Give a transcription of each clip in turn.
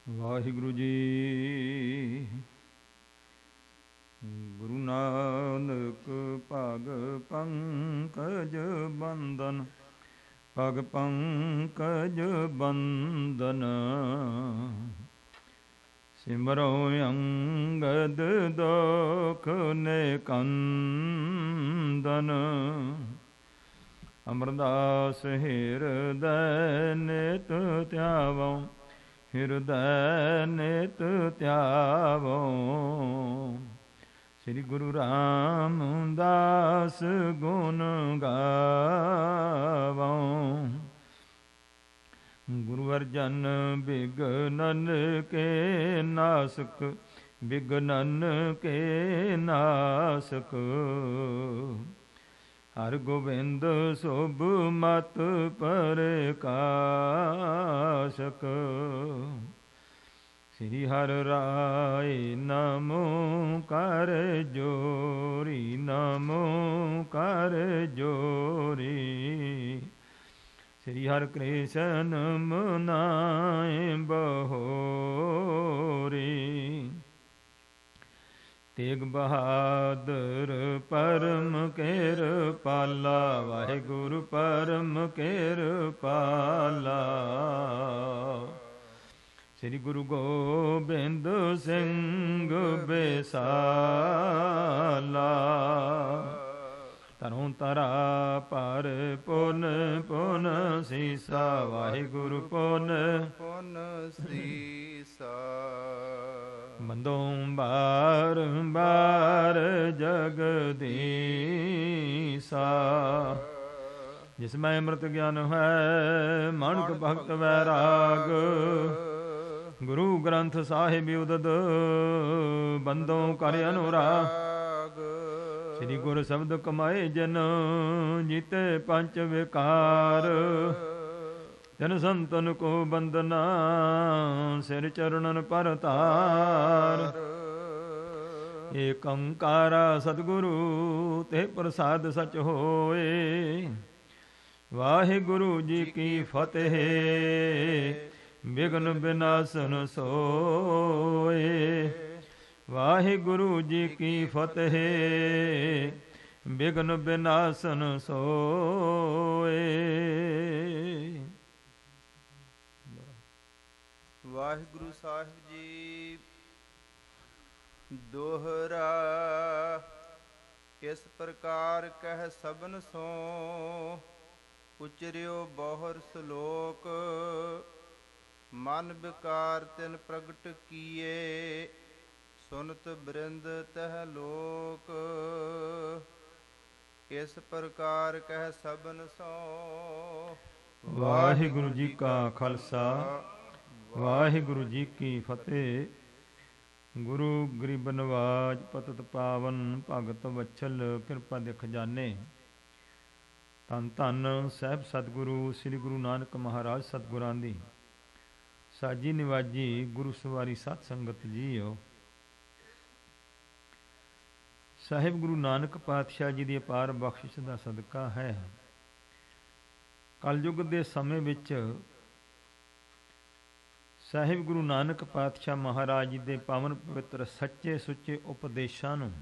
ਵਾਹਿਗੁਰੂ ਜੀ। ਗੁਰੂ ਨਾਨਕ ਪਗ ਪੰਕਜ ਬੰਦਨ, ਪਗ ਪੰਕਜ ਬੰਦਨ। ਸਿਮਰੋ ਅੰਗਦ ਦੋਖ ਨਿਕੰਦਨ, ਅਮਰਦਾਸ ਹਿਰਦੈ ਨਿਤ ਧਿਆਵੋ, ਹਿਰਦੈ ਨਿਤ ਧਿਆਵੋ। ਸ੍ਰੀ ਗੁਰੂ ਰਾਮਦਾਸ ਗੁਣ ਗਾਵੋ। ਗੁਰੂ ਅਰਜਨ ਬਿਗਨਨ ਕੇ ਨਾਸਕ, ਬਿਗਨਨ ਕੇ ਨਾਸਕ। ਹਰ ਗੋਬਿੰਦ ਸੁਭ ਮਤ ਪ੍ਰਕਾਸ਼ਕ। ਸ੍ਰੀ ਹਰਿ ਰਾਏ ਨਮੋ ਕਰ ਜੋਰੀ, ਨਮੋ ਕਰ ਜੋਰੀ। ਸ੍ਰੀ ਹਰਿ ਕ੍ਰਿਸ਼ਨ ਮਨਾਏ ਬਹੋਰੀ। ਤੇਗ ਬਹਾਦਰ ਪਰਮ ਕਿਰਪਾਲਾ, ਵਾਹਿਗੁਰੂ ਪਰਮ ਕਿਰਪਾਲਾ। ਸ੍ਰੀ ਗੁਰੂ ਗੋਬਿੰਦ ਸਿੰਘ ਬੇਸਾਲਾ। ਤਰੋਂ ਤਰਾ ਪਰ ਪੁਨ ਪੁਨ ਸੀਸਾ, ਵਾਹਿਗੁਰੂ ਪੁਨ ਪੁਨ ਸੀਸਾ। ਬੰਦੋਂ ਬਾਰ ਬਾਰ ਜਗਦੀਸਾ। ਜਿਸ ਮੈਂ ਅੰਮ੍ਰਿਤ ਗਿਆਨ ਹੈ, ਮਾਨੁਖ ਭਗਤ ਵੈਰਾਗ। ਗੁਰੂ ਗ੍ਰੰਥ ਸਾਹਿਬ ਉਦਦ, ਬੰਦੋਂ ਕਰ ਅਨੁਰਾਗ। ਸ੍ਰੀ ਗੁਰ ਸ਼ਬਦ ਕਮਾਏ ਜਨ, ਜੀਤੇ ਪੰਚ ਵਿਕਾਰ। ਜਨ ਸੰਤਨ ਕੋ ਬੰਦਨਾ, ਸਿਰ ਚਰਣਨ ਪਰ ਧਾਰ। ਏਕ ਓੰਕਾਰਾ ਸਤਿਗੁਰੂ, ਤੇ ਪ੍ਰਸਾਦ ਸਚ ਹੋਏ। ਵਾਹਿਗੁਰੂ ਜੀ ਕੀ ਫਤਿਹ, ਬਿਘਨ ਬਿਨਾਸਨ ਸੋਏ। ਵਾਹਿਗੁਰੂ ਜੀ ਕੀ ਫਤਿਹ, ਬਿਘਨ ਬਿਨਾਸਨ ਸੋਏ। ਵਾਹਿਗੁਰੂ ਸਾਹਿਬ ਜੀ। ਦੋਹਰਾ ਇਸ ਪ੍ਰਕਾਰ ਕਹਿ ਸਭਨ ਸੋ, ਉਚਰਿਓ ਬਹੁਰ ਸਲੋਕ। ਮਨ ਵਿਕਾਰ ਤਿਨ ਪ੍ਰਗਟ ਕੀਏ, ਸੁਨਤ ਬ੍ਰਿੰਦ ਤਹ ਲੋਕ। ਇਸ ਪ੍ਰਕਾਰ ਕਹਿ ਸਭਨ ਸੋ। ਵਾਹਿਗੁਰੂ ਜੀ ਕਾ ਖਾਲਸਾ, ਵਾਹਿਗੁਰੂ ਜੀ ਕੀ ਫਤਿਹ। ਗੁਰੂ ਗਰੀਬ ਨਵਾਜ ਪਤਿਤ ਪਾਵਨ, ਭਗਤ ਵਛਲ ਕਿਰਪਾ ਦੇ ਖਜ਼ਾਨੇ। ਧੰਨ ਧੰਨ ਸਾਹਿਬ ਸਤਿਗੁਰੂ ਸ੍ਰੀ ਗੁਰੂ ਨਾਨਕ ਮਹਾਰਾਜ ਸਤਿਗੁਰਾਂ ਦੀ ਸਾਜੀ ਨਿਵਾਜੀ ਗੁਰੂ ਸਵਾਰੀ ਸਤ ਸੰਗਤ ਜੀਓ। ਸਾਹਿਬ ਗੁਰੂ ਨਾਨਕ ਪਾਤਸ਼ਾਹ ਜੀ ਦੀ ਅਪਾਰ ਬਖਸ਼ਿਸ਼ ਦਾ ਸਦਕਾ ਹੈ, ਕਲਯੁਗ ਦੇ ਸਮੇਂ ਵਿੱਚ ਸਾਹਿਬ ਗੁਰੂ ਨਾਨਕ ਪਾਤਸ਼ਾਹ ਮਹਾਰਾਜ ਜੀ ਦੇ ਪਾਵਨ ਪਵਿੱਤਰ ਸੱਚੇ ਸੁੱਚੇ ਉਪਦੇਸ਼ਾਂ ਨੂੰ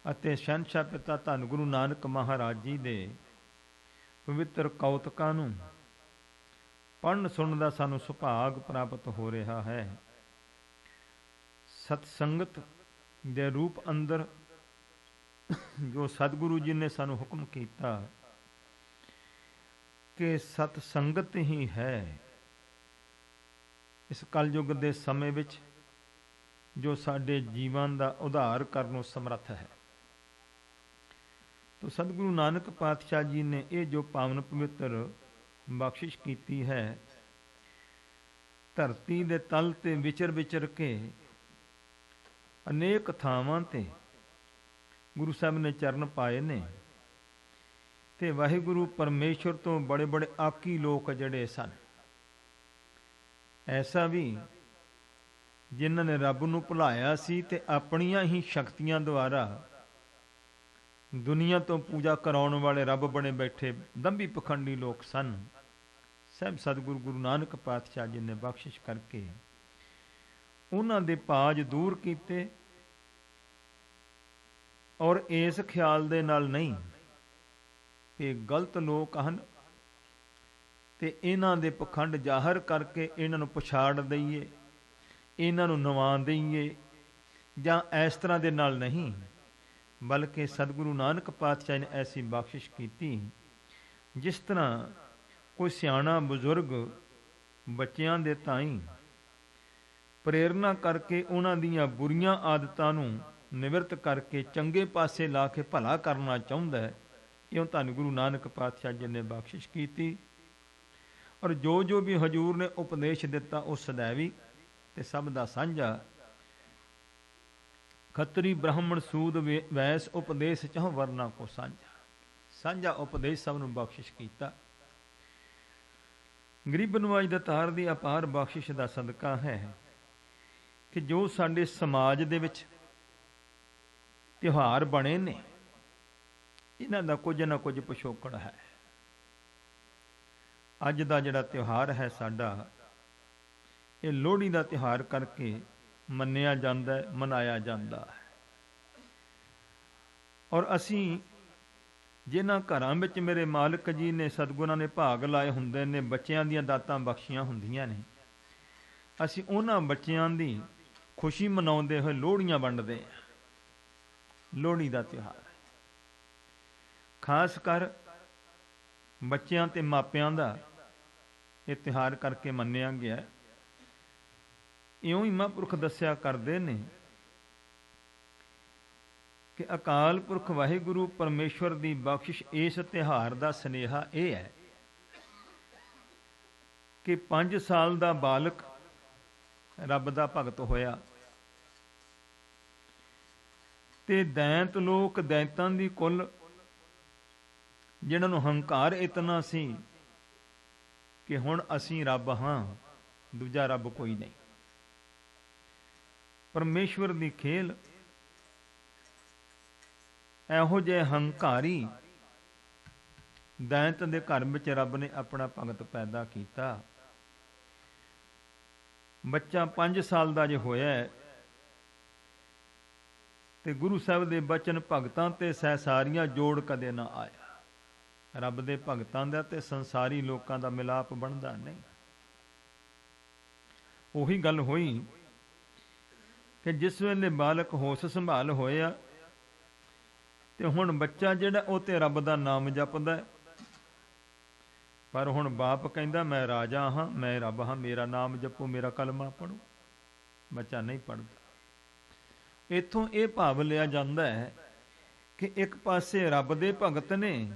ਅਤੇ ਸ਼ਹਿਨਸ਼ਾਹ ਪਿਤਾ ਧੰਨ ਗੁਰੂ ਨਾਨਕ ਮਹਾਰਾਜ ਜੀ ਦੇ ਪਵਿੱਤਰ ਕੌਤਕਾਂ ਨੂੰ ਪੜ੍ਹਨ ਸੁਣਨ ਦਾ ਸਾਨੂੰ ਸੁਭਾਗ ਪ੍ਰਾਪਤ ਹੋ ਰਿਹਾ ਹੈ। ਸਤ ਸੰਗਤ ਦੇ ਰੂਪ ਅੰਦਰ ਜੋ ਸਤਿਗੁਰੂ ਜੀ ਨੇ ਸਾਨੂੰ ਹੁਕਮ ਕੀਤਾ ਕਿ ਸਤ ਸੰਗਤ ਹੀ ਹੈ ਇਸ ਕਲਯੁਗ ਦੇ ਸਮੇਂ ਵਿੱਚ ਜੋ ਸਾਡੇ ਜੀਵਨ ਦਾ ਉਧਾਰ ਕਰਨ ਨੂੰ ਸਮਰੱਥ ਹੈ। ਤੋ ਸਤਿਗੁਰੂ ਨਾਨਕ ਪਾਤਸ਼ਾਹ ਜੀ ਨੇ ਇਹ ਜੋ ਪਾਵਨ ਪਵਿੱਤਰ ਬਖਸ਼ਿਸ਼ ਕੀਤੀ ਹੈ, ਧਰਤੀ ਦੇ ਤਲ ਤੇ ਵਿਚਰ ਵਿਚਰ ਕੇ ਅਨੇਕ ਥਾਵਾਂ ਤੇ ਗੁਰੂ ਸਾਹਿਬ ਨੇ ਚਰਨ ਪਾਏ ਨੇ, ਤੇ ਵਾਹਿਗੁਰੂ ਪਰਮੇਸ਼ਵਰ ਤੋਂ ਬੜੇ ਬੜੇ ਆਕੀ ਲੋਕ ਜਿਹੜੇ ਸਨ, ਐਸਾ ਵੀ ਜਿਨ੍ਹਾਂ ਨੇ ਰੱਬ ਨੂੰ ਭੁਲਾਇਆ ਸੀ ਤੇ ਆਪਣੀਆਂ ਹੀ ਸ਼ਕਤੀਆਂ ਦੁਆਰਾ ਦੁਨੀਆ ਤੋਂ ਪੂਜਾ ਕਰਾਉਣ ਵਾਲੇ ਰੱਬ ਬਣੇ ਬੈਠੇ ਦੰਭੀ ਪਖੰਡੀ ਲੋਕ ਸਨ। ਸਾਹਿਬ ਸਤਿਗੁਰੂ ਗੁਰੂ ਨਾਨਕ ਪਾਤਸ਼ਾਹ ਜੀ ਨੇ ਬਖਸ਼ਿਸ਼ ਕਰਕੇ ਉਹਨਾਂ ਦੇ ਪਾਜ ਦੂਰ ਕੀਤੇ, ਔਰ ਇਸ ਖਿਆਲ ਦੇ ਨਾਲ ਨਹੀਂ ਕਿ ਗਲਤ ਲੋਕ ਹਨ ਤੇ ਇਹਨਾਂ ਦੇ ਪਖੰਡ ਜ਼ਾਹਰ ਕਰਕੇ ਇਹਨਾਂ ਨੂੰ ਪਛਾੜ ਦਈਏ, ਇਹਨਾਂ ਨੂੰ ਨਵਾ ਦਈਏ, ਜਾਂ ਇਸ ਤਰ੍ਹਾਂ ਦੇ ਨਾਲ ਨਹੀਂ, ਬਲਕਿ ਸਤਿਗੁਰੂ ਨਾਨਕ ਪਾਤਸ਼ਾਹ ਨੇ ਐਸੀ ਬਖਸ਼ਿਸ਼ ਕੀਤੀ ਜਿਸ ਤਰ੍ਹਾਂ ਕੋਈ ਸਿਆਣਾ ਬਜ਼ੁਰਗ ਬੱਚਿਆਂ ਦੇ ਤਾਈਂ ਪ੍ਰੇਰਨਾ ਕਰਕੇ ਉਹਨਾਂ ਦੀਆਂ ਬੁਰੀਆਂ ਆਦਤਾਂ ਨੂੰ ਨਿਵਰਤ ਕਰਕੇ ਚੰਗੇ ਪਾਸੇ ਲਾ ਕੇ ਭਲਾ ਕਰਨਾ ਚਾਹੁੰਦਾ ਹੈ। ਇਉਂ ਧੰਨ ਗੁਰੂ ਨਾਨਕ ਪਾਤਸ਼ਾਹ ਜੀ ਨੇ ਬਖਸ਼ਿਸ਼ ਕੀਤੀ, ਔਰ ਜੋ ਜੋ ਵੀ ਹਜ਼ੂਰ ਨੇ ਉਪਦੇਸ਼ ਦਿੱਤਾ ਉਹ ਸदैवी ਤੇ ਸਭ ਦਾ ਸਾਂਝਾ। ਖੱਤਰੀ ਬ੍ਰਾਹਮਣ ਸੂਦ ਵੈਸ ਉਪਦੇਸ਼ ਚਾਹ ਵਰਨਾ ਕੋ ਸਾਂਝਾ, ਸਾਂਝਾ ਉਪਦੇਸ਼ ਸਭ ਨੂੰ ਬਖਸ਼ਿਸ਼ ਕੀਤਾ। ਗਰੀਬ ਨਵਾਜ ਦਾਤਾਰ ਦੀ ਅਪਾਰ ਬਖਸ਼ਿਸ਼ ਦਾ ਸਦਕਾ ਹੈ ਕਿ ਜੋ ਸਾਡੇ ਸਮਾਜ ਦੇ ਵਿੱਚ ਤਿਉਹਾਰ ਬਣੇ ਨੇ, ਇਹਨਾਂ ਦਾ ਕੁਝ ਨਾ ਕੁਝ ਪਿਛੋਕੜ ਹੈ। ਅੱਜ ਦਾ ਜਿਹੜਾ ਤਿਉਹਾਰ ਹੈ ਸਾਡਾ, ਇਹ ਲੋਹੜੀ ਦਾ ਤਿਉਹਾਰ ਕਰਕੇ ਮੰਨਿਆ ਜਾਂਦਾ, ਮਨਾਇਆ ਜਾਂਦਾ ਹੈ। ਔਰ ਅਸੀਂ ਜਿਨ੍ਹਾਂ ਘਰਾਂ ਵਿੱਚ ਮੇਰੇ ਮਾਲਕ ਜੀ ਨੇ ਸਤਿਗੁਰਾਂ ਨੇ ਭਾਗ ਲਾਏ ਹੁੰਦੇ ਨੇ, ਬੱਚਿਆਂ ਦੀਆਂ ਦਾਤਾਂ ਬਖਸ਼ੀਆਂ ਹੁੰਦੀਆਂ ਨੇ, ਅਸੀਂ ਉਹਨਾਂ ਬੱਚਿਆਂ ਦੀ ਖੁਸ਼ੀ ਮਨਾਉਂਦੇ ਹੋਏ ਲੋਹੜੀਆਂ ਵੰਡਦੇ ਹਾਂ। ਲੋਹੜੀ ਦਾ ਤਿਉਹਾਰ ਖਾਸ ਕਰ ਬੱਚਿਆਂ ਤੇ ਮਾਪਿਆਂ ਦਾ ਇਹ ਤਿਉਹਾਰ ਕਰਕੇ ਮੰਨਿਆ ਗਿਆ। ਇਉਂ ਹੀ ਮਹਾਂਪੁਰਖ ਦੱਸਿਆ ਕਰਦੇ ਨੇ ਕਿ ਅਕਾਲ ਪੁਰਖ ਵਾਹਿਗੁਰੂ ਪਰਮੇਸ਼ਵਰ ਦੀ ਬਖਸ਼ਿਸ਼ ਇਸ ਤਿਉਹਾਰ ਦਾ ਸੁਨੇਹਾ ਇਹ ਹੈ ਕਿ 5 ਸਾਲ ਦਾ ਬਾਲਕ ਰੱਬ ਦਾ ਭਗਤ ਹੋਇਆ ਤੇ ਦੈਂਤ ਲੋਕ ਦੈਂਤਾਂ ਦੀ ਕੁੱਲ, ਜਿਨ੍ਹਾਂ ਨੂੰ ਹੰਕਾਰ ਇਤਨਾ ਸੀ ਕਿ ਹੁਣ ਅਸੀਂ ਰੱਬ ਹਾਂ, ਦੂਜਾ ਰੱਬ ਕੋਈ ਨਹੀਂ। ਪਰਮੇਸ਼ਵਰ ਦੀ ਖੇਲ, ਇਹੋ ਜਿਹੇ ਹੰਕਾਰੀ ਦੈਂਤ ਦੇ ਘਰ ਵਿੱਚ ਰੱਬ ਨੇ ਆਪਣਾ ਭਗਤ ਪੈਦਾ ਕੀਤਾ। ਬੱਚਾ 5 ਸਾਲ ਦਾ ਜੇ ਹੋਇਆ ਤੇ ਗੁਰੂ ਸਾਹਿਬ ਦੇ ਬਚਨ ਭਗਤਾਂ ਤੇ ਸਹਿਸਾਰੀਆਂ ਜੋੜ ਕਦੇ ਨਾ ਆਇਆ। ਰੱਬ ਦੇ ਭਗਤਾਂ ਦਾ ਤੇ ਸੰਸਾਰੀ ਲੋਕਾਂ ਦਾ ਮਿਲਾਪ ਬਣਦਾ ਨਹੀਂ। ਉਹੀ ਗੱਲ ਹੋਈ ਕਿ ਜਿਸ ਵੇਲੇ ਬਾਲਕ ਹੋਸ਼ ਸੰਭਾਲ ਹੋਇਆ ਤੇ ਹੁਣ ਬੱਚਾ ਜਿਹੜਾ ਉਹ ਤੇ ਰੱਬ ਦਾ ਨਾਮ ਜਪਦਾ, ਪਰ ਹੁਣ ਬਾਪ ਕਹਿੰਦਾ ਮੈਂ ਰਾਜਾ ਹਾਂ, ਮੈਂ ਰੱਬ ਹਾਂ, ਮੇਰਾ ਨਾਮ ਜਪੋ, ਮੇਰਾ ਕਲਮਾ ਪੜੋ। ਬੱਚਾ ਨਹੀਂ ਪੜਦਾ। ਇੱਥੋਂ ਇਹ ਭਾਵ ਲਿਆ ਜਾਂਦਾ ਹੈ ਕਿ ਇੱਕ ਪਾਸੇ ਰੱਬ ਦੇ ਭਗਤ ਨੇ,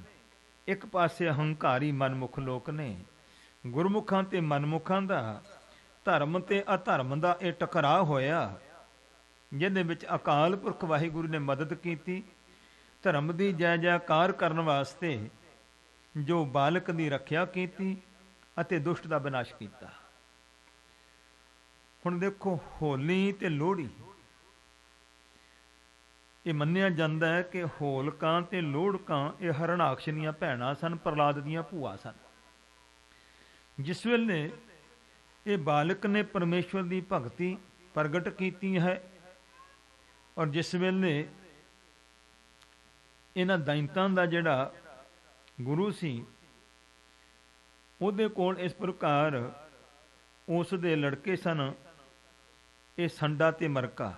ਇੱਕ ਪਾਸੇ ਹੰਕਾਰੀ ਮਨਮੁਖ ਲੋਕ ਨੇ। ਗੁਰਮੁਖਾਂ ਤੇ ਮਨਮੁਖਾਂ ਦਾ, ਧਰਮ ਤੇ ਅਧਰਮ ਦਾ ਇਹ ਟਕਰਾਅ ਹੋਇਆ, ਜਿਹਦੇ ਵਿੱਚ ਅਕਾਲ ਪੁਰਖ ਵਾਹਿਗੁਰੂ ਨੇ ਮਦਦ ਕੀਤੀ। ਧਰਮ ਦੀ ਜੈ ਜੈਕਾਰ ਕਰਨ ਵਾਸਤੇ ਜੋ ਬਾਲਕ ਦੀ ਰੱਖਿਆ ਕੀਤੀ ਅਤੇ ਦੁਸ਼ਟ ਦਾ ਵਿਨਾਸ਼ ਕੀਤਾ। ਹੁਣ ਦੇਖੋ, ਹੋਲੀ ਤੇ ਲੋਹੜੀ, ਇਹ ਮੰਨਿਆ ਜਾਂਦਾ ਹੈ ਕਿ ਹੋਲਕਾਂ ਤੇ ਲੋਹੜਕਾਂ ਇਹ ਹਰਣਾਕਸ਼ ਦੀਆਂ ਭੈਣਾਂ ਸਨ, ਪ੍ਰਹਲਾਦ ਦੀਆਂ ਭੂਆ ਸਨ। ਜਿਸ ਵੇਲੇ ਇਹ ਬਾਲਕ ਨੇ ਪਰਮੇਸ਼ਵਰ ਦੀ ਭਗਤੀ ਪ੍ਰਗਟ ਕੀਤੀ ਹੈ, ਔਰ ਜਿਸ ਵੇਲੇ ਇਹਨਾਂ ਦੈਂਤਾਂ ਦਾ ਜਿਹੜਾ ਗੁਰੂ ਸੀ, ਉਹਦੇ ਕੋਲ ਇਸ ਪ੍ਰਕਾਰ ਉਸ ਦੇ ਲੜਕੇ ਸਨ, ਇਹ ਸੰਡਾ ਤੇ ਮਰਕਾ,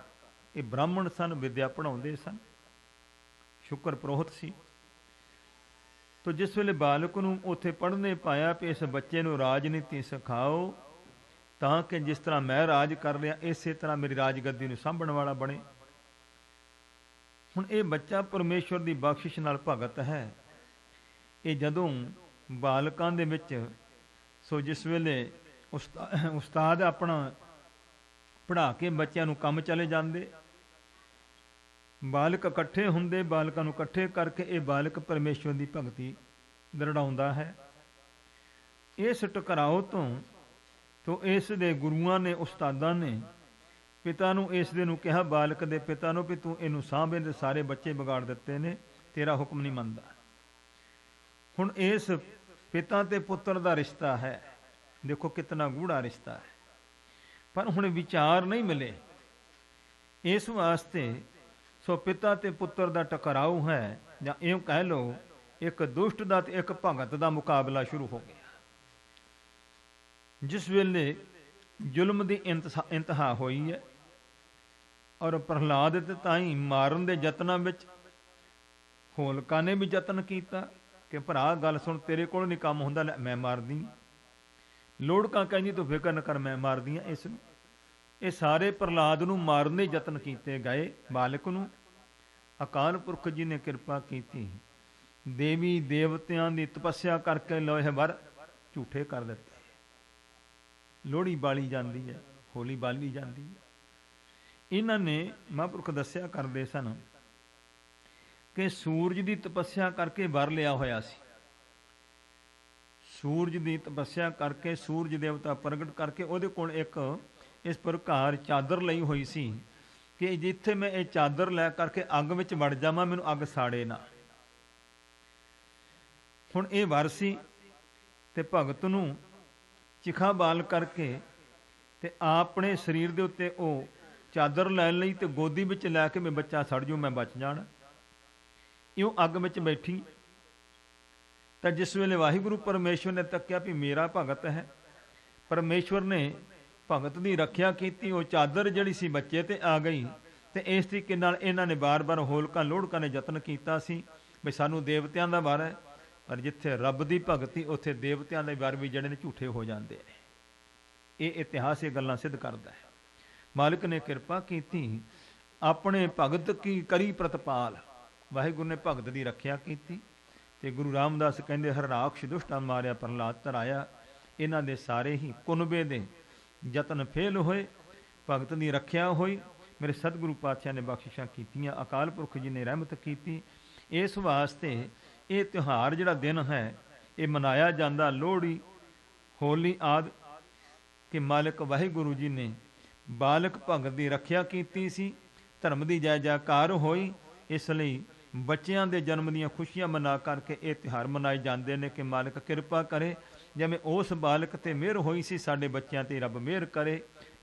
ਇਹ ਬ੍ਰਾਹਮਣ ਸਨ, ਵਿਦਿਆ ਪੜ੍ਹਾਉਂਦੇ ਸਨ, ਸ਼ੁਕਰ ਪ੍ਰੋਹਤ ਸੀ। ਤੋ ਜਿਸ ਵੇਲੇ ਬਾਲਕ ਨੂੰ ਉੱਥੇ ਪੜ੍ਹਨੇ ਪਾਇਆ ਕਿ ਇਸ ਬੱਚੇ ਨੂੰ ਰਾਜਨੀਤੀ ਸਿਖਾਓ ਤਾਂ ਕਿ ਜਿਸ ਤਰ੍ਹਾਂ ਮੈਂ ਰਾਜ ਕਰ ਰਿਹਾ ਇਸੇ ਤਰ੍ਹਾਂ ਮੇਰੀ ਰਾਜਗੱਦੀ ਨੂੰ ਸਾਂਭਣ ਵਾਲਾ ਬਣੇ। ਹੁਣ ਇਹ ਬੱਚਾ ਪਰਮੇਸ਼ਵਰ ਦੀ ਬਖਸ਼ਿਸ਼ ਨਾਲ ਭਗਤ ਹੈ। ਇਹ ਜਦੋਂ ਬਾਲਕਾਂ ਦੇ ਵਿੱਚ, ਸੋ ਜਿਸ ਵੇਲੇ ਉਸਤਾਦ ਆਪਣਾ ਪੜ੍ਹਾ ਕੇ ਬੱਚਿਆਂ ਨੂੰ ਕੰਮ ਚਲੇ ਜਾਂਦੇ, ਬਾਲਕ ਇਕੱਠੇ ਹੁੰਦੇ, ਬਾਲਕਾਂ ਨੂੰ ਇਕੱਠੇ ਕਰਕੇ ਇਹ ਬਾਲਕ ਪਰਮੇਸ਼ਵਰ ਦੀ ਭਗਤੀ ਦਰੜਾਉਂਦਾ ਹੈ। ਇਸ ਟਕਰਾਓ ਤੋਂ ਇਸ ਦੇ ਗੁਰੂਆਂ ਨੇ, ਉਸਤਾਦਾਂ ਨੇ ਪਿਤਾ ਨੂੰ ਇਸ ਦੇ ਨੂੰ ਕਿਹਾ, ਬਾਲਕ ਦੇ ਪਿਤਾ ਨੂੰ, ਵੀ ਤੂੰ ਇਹਨੂੰ ਸਾਂਭੇ, ਤੇ ਸਾਰੇ ਬੱਚੇ ਵਿਗਾੜ ਦਿੱਤੇ ਨੇ, ਤੇਰਾ ਹੁਕਮ ਨਹੀਂ ਮੰਨਦਾ। ਹੁਣ ਇਸ ਪਿਤਾ ਤੇ ਪੁੱਤਰ ਦਾ ਰਿਸ਼ਤਾ ਹੈ। देखो कितना गूढ़ा रिश्ता है। पर हुण विचार नहीं मिले, इस वास्ते सो पिता ते पुत्र दा टकराव है, जां इउं कह लो एक दुष्ट दा ते एक भगत दा मुकाबला शुरू हो गया। जिस वेले जुल्म दी इंतहा होई है और प्रहलाद ते ताई मारन दे यत्नां विच होलका ने भी यतन किया कि भरा गल सुन, तेरे कोल नहीं काम हुंदा, लै मैं मार दी। लोड़का कहंदी तूं फिकर न कर, मैं मार दी इस नूं। ये सारे प्रहलाद नूं मारन दे यतन कीते गए। मालिक नूं अकाल पुरख जी ने किरपा की, देवी देवतियां दी तपस्या करके लोहे वर झूठे कर दिते। लोहड़ी बाली जाती है, होली बाली जाती है। इन्हां ने महापुरख दस्या करते सन कि सूरज की तपस्या करके वर लिया होया सी। सूरज की तपस्या करके सूरज देवता प्रगट करके उहदे कोल एक इस प्रकार चादर लई हुई सी कि जिथे मैं ये चादर लै करके अग विच वड़ जावां, मैनूं अग साड़े ना। हुण ये वर सी ते भगत नूं चिखा बाल करके ते अपने शरीर दे उत्ते ओह चादर लैण लई ते गोदी विच लै के मैं बच्चा सड़ जू, मैं बच जाना। इउं अग विच बैठी तो जिस वेले वाहिगुरु परमेश्वर ने तक्या भी मेरा भगत है, परमेश्वर ने भगत की रख्या की। वो चादर जिहड़ी सी बच्चे ते आ गई। तो इस तरीके नाल इन्हां ने बार बार होलका लोड़का ने यतन किया सी भी सानू देवतियां दा वर है, पर जिथे रब की भगती उत्थे देवतियां दे वर भी जिहड़े ने झूठे हो जाते हैं। ये इतिहास ये गल्लां सिद्ध करता है। मालिक ने किरपा की, अपने भगत की करी प्रतपाल। वाहिगुरू ने भगत की रख्या की ते गुरु रामदास कहते हरराक्ष दुष्टा मारिया प्रहलाद तराया। इन्हां दे सारे ही कुनबे दे यतन फेल होए, भगत की रख्या हुई। मेरे सतगुरु पातशाह ने बख्शिशां कीतियां, अकाल पुरख जी ने रहमत की। इस वास्ते ये त्यौहार जिहड़ा दिन है ये मनाया जाता, लोहड़ी होली आदि कि मालिक वाहिगुरू जी ने बालक भगत की रख्या की सी, धर्म की जय जयकार होई। इसलिए बच्चों के जन्म दीयां खुशियां मना करके ये त्यौहार मनाए जाते हैं कि मालिक किरपा करे, जिवें उस बालक ते मेहर होई सी साडे बच्चों ते रब मेहर करे,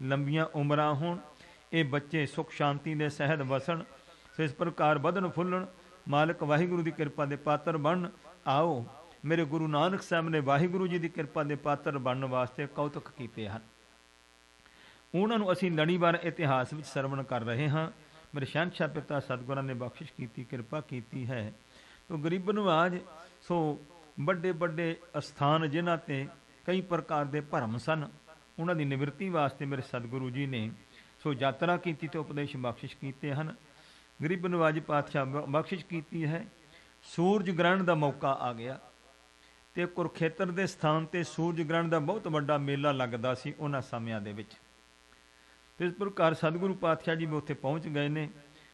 लंबियां उमरां होण, ये बच्चे सुख शांति दे सहद वसन, सो इस प्रकार बधन फुलन, मालिक वाहिगुरू की कृपा के पात्र बन। आओ मेरे गुरु नानक साहब ने वाहिगुरू जी की कृपा के पात्र बनने वास्ते कौतुक कीते हैं। उन्होंने असीं लड़ीवार इतिहास में सरवण कर रहे हाँ। मेरे शहनशाह पिता सतगुਰਾਂ ने बख्शिश की, कृपा की है। तो गरीब नवाज सो बड़े बड़े अस्थान जिन्हां ते कई प्रकार के भरम सन, उन्हां दी निवृत्ति वास्ते मेरे सतगुरु जी ने सो यात्रा की तो उपदेश बख्शिश किए हैं। गरीब नवाज पातशाह बख्शिश की है। सूरज ग्रहण का मौका आ गया तो कुरुखेतर के स्थान पर सूरज ग्रहण का बहुत बड़ा मेला लगता सी उन्हां समयां दे विच। तो इस प्रकार सतगुरु पातशाह जी भी उत्थे पहुँच गए ने।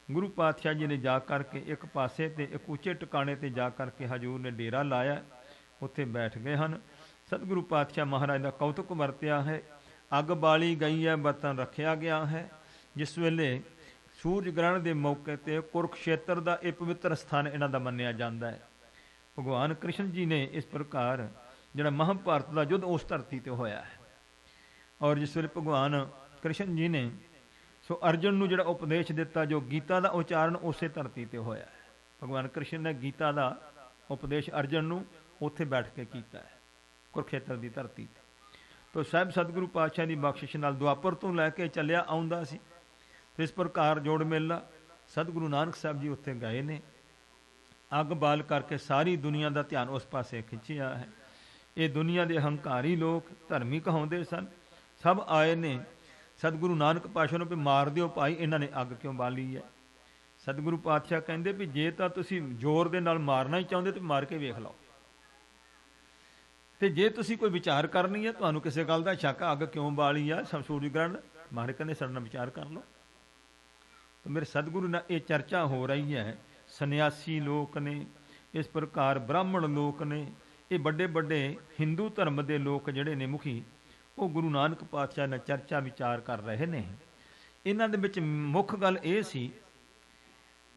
गुरु पातशाह जी ने जा करके एक पासे ते एक उच्चे टिकाणे ते जा करके हजूर ने डेरा लाया, उत्थे बैठ गए हैं। सतगुरु पातशाह महाराज का कौतुक वरत्या है। अग बाली गई है, बर्तन रखा गया है। जिस वेले सूरज ग्रहण के मौके पर कुरुक्षेत्र का एक पवित्र स्थान इन्हां दा मन्निया जाता है। भगवान कृष्ण जी ने इस प्रकार जिहड़ा महाभारत का युद्ध उस धरती पर होया है, और जिस वेले भगवान कृष्ण जी ने सो अर्जुन नूं जिहड़ा उपदेश दिता, जो गीता का उचारण उसे धरती पर होया है। भगवान कृष्ण ने गीता का उपदेश अर्जुन नूं उत्थे बैठ के किया है, कुरुक्षेत्र की धरती पर। तो साहिब सतगुरु पातशाह की बख्शिश नाल दुआपर तो लैके चलिया आउंदा सी। तो इस प्रकार जोड़ मेला सतगुरु नानक साहब जी उत्थे गए ने। अग बाल करके सारी दुनिया का ध्यान उस पासे खिंचिया है। ये दुनिया के हंकारी लोग धर्मी कहाउंदे सन, सब आए ने सतगुरु नानक पातशाह नूं भी मार दिओ भाई, इन्हां ने अग क्यों बाली है। सतगुरु पातशाह कहंदे भी जे तां तुसीं जोर दे नाल मारना ही चाहुंदे तो मार के वेख लओ, ते जे तुसीं कोई विचार करनी है, तुहानूं किसी गल दा शक अग क्यों बाली है, सूरज ग्रहण मारे कहंदे साडे नाल विचार कर लो। तो मेरे सतगुरु नाल ये चर्चा हो रही है। सन्यासी लोक ने, इस प्रकार ब्राह्मण लोक ने, ये बड़े बड़े हिंदू धर्म के लोग जिहड़े ने मुखी, वो गुरु नानक पातशाह ने चर्चा विचार कर रहे हैं। इन्हां दे विच मुख गल ये सी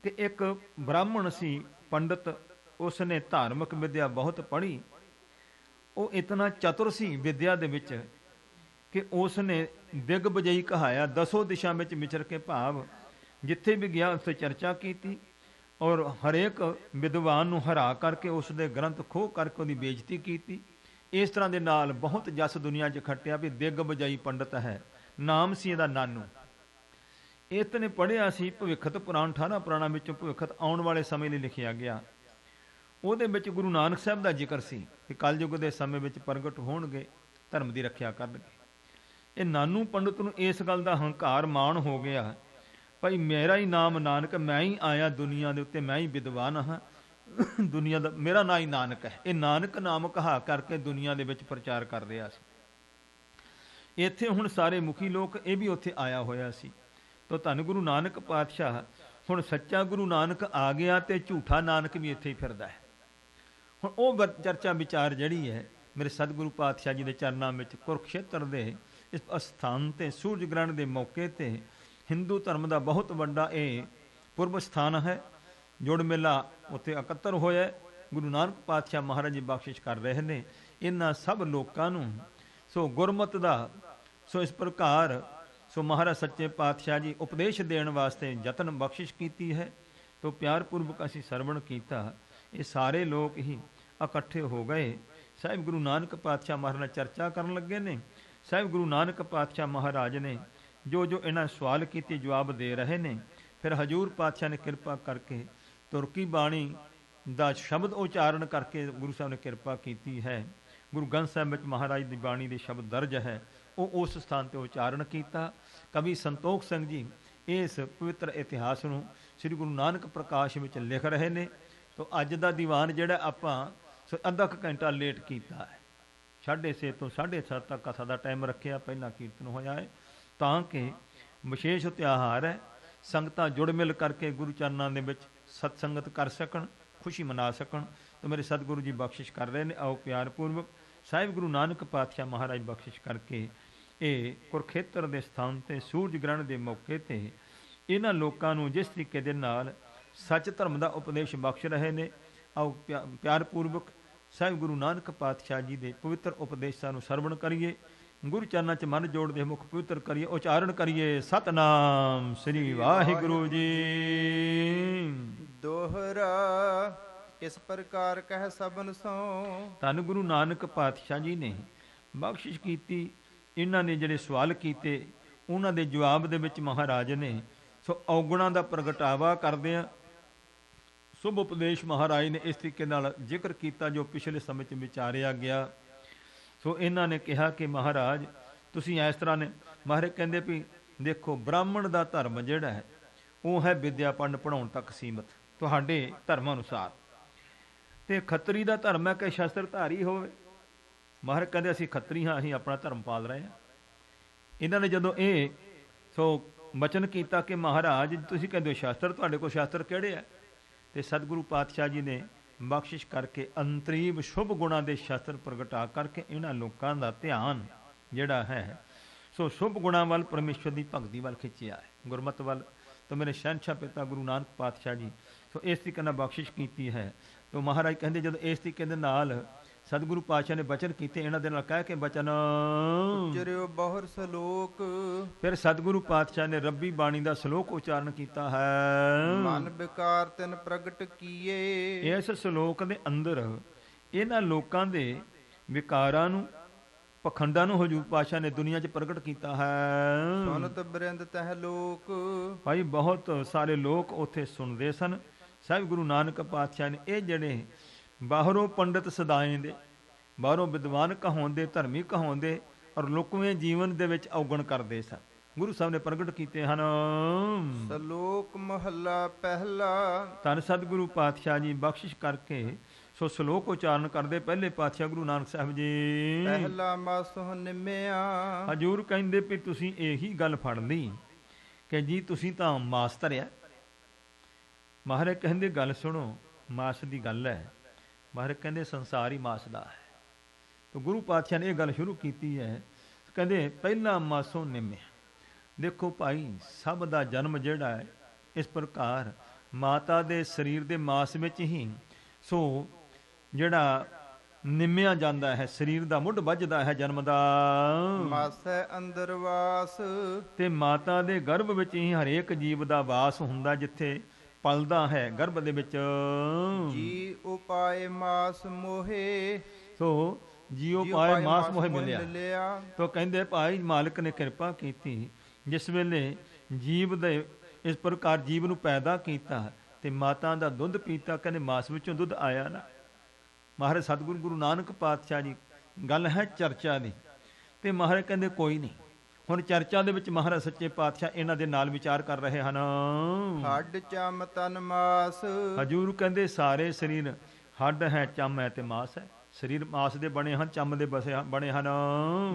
कि एक ब्राह्मण सी पंडित, उसने धार्मिक विद्या बहुत पढ़ी, ਉਹ ਇਤਨਾ ਚਤੁਰ ਸੀ ਵਿਦਿਆ ਦੇ ਵਿੱਚ ਕਿ ਉਸ ਨੇ ਦਿਗਵਜਈ ਕਹਾਇਆ, ਦਸੋ ਦਿਸ਼ਾ ਵਿੱਚ ਵਿਚਰ ਕੇ, ਭਾਵ ਜਿੱਥੇ ਵੀ ਗਿਆ ਉੱਥੇ ਚਰਚਾ ਕੀਤੀ ਔਰ ਹਰੇਕ ਵਿਦਵਾਨ ਨੂੰ ਹਰਾ ਕਰਕੇ ਉਸ ਦੇ ਗ੍ਰੰਥ ਖੋਹ ਕਰਕੇ ਉਹਦੀ ਬੇਇੱਜ਼ਤੀ ਕੀਤੀ। ਇਸ ਤਰ੍ਹਾਂ ਦੇ ਨਾਲ ਬਹੁਤ ਜਸ ਦੁਨੀਆ 'ਚ ਖੱਟਿਆ ਵੀ ਦਿਗਵਜਈ ਪੰਡਤ ਹੈ। ਨਾਮ ਸੀ ਇਹਦਾ ਨਾਨੂ। ਇਸ ਨੇ ਪੜ੍ਹਿਆ ਸੀ ਭਵਿੱਖਤ ਪੁਰਾਣ 18 ਪੁਰਾਣਾਂ ਵਿੱਚੋਂ ਭਵਿੱਖਤ ਆਉਣ ਵਾਲੇ ਸਮੇਂ ਲਈ ਲਿਖਿਆ ਗਿਆ। ਉਹਦੇ ਵਿੱਚ ਗੁਰੂ ਨਾਨਕ ਸਾਹਿਬ ਦਾ ਜ਼ਿਕਰ ਸੀ ਕਿ ਕਲਯੁੱਗ ਦੇ ਸਮੇਂ ਵਿੱਚ ਪ੍ਰਗਟ ਹੋਣਗੇ, ਧਰਮ ਦੀ ਰੱਖਿਆ ਕਰਨਗੇ। ਇਹ ਨਾਨੂ ਪੰਡਤ ਨੂੰ ਇਸ ਗੱਲ ਦਾ ਹੰਕਾਰ ਮਾਣ ਹੋ ਗਿਆ, ਭਾਈ ਮੇਰਾ ਹੀ ਨਾਮ ਨਾਨਕ, ਮੈਂ ਹੀ ਆਇਆ ਦੁਨੀਆ ਦੇ ਉੱਤੇ, ਮੈਂ ਹੀ ਵਿਦਵਾਨ ਹਾਂ, ਦੁਨੀਆ ਦਾ ਮੇਰਾ ਨਾਂ ਹੀ ਨਾਨਕ ਹੈ। ਇਹ ਨਾਨਕ ਨਾਮ ਕਹਾ ਕਰਕੇ ਦੁਨੀਆ ਦੇ ਵਿੱਚ ਪ੍ਰਚਾਰ ਕਰ ਰਿਹਾ ਸੀ। ਇੱਥੇ ਹੁਣ ਸਾਰੇ ਮੁਖੀ ਲੋਕ, ਇਹ ਵੀ ਉੱਥੇ ਆਇਆ ਹੋਇਆ ਸੀ। ਤਾਂ ਧੰਨ ਗੁਰੂ ਨਾਨਕ ਪਾਤਸ਼ਾਹ, ਹੁਣ ਸੱਚਾ ਗੁਰੂ ਨਾਨਕ ਆ ਗਿਆ ਤੇ ਝੂਠਾ ਨਾਨਕ ਵੀ ਇੱਥੇ ਹੀ ਫਿਰਦਾ ਹੈ। ਹੁਣ ਉਹ ਚਰਚਾ ਵਿਚਾਰ ਜਿਹੜੀ ਹੈ ਮੇਰੇ ਸਤਿਗੁਰੂ ਪਾਤਸ਼ਾਹ ਜੀ ਦੇ ਚਰਨਾਂ ਵਿੱਚ ਕੁਰੂਕਸ਼ੇਤਰ ਦੇ ਇਸ ਅਸਥਾਨ ਤੇ ਸੂਰਜ ਗ੍ਰਹਿਣ ਦੇ ਮੌਕੇ ਤੇ ਹਿੰਦੂ ਧਰਮ ਦਾ ਬਹੁਤ ਵੱਡਾ ਇਹ ਪੁਰਬ ਸਥਾਨ ਹੈ। ਜੁੜ ਮੇਲਾ ਉੱਥੇ ਇਕੱਤਰ ਹੋਇਆ। ਗੁਰੂ ਨਾਨਕ ਪਾਤਸ਼ਾਹ ਮਹਾਰਾਜ ਜੀ ਬਖਸ਼ਿਸ਼ ਕਰ ਰਹੇ ਨੇ ਇਹਨਾਂ ਸਭ ਲੋਕਾਂ ਨੂੰ। ਸੋ ਗੁਰਮਤਿ ਦਾ ਇਸ ਪ੍ਰਕਾਰ ਮਹਾਰਾਜ ਸੱਚੇ ਪਾਤਸ਼ਾਹ ਜੀ ਉਪਦੇਸ਼ ਦੇਣ ਵਾਸਤੇ ਯਤਨ ਬਖਸ਼ਿਸ਼ ਕੀਤੀ ਹੈ। ਤੋ ਪਿਆਰ ਪੂਰਵਕ ਅਸੀਂ ਸਰਵਣ ਕੀਤਾ। ਇਹ ਸਾਰੇ ਲੋਕ ਹੀ ਇਕੱਠੇ ਹੋ ਗਏ। ਸਾਹਿਬ ਗੁਰੂ ਨਾਨਕ ਪਾਤਸ਼ਾਹ ਮਹਾਰਾਜ ਨਾਲ ਚਰਚਾ ਕਰਨ ਲੱਗੇ ਨੇ। ਸਾਹਿਬ ਗੁਰੂ ਨਾਨਕ ਪਾਤਸ਼ਾਹ ਮਹਾਰਾਜ ਨੇ ਜੋ ਇਹਨਾਂ ਸਵਾਲ ਕੀਤੇ ਜਵਾਬ ਦੇ ਰਹੇ ਨੇ। ਫਿਰ ਹਜੂਰ ਪਾਤਸ਼ਾਹ ਨੇ ਕਿਰਪਾ ਕਰਕੇ ਤੁਰਕੀ ਬਾਣੀ ਦਾ ਸ਼ਬਦ ਉਚਾਰਨ ਕਰਕੇ ਗੁਰੂ ਸਾਹਿਬ ਨੇ ਕਿਰਪਾ ਕੀਤੀ ਹੈ। ਗੁਰੂ ਗ੍ਰੰਥ ਸਾਹਿਬ ਵਿੱਚ ਮਹਾਰਾਜ ਦੀ ਬਾਣੀ ਦੇ ਸ਼ਬਦ ਦਰਜ ਹੈ, ਉਹ ਉਸ ਸਥਾਨ 'ਤੇ ਉਚਾਰਨ ਕੀਤਾ। ਕਵੀ ਸੰਤੋਖ ਸਿੰਘ ਜੀ ਇਸ ਪਵਿੱਤਰ ਇਤਿਹਾਸ ਨੂੰ ਸ੍ਰੀ ਗੁਰੂ ਨਾਨਕ ਪ੍ਰਕਾਸ਼ ਵਿੱਚ ਲਿਖ ਰਹੇ ਨੇ। ਤਾਂ ਅੱਜ ਦਾ ਦੀਵਾਨ ਜਿਹੜਾ ਆਪਾਂ ਅੱਧਾ ਕੁ ਘੰਟਾ ਲੇਟ ਕੀਤਾ ਹੈ, 6:30 ਤੋਂ 7:30 ਤੱਕ ਕਥਾ ਦਾ ਟਾਈਮ ਰੱਖਿਆ। ਪਹਿਲਾਂ ਕੀਰਤਨ ਹੋਇਆ ਹੈ ਤਾਂ ਕਿ ਵਿਸ਼ੇਸ਼ ਤਿਉਹਾਰ ਹੈ, ਸੰਗਤਾਂ ਜੁੜ ਮਿਲ ਕਰਕੇ ਗੁਰੂ ਚਰਨਾਂ ਦੇ ਵਿੱਚ ਸਤਸੰਗਤ ਕਰ ਸਕਣ, ਖੁਸ਼ੀ ਮਨਾ ਸਕਣ। ਤਾਂ ਮੇਰੇ ਸਤਿਗੁਰੂ ਜੀ ਬਖਸ਼ਿਸ਼ ਕਰ ਰਹੇ ਨੇ। ਆਓ ਪਿਆਰ ਪੂਰਵਕ ਸਾਹਿਬ ਗੁਰੂ ਨਾਨਕ ਪਾਤਸ਼ਾਹ ਮਹਾਰਾਜ ਬਖਸ਼ਿਸ਼ ਕਰਕੇ ਇਹ ਕੁਰੂਖੇਤਰ ਦੇ ਸਥਾਨ 'ਤੇ ਸੂਰਜ ਗ੍ਰਹਿਣ ਦੇ ਮੌਕੇ 'ਤੇ ਇਹਨਾਂ ਲੋਕਾਂ ਨੂੰ ਜਿਸ ਤਰੀਕੇ ਦੇ ਨਾਲ ਸੱਚ ਧਰਮ ਦਾ ਉਪਦੇਸ਼ ਬਖਸ਼ ਰਹੇ ਨੇ, ਆਓ ਪਿਆਰ ਪੂਰਵਕ ਸਾਹਿਬ ਗੁਰੂ ਨਾਨਕ ਪਾਤਸ਼ਾਹ ਜੀ ਦੇ ਪਵਿੱਤਰ ਉਪਦੇਸ਼ਾਂ ਨੂੰ ਸਰਵਣ ਕਰੀਏ। ਗੁਰੂ ਚਰਨਾਂ 'ਚ ਮਨ ਜੋੜਦੇ ਮੁਖ ਪਵਿੱਤਰ ਕਰੀਏ, ਉਚਾਰਨ ਕਰੀਏ ਸਤਨਾਮ ਸ੍ਰੀ ਵਾਹਿਗੁਰੂ ਜੀ। ਦੋਹਰਾ ਇਸ ਪ੍ਰਕਾਰ ਕਹਿ ਸਭਨ ਸੋ। ਧੰਨ ਗੁਰੂ ਨਾਨਕ ਪਾਤਸ਼ਾਹ ਜੀ ਨੇ ਬਖਸ਼ਿਸ਼ ਕੀਤੀ। ਇਹਨਾਂ ਨੇ ਜਿਹੜੇ ਸਵਾਲ ਕੀਤੇ ਉਹਨਾਂ ਦੇ ਜਵਾਬ ਦੇ ਵਿੱਚ ਮਹਾਰਾਜ ਨੇ ਔਗੁਣਾਂ ਦਾ ਪ੍ਰਗਟਾਵਾ ਕਰਦੇ ਆ। ਸ਼ੁਭ ਉਪਦੇਸ਼ ਮਹਾਰਾਜ ਨੇ ਇਸ ਤਰੀਕੇ ਨਾਲ ਜ਼ਿਕਰ ਕੀਤਾ ਜੋ ਪਿਛਲੇ ਸਮੇਂ 'ਚ ਵਿਚਾਰਿਆ ਗਿਆ। ਇਹਨਾਂ ਨੇ ਕਿਹਾ ਕਿ ਮਹਾਰਾਜ ਤੁਸੀਂ ਇਸ ਤਰ੍ਹਾਂ ਨੇ। ਮਹਾਰਾਜ ਕਹਿੰਦੇ ਵੀ ਦੇਖੋ, ਬ੍ਰਾਹਮਣ ਦਾ ਧਰਮ ਜਿਹੜਾ ਹੈ ਉਹ ਹੈ ਵਿਦਿਆ ਪੜ੍ਹਨ ਪੜ੍ਹਾਉਣ ਤੱਕ ਸੀਮਤ ਤੁਹਾਡੇ ਧਰਮ ਅਨੁਸਾਰ, ਤੇ ਖੱਤਰੀ ਦਾ ਧਰਮ ਹੈ ਕਿ ਸ਼ਸਤਰਧਾਰੀ ਹੋਵੇ। ਮਹਾਰਾਜ ਕਹਿੰਦੇ ਅਸੀਂ ਖੱਤਰੀ ਹਾਂ, ਅਸੀਂ ਆਪਣਾ ਧਰਮ ਪਾਲ ਰਹੇ ਹਾਂ। ਇਹਨਾਂ ਨੇ ਜਦੋਂ ਇਹ ਵਚਨ ਕੀਤਾ ਕਿ ਮਹਾਰਾਜ ਤੁਸੀਂ ਕਹਿੰਦੇ ਹੋ ਸ਼ਾਸਤਰ, ਤੁਹਾਡੇ ਕੋਲ ਸ਼ਾਸਤਰ ਕਿਹੜੇ ਹੈ? ਤੇ ਸਤਿਗੁਰੂ ਪਾਤਸ਼ਾਹ ਜੀ ਨੇ ਬਖਸ਼ਿਸ਼ ਕਰਕੇ ਅੰਤਰੀਵ ਸ਼ੁਭ ਗੁਣਾਂ ਦੇ ਸ਼ਾਸਤਰ ਪ੍ਰਗਟਾ ਕਰਕੇ ਇਹਨਾਂ ਲੋਕਾਂ ਦਾ ਧਿਆਨ ਜਿਹੜਾ ਹੈ ਸ਼ੁਭ ਗੁਣਾਂ ਵੱਲ, ਪਰਮੇਸ਼ਵਰ ਦੀ ਭਗਤੀ ਵੱਲ ਖਿੱਚਿਆ ਹੈ, ਗੁਰਮਤਿ ਵੱਲ। ਤਾਂ ਮੇਰੇ ਸ਼ਹਿਨਸ਼ਾਹ ਪਿਤਾ ਗੁਰੂ ਨਾਨਕ ਪਾਤਸ਼ਾਹ ਜੀ ਇਸ ਤਰੀਕੇ ਨਾਲ ਬਖਸ਼ਿਸ਼ ਕੀਤੀ ਹੈ। ਤਾਂ ਮਹਾਰਾਜ ਕਹਿੰਦੇ ਜਦੋਂ ਇਸ ਤਰੀਕੇ ਦੇ ਨਾਲ ਸਤਿਗੁਰੂ ਪਾਤਸ਼ਾਹ ਨੇ ਬਚਨ ਕੀਤੇ, ਇਹਨਾਂ ਦੇ ਨਾਲ ਕਹਿ ਕੇ ਬਚਨ ਉਚਰਿਓ ਬਹੁਰ ਸਲੋਕ। ਫਿਰ ਸਤਿਗੁਰੂ ਪਾਤਸ਼ਾਹ ਨੇ ਰੱਬੀ ਬਾਣੀ ਦਾ ਸ਼ਲੋਕ ਉਚਾਰਨ ਕੀਤਾ ਹੈ। ਮਨ ਵਿਕਾਰ ਤਿਨ ਪ੍ਰਗਟ ਕੀਏ। ਇਸ ਸ਼ਲੋਕ ਦੇ ਅੰਦਰ ਇਹਨਾਂ ਲੋਕਾਂ ਦੇ ਵਿਕਾਰਾਂ ਨੂੰ, ਪਖੰਡਾਂ ਨੂੰ ਹਜੂਰ ਪਾਤਸ਼ਾਹ ਨੇ ਦੁਨੀਆ 'ਚ ਪ੍ਰਗਟ ਕੀਤਾ ਹੈ। ਸੁਨਤ ਬਰਿੰਦ ਤਹਿ ਲੋਕ। ਭਾਈ ਬਹੁਤ ਸਾਰੇ ਲੋਕ ਉੱਥੇ ਸੁਣਦੇ ਸਨ। ਸਾਹਿਬ ਗੁਰੂ ਨਾਨਕ ਪਾਤਸ਼ਾਹ ਨੇ ਇਹ ਜਿਹੜੇ ਬਾਹਰੋਂ ਪੰਡਿਤ ਸਦਾਏ ਦੇ, ਬਾਹਰੋਂ ਵਿਦਵਾਨ ਕਹਾਉਂਦੇ, ਧਰਮੀ ਕਹਾਉਂਦੇ ਔਰ ਲੁਕਵੇਂ ਜੀਵਨ ਦੇ ਵਿੱਚ ਔਗਣ ਕਰਦੇ ਸਨ, ਗੁਰੂ ਸਾਹਿਬ ਨੇ ਪ੍ਰਗਟ ਕੀਤੇ ਹਨ। ਸ਼ਲੋਕ ਮਹੱਲਾ ਪਹਿਲਾ। ਧੰਨ ਸਤਿਗੁਰੂ ਪਾਤਸ਼ਾਹ ਜੀ ਬਖਸ਼ਿਸ਼ ਕਰਕੇ ਸ਼ਲੋਕ ਉਚਾਰਨ ਕਰਦੇ। ਪਹਿਲੇ ਪਾਤਸ਼ਾਹ ਗੁਰੂ ਨਾਨਕ ਸਾਹਿਬ ਜੀ। ਪਹਿਲਾ ਮਾਸੋ ਨਿਮਿਆ। ਹਜੂਰ ਕਹਿੰਦੇ ਵੀ ਤੁਸੀਂ ਇਹੀ ਗੱਲ ਫੜ ਲਈ ਕਿ ਜੀ ਤੁਸੀਂ ਤਾਂ ਮਾਸ ਧਰਿਆ। ਮਹਾਰਾਜ ਕਹਿੰਦੇ ਗੱਲ ਸੁਣੋ, ਮਾਸ ਦੀ ਗੱਲ ਹੈ। ਮਹਾਰਾਜ ਕਹਿੰਦੇ ਸੰਸਾਰ ਹੀ ਮਾਸ ਦਾ ਹੈ। ਤਾਂ ਗੁਰੂ ਪਾਤਸ਼ਾਹ ਨੇ ਇਹ ਗੱਲ ਸ਼ੁਰੂ ਕੀਤੀ ਹੈ, ਕਹਿੰਦੇ ਪਹਿਲਾ ਮਾਸੋਂ ਨਿਮਿਆ। ਦੇਖੋ ਭਾਈ, ਸਭ ਦਾ ਜਨਮ ਜਿਹੜਾ ਹੈ ਇਸ ਪ੍ਰਕਾਰ ਮਾਤਾ ਦੇ ਸਰੀਰ ਦੇ ਮਾਸ ਵਿੱਚ ਹੀ ਜਿਹੜਾ ਨਿੰਮਿਆ ਜਾਂਦਾ ਹੈ, ਸਰੀਰ ਦਾ ਮੁੱਢ ਵੱਜਦਾ ਹੈ ਜਨਮ ਦਾ। ਮਾਸੈ ਅੰਦਰ ਵਾਸ ਤੇ ਮਾਤਾ ਦੇ ਗਰਭ ਵਿੱਚ ਹੀ ਹਰੇਕ ਜੀਵ ਦਾ ਵਾਸ ਹੁੰਦਾ, ਜਿੱਥੇ ਪਲਦਾ ਹੈ ਗਰਭ ਦੇ ਵਿੱਚ। ਜੀ ਉਪਾਏ ਮਾਸ ਮੋਹੇ ਸੋ ਜੀਉ ਪਾਏ ਮਾਸ ਮੋਹ ਮਿਲਿਆ। ਤੋ ਕਹਿੰਦੇ ਭਾਈ ਮਾਲਕ ਨੇ ਕਿਰਪਾ ਕੀਤੀ, ਜਿਸ ਵੇਲੇ ਜੀਵ ਦੇ ਇਸ ਪ੍ਰਕਾਰ ਜੀਵ ਨੂੰ ਪੈਦਾ ਕੀਤਾ ਤੇ ਮਾਤਾ ਦਾ ਦੁੱਧ ਪੀਤਾ, ਕਹਿੰਦੇ ਮਾਸ ਵਿੱਚੋਂ ਦੁੱਧ ਆਇਆ ਨਾ। ਮਹਾਰਾਜ ਸਤਿਗੁਰੂ ਗੁਰੂ ਨਾਨਕ ਪਾਤਸ਼ਾਹ ਜੀ, ਗੱਲ ਹੈ ਚਰਚਾ ਦੀ, ਤੇ ਮਹਾਰਾਜ ਕਹਿੰਦੇ ਕੋਈ ਨਹੀਂ, ਹੁਣ ਚਰਚਾ ਦੇ ਵਿੱਚ ਮਹਾਰਾਜ ਸੱਚੇ ਪਾਤਸ਼ਾਹ ਇਹਨਾਂ ਦੇ ਨਾਲ ਵਿਚਾਰ ਕਰ ਰਹੇ ਹਨ। ਹੱਡ ਚਮ ਤਨ ਮਾਸ ਹਜੂਰ ਕਹਿੰਦੇ ਸਾਰੇ ਸਰੀਰ ਹੱਡ ਹੈ, ਚਮ ਹੈ ਤੇ ਮਾਸ ਹੈ। ਸਰੀਰ ਮਾਸ ਦੇ ਬਣੇ ਹਨ, ਚਮ ਦੇ ਬਣੇ ਹਨ।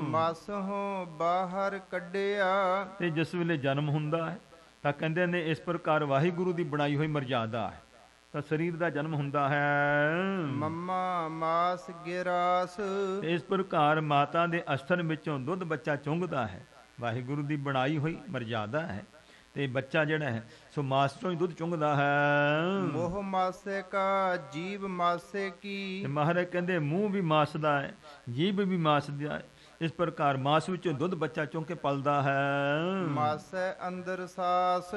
ਮਾਸੋਂ ਬਾਹਰ ਕੱਢਿਆ ਤੇ ਜਿਸ ਵੇਲੇ ਜਨਮ ਹੁੰਦਾ ਹੈ ਤਾਂ ਕਹਿੰਦੇ ਨੇ ਇਸ ਪ੍ਰਕਾਰ ਵਾਹਿਗੁਰੂ ਦੀ ਬਣਾਈ ਹੋਈ ਮਰਜ਼ਾਦਾ ਹੈ, ਤਾਂ ਸਰੀਰ ਦਾ ਜਨਮ ਹੁੰਦਾ ਹੈ। ਮੰਮਾ ਮਾਸ ਗਿਰਾਸ ਤੇ ਇਸ ਪ੍ਰਕਾਰ ਮਾਤਾ ਦੇ ਅਸਥਨ ਵਿੱਚੋਂ ਦੁੱਧ ਬੱਚਾ ਚੁੰਘਦਾ ਹੈ, ਵਾਹਿਗੁਰੂ ਦੀ ਬਣਾਈ ਹੋਈ ਮਰਜ਼ਾਦਾ ਹੈ। ਤੇ ਬੱਚਾ ਜਿਹੜਾ ਹੈ ਸੋ ਮਾਸ ਚੋਂ ਹੀ ਦੁੱਧ ਚੁੰਘਦਾ ਹੈ। ਮੋਹ ਮਾਸੇ ਕਾ ਜੀਵ ਮਾਸੇ ਕੀ। ਤੇ ਮਹਾਰਾਜ ਕਹਿੰਦੇ ਮੂੰਹ ਵੀ ਮਾਸ ਦਾ ਹੈ, ਜੀਭ ਵੀ ਮਾਸ ਦਾ ਹੈ। ਇਸ ਪ੍ਰਕਾਰ ਮਾਸ ਵਿੱਚੋਂ ਦੁੱਧ ਬੱਚਾ ਚੁੰਘ ਕੇ ਪਲਦਾ ਹੈ। ਮਾਸੈ ਅੰਦਰ ਸਾਸ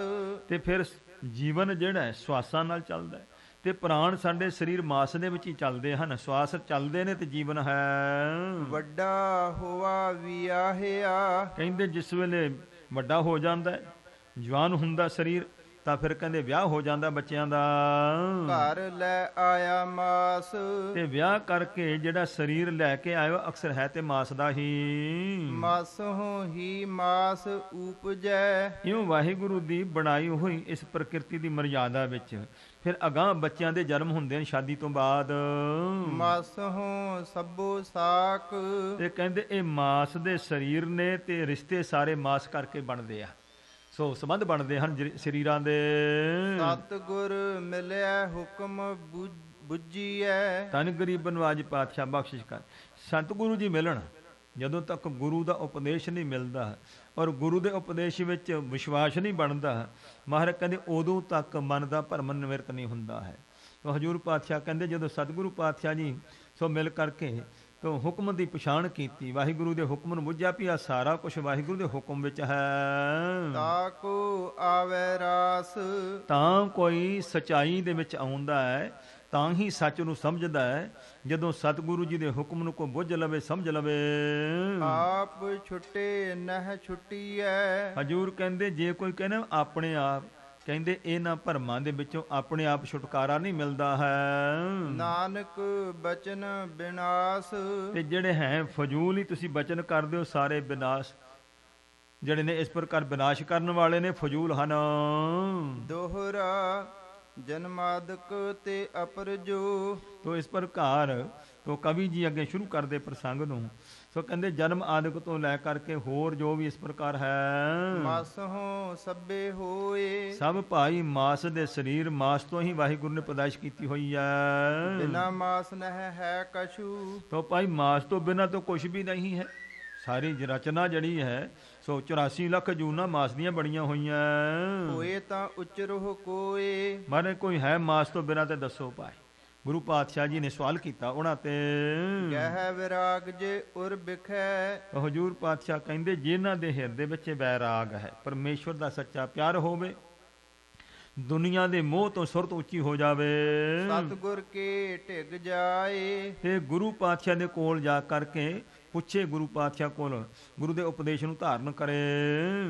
ਤੇ ਫਿਰ ਜੀਵਨ ਜਿਹੜਾ ਹੈ ਸਵਾਸਾਂ ਨਾਲ ਚੱਲਦਾ ਹੈ, ਤੇ ਪ੍ਰਾਣ ਸਾਡੇ ਸਰੀਰ ਮਾਸ ਦੇ ਵਿੱਚ ਹੀ ਚੱਲਦੇ ਹਨ। ਸਵਾਸ ਚੱਲਦੇ ਨੇ ਤੇ ਜੀਵਨ ਹੈ। ਵੱਡਾ ਹੋਵਾ ਵਿਆਹਿਆ ਕਹਿੰਦੇ ਜਿਸ ਵੇਲੇ ਵੱਡਾ ਹੋ ਜਾਂਦਾ ਹੈ, ਜਵਾਨ ਹੁੰਦਾ ਸਰੀਰ, ਤਾਂ ਫਿਰ ਕਹਿੰਦੇ ਵਿਆਹ ਹੋ ਜਾਂਦਾ ਬੱਚਿਆਂ ਦਾ। ਘਰ ਲੈ ਆਇਆ ਮਾਸ ਤੇ ਵਿਆਹ ਕਰਕੇ ਜਿਹੜਾ ਸਰੀਰ ਲੈ ਕੇ ਆਇਓ ਅਕਸਰ ਹੈ ਤੇ ਮਾਸ ਦਾ ਹੀ। ਮਾਸੋਂ ਹੀ ਮਾਸ ਉਪਜੈ ਇਉਂ ਵਾਹਿਗੁਰੂ ਦੀ ਬਣਾਈ ਹੋਈ ਇਸ ਪ੍ਰਕਿਰਤੀ ਦੀ ਮਰਜ਼ਾਦਾ ਵਿੱਚ ਫਿਰ ਅਗਾਂਹ ਬੱਚਿਆਂ ਦੇ ਜਨਮ ਹੁੰਦੇ ਨੇ ਸ਼ਾਦੀ ਤੋਂ ਬਾਅਦ। ਮਾਸੋਂ ਸਭੋ ਸਾਕ ਤੇ ਕਹਿੰਦੇ ਇਹ ਮਾਸ ਦੇ ਸਰੀਰ ਨੇ ਤੇ ਰਿਸ਼ਤੇ ਸਾਰੇ ਮਾਸ ਕਰਕੇ ਬਣਦੇ ਆ, ਸੋ ਸੰਬੰਧ ਬਣਦੇ ਹਨ ਸਰੀਰਾਂ ਦੇ। ਸਤਿਗੁਰ ਮਿਲਿਆ ਹੁਕਮ ਬੁੱਝੀਐ ਧੰਨ ਗਰੀਬ ਨਵਾਜ ਪਾਤਸ਼ਾਹ ਬਖਸ਼ਿਸ਼ ਕਰ। ਸਤਿਗੁਰੂ ਜੀ ਮਿਲਣ, ਜਦੋਂ ਤੱਕ ਗੁਰੂ ਦਾ ਉਪਦੇਸ਼ ਨਹੀਂ ਮਿਲਦਾ ਔਰ ਗੁਰੂ ਦੇ ਉਪਦੇਸ਼ ਵਿੱਚ ਵਿਸ਼ਵਾਸ ਨਹੀਂ ਬਣਦਾ, ਮਹਾਰਾਜ ਕਹਿੰਦੇ ਉਦੋਂ ਤੱਕ ਮਨ ਦਾ ਭਰਮ ਨਿਵਰਤ ਨਹੀਂ ਹੁੰਦਾ ਹੈ। ਤਾਂ ਹਜ਼ੂਰ ਪਾਤਸ਼ਾਹ ਕਹਿੰਦੇ ਜਦੋਂ ਸਤਿਗੁਰੂ ਪਾਤਸ਼ਾਹ ਜੀ ਸੋ ਮਿਲ ਕਰਕੇ ਤੋਂ ਹੁਕਮ ਦੀ ਪਛਾਣ ਕੀਤੀ, ਵਾਹਿਗੁਰੂ ਦੇ ਹੁਕਮ ਨੂੰ ਬੁੱਝਿਆ ਵੀ ਆ ਸਾਰਾ ਕੁਝ ਵਾਹਿਗੁਰੂ ਦੇ ਹੁਕਮ ਵਿੱਚ ਹੈ। ਤਾ ਕੋ ਆਵੈ ਰਾਸ ਤਾਂ ਕੋਈ ਸਚਾਈ ਦੇ ਵਿੱਚ ਆਉਂਦਾ ਹੈ, ਤਾਂ ਹੀ ਸੱਚ ਨੂੰ ਸਮਝਦਾ ਹੈ। ਜਦੋਂ ਸਤਿਗੁਰੂ ਜੀ ਦੇ ਹੁਕਮ ਨੂੰ ਕੋ ਬੁੱਝ ਲਵੇ, ਸਮਝ ਲਵੇ। ਆਪ ਛੁੱਟੇ ਨਹਿ ਛੁੱਟੀਐ ਹਜੂਰ ਕਹਿੰਦੇ ਜੇ ਕੋਈ ਕਹਿੰਦਾ ਆਪਣੇ ਆਪ, ਕਹਿੰਦੇ ਇਹਨਾਂ ਭਰਮਾਂ ਦੇ ਵਿੱਚੋਂ ਆਪਣੇ ਆਪ ਛੁਟਕਾਰਾ ਨਹੀਂ ਮਿਲਦਾ ਹੈ। ਨਾਨਕ ਬਚਨ ਬਿਨਾਸ਼ ਤੇ ਜਿਹੜੇ ਹੈ ਫਜ਼ੂਲ ਹੀ ਤੁਸੀਂ ਬਚਨ ਕਰਦੇ ਹੋ, ਸਾਰੇ ਬਿਨਾਸ਼ ਜਿਹੜੇ ਨੇ ਇਸ ਪ੍ਰਕਾਰ ਬਿਨਾਸ਼ ਕਰਨ ਵਾਲੇ ਨੇ, ਫਜ਼ੂਲ ਹਨ। ਦੋਹਰਾ ਜਨਮਾਦਿਕ ਤੇ ਅਪਰਜੋ ਤੋ ਇਸ ਪ੍ਰਕਾਰ ਤੋ ਕਵੀ ਜੀ ਅੱਗੇ ਸ਼ੁਰੂ ਕਰਦੇ ਪ੍ਰਸੰਗ ਨੂੰ। ਸੋ ਕਹਿੰਦੇ ਜਨਮ ਆਦਿਕ ਤੋਂ ਲੈ ਕਰਕੇ ਹੋਰ ਜੋ ਵੀ ਇਸ ਪ੍ਰਕਾਰ ਹੈ, ਮਾਸੋਂ ਸਭੇ ਹੋਏ ਸਭ ਭਾਈ ਮਾਸ ਦੇ ਸਰੀਰ ਮਾਸ ਤੋਂ ਹੀ ਵਾਹਿਗੁਰੂ ਨੇ ਪੈਦਾਇਸ਼ ਕੀਤੀ ਹੋਈ ਹੈ। ਬਿਨਾ ਮਾਸ ਨਹਿ ਹੈ ਕਛੂ ਤੋ ਭਾਈ ਮਾਸ ਤੋਂ ਬਿਨਾਂ ਤਾਂ ਕੁਝ ਵੀ ਨਹੀਂ ਹੈ। ਸਾਰੀ ਰਚਨਾ ਜਿਹੜੀ ਹੈ ਸੋ 84 ਲੱਖ ਜੂਨਾਂ ਮਾਸ ਦੀਆਂ ਬਣੀਆਂ ਹੋਈਆਂ। ਹੋਏ ਤਾਂ ਉਚਰੋ ਕੋਏ ਮਾਰੇ ਕੋਈ ਹੈ ਮਾਸ ਤੋਂ ਬਿਨਾਂ ਤੇ ਦੱਸੋ ਭਾਈ। ਗੁਰੂ ਪਾਤਸ਼ਾਹ ਜੀ ਨੇ ਸਵਾਲ ਕੀਤਾ ਉਹਨਾਂ ਤੇ, ਕਹਿ ਵਿਰਾਗ ਜੇ ਉਰ ਬਿਖੈ। ਹਜ਼ੂਰ ਪਾਤਸ਼ਾਹ ਕਹਿੰਦੇ ਜਿਨ੍ਹਾਂ ਦੇ ਹਿਰਦੇ ਵਿੱਚ ਵੈਰਾਗ ਹੈ, ਪਰਮੇਸ਼ਵਰ ਦਾ ਸੱਚਾ ਪਿਆਰ ਹੋਵੇ, ਦੁਨੀਆ ਦੇ ਮੋਹ ਤੋਂ ਸੁਰਤ ਉੱਚੀ ਹੋ ਜਾਵੇ, ਸਤਿਗੁਰ ਕੇ ਢਿਗ ਜਾਏ ਤੇ ਗੁਰੂ ਪਾਤਸ਼ਾਹ ਦੇ ਕੋਲ ਜਾ ਕਰਕੇ ਪੁੱਛੇ, ਗੁਰੂ ਪਾਤਸ਼ਾਹ ਕੋਲ ਗੁਰੂ ਦੇ ਉਪਦੇਸ਼ ਨੂੰ ਧਾਰਨ ਕਰੇ।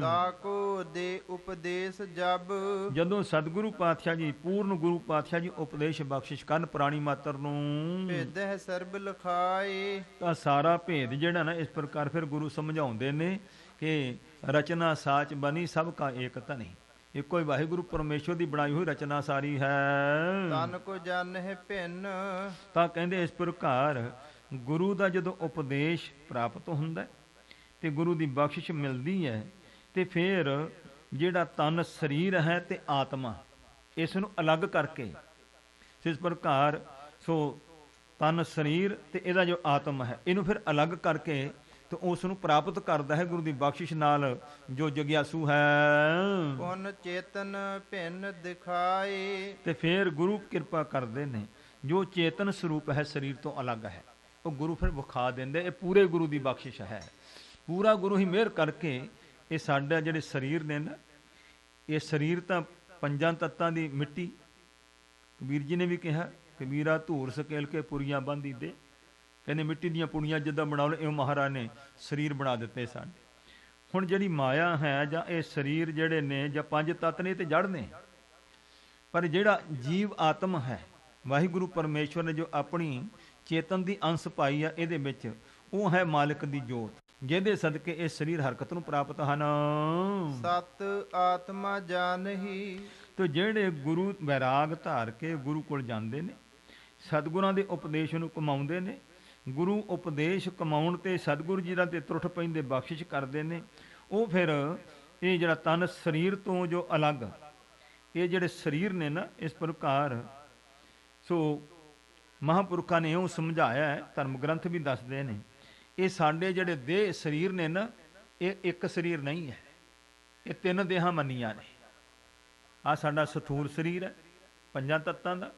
ਤਾਕੋ ਦੇ ਉਪਦੇਸ਼ ਜਬ ਜਦੋਂ ਸਤਿਗੁਰੂ ਪਾਤਸ਼ਾਹ ਜੀ ਪੂਰਨ ਗੁਰੂ ਪਾਤਸ਼ਾਹ ਜੀ ਉਪਦੇਸ਼ ਬਖਸ਼ਿਸ਼ ਕਰਨ ਪ੍ਰਾਣੀ ਮਾਤਰ ਨੂੰ, ਭੇਦਹਿ ਸਰਬ ਲਖਾਏ ਤਾਂ ਸਾਰਾ ਭੇਦ ਜਿਹੜਾ ਨਾ ਇਸ ਪ੍ਰਕਾਰ ਫਿਰ ਗੁਰੂ ਸਮਝਾਉਂਦੇ ਨੇ ਕਿ ਰਚਨਾ ਸਾਚ ਬਣੀ ਸਭ ਕਾ ਏਕ ਧਨੀ। ਇੱਕੋ ਹੀ ਵਾਹਿਗੁਰੂ ਪਰਮੇਸ਼ਵਰ ਦੀ ਬਣਾਈ ਹੋਈ ਰਚਨਾ ਸਾਰੀ ਹੈ। ਤਨ ਕੋ ਜਾਣਹਿ ਭਿੰਨ ਤਾਂ ਕਹਿੰਦੇ ਇਸ ਪ੍ਰਕਾਰ ਗੁਰੂ ਦਾ ਜਦੋਂ ਉਪਦੇਸ਼ ਪ੍ਰਾਪਤ ਹੁੰਦਾ ਤੇ ਗੁਰੂ ਦੀ ਬਖਸ਼ਿਸ਼ ਮਿਲਦੀ ਹੈ, ਤੇ ਫਿਰ ਜਿਹੜਾ ਤਨ ਸਰੀਰ ਹੈ ਤੇ ਆਤਮਾ, ਇਸ ਨੂੰ ਅਲੱਗ ਕਰਕੇ ਇਸ ਪ੍ਰਕਾਰ ਸੋ ਤਨ ਸਰੀਰ ਤੇ ਇਹਦਾ ਜੋ ਆਤਮ ਹੈ ਇਹਨੂੰ ਫਿਰ ਅਲੱਗ ਕਰਕੇ ਤੇ ਉਸ ਨੂੰ ਪ੍ਰਾਪਤ ਕਰਦਾ ਹੈ ਗੁਰੂ ਦੀ ਬਖਸ਼ਿਸ਼ ਨਾਲ ਜੋ ਜਗਿਆਸੂ ਹੈ। ਪੁਨ ਚੇਤਨ ਭਿੰਨ ਦਿਖਾਏ ਤੇ ਫਿਰ ਗੁਰੂ ਕਿਰਪਾ ਕਰਦੇ ਨੇ ਜੋ ਚੇਤਨ ਸਰੂਪ ਹੈ ਸਰੀਰ ਤੋਂ ਅਲੱਗ ਹੈ, ਉਹ ਗੁਰੂ ਫਿਰ ਵਿਖਾ ਦਿੰਦੇ। ਇਹ ਪੂਰੇ ਗੁਰੂ ਦੀ ਬਖਸ਼ਿਸ਼ ਹੈ। ਪੂਰਾ ਗੁਰੂ ਹੀ ਮਿਹਰ ਕਰਕੇ ਇਹ ਸਾਡਾ ਜਿਹੜੇ ਸਰੀਰ ਨੇ ਨਾ, ਇਹ ਸਰੀਰ ਤਾਂ ਪੰਜਾਂ ਤੱਤਾਂ ਦੀ ਮਿੱਟੀ, ਕਬੀਰ ਜੀ ਨੇ ਵੀ ਕਿਹਾ, ਕਬੀਰਾ ਧੂਰ ਸਕੇਲ ਕੇ ਪੁਰੀਆਂ ਬੰਦੀ ਦੇ, ਕਹਿੰਦੇ ਮਿੱਟੀ ਦੀਆਂ ਪੁੜੀਆਂ ਜਿੱਦਾਂ ਬਣਾ ਲਓ, ਇਹ ਮਹਾਰਾਜ ਨੇ ਸਰੀਰ ਬਣਾ ਦਿੱਤੇ ਸਾਡੇ। ਹੁਣ ਜਿਹੜੀ ਮਾਇਆ ਹੈ ਜਾਂ ਇਹ ਸਰੀਰ ਜਿਹੜੇ ਨੇ ਜਾਂ ਪੰਜ ਤੱਤ ਨੇ ਤੇ ਜੜ ਨੇ, ਪਰ ਜਿਹੜਾ ਜੀਵ ਆਤਮ ਹੈ, ਵਾਹਿਗੁਰੂ ਪਰਮੇਸ਼ਵਰ ਨੇ ਜੋ ਆਪਣੀ ਚੇਤਨ ਦੀ ਅੰਸ਼ ਪਾਈ ਆ ਇਹਦੇ ਵਿੱਚ, ਉਹ ਹੈ ਮਾਲਕ ਦੀ ਜੋਤ, ਜਿਹਦੇ ਸਦਕੇ ਇਹ ਸਰੀਰ ਹਰਕਤ ਨੂੰ ਪ੍ਰਾਪਤ ਹਨ। ਸਤ ਆਤਮਾ ਜਾਣਹੀ। ਤੇ ਜਿਹੜੇ ਗੁਰੂ ਵੈਰਾਗ ਧਾਰ ਕੇ ਗੁਰੂ ਕੋਲ ਜਾਂਦੇ ਨੇ, ਸਤਿਗੁਰਾਂ ਦੇ ਉਪਦੇਸ਼ ਨੂੰ ਕਮਾਉਂਦੇ ਨੇ, ਗੁਰੂ ਉਪਦੇਸ਼ ਕਮਾਉਣ ਤੇ ਸਤਿਗੁਰੂ ਜੀ ਦਾ ਤੇ ਤਰੁੱਠ ਪੈਂਦੇ ਬਖਸ਼ਿਸ਼ ਕਰਦੇ ਨੇ, ਉਹ ਫਿਰ ਇਹ ਜਿਹੜਾ ਤਨ ਸਰੀਰ ਤੋਂ ਜੋ ਅਲੱਗ ਇਹ ਜਿਹੜੇ ਸਰੀਰ ਨੇ ਨਾ, ਇਸ ਪ੍ਰਕਾਰ ਸੋ ਮਹਾਂਪੁਰਖਾਂ ਨੇ ਉਹ ਸਮਝਾਇਆ ਹੈ, ਧਰਮ ਗ੍ਰੰਥ ਵੀ ਦੱਸਦੇ ਨੇ, ਇਹ ਸਾਡੇ ਜਿਹੜੇ ਦੇਹ ਸਰੀਰ ਨੇ ਨਾ, ਇਹ ਇੱਕ ਸਰੀਰ ਨਹੀਂ ਹੈ, ਇਹ ਤਿੰਨ ਦੇਹਾਂ ਮੰਨੀਆਂ ਨੇ। ਆਹ ਸਾਡਾ ਸਥੂਲ ਸਰੀਰ ਹੈ ਪੰਜਾਂ ਤੱਤਾਂ ਦਾ,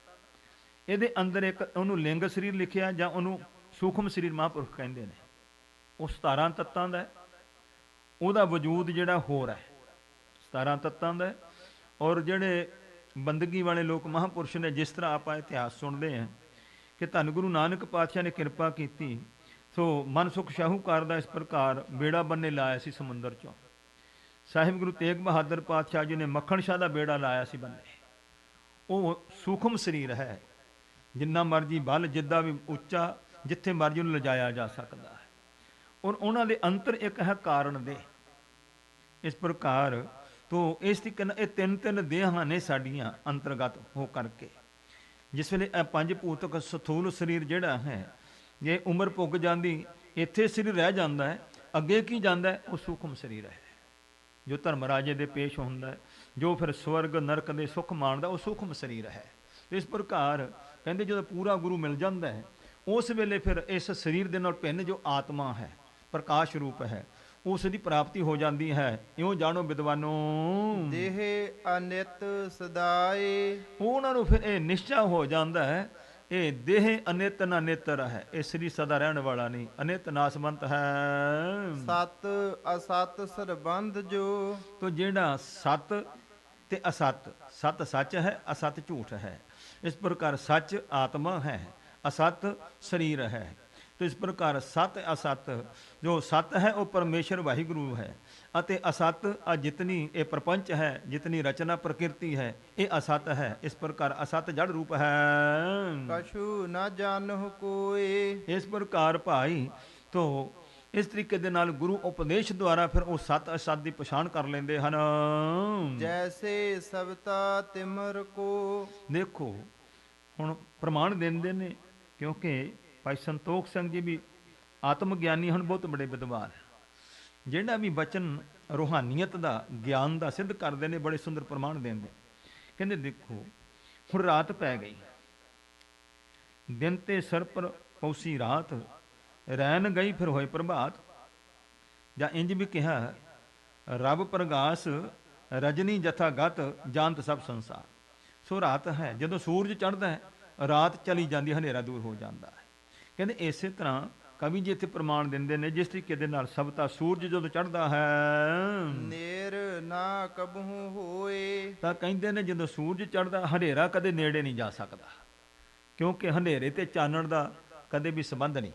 ਇਹਦੇ ਅੰਦਰ ਇੱਕ ਉਹਨੂੰ ਲਿੰਗ ਸਰੀਰ ਲਿਖਿਆ ਜਾਂ ਉਹਨੂੰ ਸੂਖਮ ਸਰੀਰ ਮਹਾਂਪੁਰਖ ਕਹਿੰਦੇ ਨੇ, ਉਹ 17 ਤੱਤਾਂ ਦਾ ਹੈ। ਉਹਦਾ ਵਜੂਦ ਜਿਹੜਾ ਹੋਰ ਹੈ 17 ਤੱਤਾਂ ਦਾ। ਔਰ ਜਿਹੜੇ ਬੰਦਗੀ ਵਾਲੇ ਲੋਕ ਮਹਾਂਪੁਰਸ਼ ਨੇ, ਜਿਸ ਤਰ੍ਹਾਂ ਆਪਾਂ ਇਤਿਹਾਸ ਸੁਣਦੇ ਹਾਂ ਕਿ ਧੰਨ ਗੁਰੂ ਨਾਨਕ ਪਾਤਸ਼ਾਹ ਨੇ ਕਿਰਪਾ ਕੀਤੀ, ਸੋ ਮਨਸੁਖ ਸ਼ਾਹੂਕਾਰ ਦਾ ਇਸ ਪ੍ਰਕਾਰ ਬੇੜਾ ਬੰਨੇ ਲਾਇਆ ਸੀ ਸਮੁੰਦਰ ਚੋਂ। ਸਾਹਿਬ ਗੁਰੂ ਤੇਗ ਬਹਾਦਰ ਪਾਤਸ਼ਾਹ ਜੀ ਨੇ ਮੱਖਣ ਸ਼ਾਹ ਦਾ ਬੇੜਾ ਲਾਇਆ ਸੀ ਬੰਨੇ। ਉਹ ਸੂਖਮ ਸਰੀਰ ਹੈ, ਜਿੰਨਾ ਮਰਜੀ ਬਲ, ਜਿੱਦਾਂ ਵੀ ਉੱਚਾ, ਜਿੱਥੇ ਮਰਜੀ ਉਹਨੂੰ ਲਿਜਾਇਆ ਜਾ ਸਕਦਾ ਹੈ। ਔਰ ਉਹਨਾਂ ਦੇ ਅੰਤਰ ਇੱਕ ਹੈ ਕਾਰਨ ਦੇ। ਇਸ ਪ੍ਰਕਾਰ ਤੋਂ ਇਸ ਦੀ ਇਹ ਤਿੰਨ ਤਿੰਨ ਦੇਹਾਂ ਨੇ ਸਾਡੀਆਂ ਅੰਤਰਗਤ ਹੋ ਕਰਕੇ, ਜਿਸ ਵੇਲੇ ਇਹ ਪੰਜ ਭੂਤਕ ਸਥੂਲ ਸਰੀਰ ਜਿਹੜਾ ਹੈ, ਜੇ ਉਮਰ ਪੁੱਗ ਜਾਂਦੀ ਇੱਥੇ ਸਰੀਰ ਰਹਿ ਜਾਂਦਾ ਹੈ, ਅੱਗੇ ਕੀ ਜਾਂਦਾ ਹੈ, ਉਹ ਸੂਖਮ ਸਰੀਰ ਹੈ ਜੋ ਧਰਮ ਰਾਜੇ ਦੇ ਪੇਸ਼ ਹੁੰਦਾ ਹੈ, ਜੋ ਫਿਰ ਸਵਰਗ ਨਰਕ ਦੇ ਸੁੱਖ ਮਾਣਦਾ, ਉਹ ਸੂਖਮ ਸਰੀਰ ਹੈ। ਇਸ ਪ੍ਰਕਾਰ ਕਹਿੰਦੇ ਜਦੋਂ ਪੂਰਾ ਗੁਰੂ ਮਿਲ ਜਾਂਦਾ ਹੈ, ਉਸ ਵੇਲੇ ਫਿਰ ਇਸ ਸਰੀਰ ਦੇ ਨਾਲ ਭਿੰਨ ਜੋ ਆਤਮਾ ਹੈ, ਪ੍ਰਕਾਸ਼ ਰੂਪ ਹੈ, ਉਸ ਦੀ ਪ੍ਰਾਪਤੀ ਹੋ ਜਾਂਦੀ ਹੈ। ਇਉਂ ਜਾਣੋ ਵਿਦਵਾਨੋ, ਦੇਹ ਅਨਿਤ ਸਦਾਏ। ਉਹਨਾਂ ਨੂੰ ਫਿਰ ਇਹ ਨਿਸ਼ਚਾ ਹੋ ਜਾਂਦਾ ਹੈ, ਇਹ ਦੇਹ ਅਨਿਤ ਨਾ ਨਿਤਰ ਹੈ, ਇਹ ਸਰੀਰ ਸਦਾ ਰਹਿਣ ਵਾਲਾ ਨਹੀਂ, ਅਨਿਤ ਨਾਸਵੰਤ ਹੈ। ਸਤ ਅਸਤ ਸਰਬੰਧ ਜੋ। ਤੋ ਜਿਹੜਾ ਸਤ ਤੇ ਅਸਤ, ਸਤ ਸੱਚ ਹੈ, ਅਸਤ ਝੂਠ ਹੈ। ਇਸ ਪ੍ਰਕਾਰ ਸੱਚ ਆਤਮਾ ਹੈ, ਅਸਤ ਸਰੀਰ ਹੈ। ਤੋ ਇਸ ਪ੍ਰਕਾਰ ਸਤ ਅਸਤ, ਜੋ ਸਤ ਹੈ ਉਹ ਪਰਮੇਸ਼ਰ ਵਾਹਿਗੁਰੂ ਹੈ, ਅਤੇ ਅਸਤ ਆ ਜਿਤਨੀ ਇਹ ਪ੍ਰਪੰਚ ਹੈ, ਜਿਤਨੀ ਰਚਨਾ ਪ੍ਰਕਿਰਤੀ ਹੈ, ਇਹ ਅਸਤ ਹੈ। ਇਸ ਪ੍ਰਕਾਰ ਅਸਤ ਜੜ ਰੂਪ ਹੈ, ਕਛੂ ਨਾ ਜਾਣਹੁ ਕੋਇ। ਇਸ ਪ੍ਰਕਾਰ ਭਾਈ ਤੋ ਇਸ ਤਰੀਕੇ ਦੇ ਨਾਲ ਗੁਰੂ ਉਪਦੇਸ਼ ਦੁਆਰਾ ਫਿਰ ਉਹ ਸਤ ਅਸਤ ਦੀ ਪਛਾਣ ਕਰ ਲੈਂਦੇ ਹਨ। ਜੈਸੇ ਸਬਤਾ ਤਿਮਰ ਕੋ। ਦੇਖੋ ਹੁਣ ਪ੍ਰਮਾਣ ਦਿੰਦੇ ਨੇ, ਕਿਉਂਕਿ ਭਾਈ ਸੰਤੋਖ ਸਿੰਘ ਜੀ ਵੀ ਆਤਮ ਗਿਆਨੀ ਹਨ, ਬਹੁਤ ਬੜੇ ਵਿਦਵਾਨ। ਜਿਹੜਾ ਵੀ ਬਚਨ ਰੂਹਾਨੀਅਤ ਦਾ, ਗਿਆਨ ਦਾ ਸਿੱਧ ਕਰਦੇ ਨੇ, ਬੜੇ ਸੁੰਦਰ ਪ੍ਰਮਾਣ ਦਿੰਦੇ। ਕਹਿੰਦੇ ਦੇਖੋ ਹੁਣ ਰਾਤ ਪੈ ਗਈ, ਦਿਨ ਤੇ ਸਰ ਪਰ ਪੌਸੀ ਰਾਤ, ਰੈਨ ਗਈ ਫਿਰ ਹੋਏ ਪ੍ਰਭਾਤ। ਜਾਂ ਇੰਜ ਵੀ ਕਿਹਾ, ਰੱਬ ਪ੍ਰਗਾਸ ਰਜਨੀ ਜਥਾ ਗਤ, ਜਾਣਤ ਸਭ ਸੰਸਾਰ। ਸੋ ਰਾਤ ਹੈ, ਜਦੋਂ ਸੂਰਜ ਚੜ੍ਹਦਾ ਹੈ, ਰਾਤ ਚਲੀ ਜਾਂਦੀ, ਹਨੇਰਾ ਦੂਰ ਹੋ ਜਾਂਦਾ ਹੈ। ਕਹਿੰਦੇ ਇਸੇ ਤਰ੍ਹਾਂ ਕਵੀ ਜੀ ਇੱਥੇ ਪ੍ਰਮਾਣ ਦਿੰਦੇ ਨੇ, ਜਿਸ ਤਰੀਕੇ ਦੇ ਨਾਲ ਸਬਤਾ ਸੂਰਜ ਜਦੋਂ ਚੜ੍ਹਦਾ ਹੈ, ਨੇਰ ਨਾ ਕਬਹੂ ਹੋਏ। ਤਾਂ ਕਹਿੰਦੇ ਨੇ ਜਦੋਂ ਸੂਰਜ ਚੜ੍ਹਦਾ, ਹਨੇਰਾ ਕਦੇ ਨੇੜੇ ਨਹੀਂ ਜਾ ਸਕਦਾ, ਕਿਉਂਕਿ ਹਨੇਰੇ ਤੇ ਚਾਨਣ ਦਾ ਕਦੇ ਵੀ ਸੰਬੰਧ ਨਹੀਂ।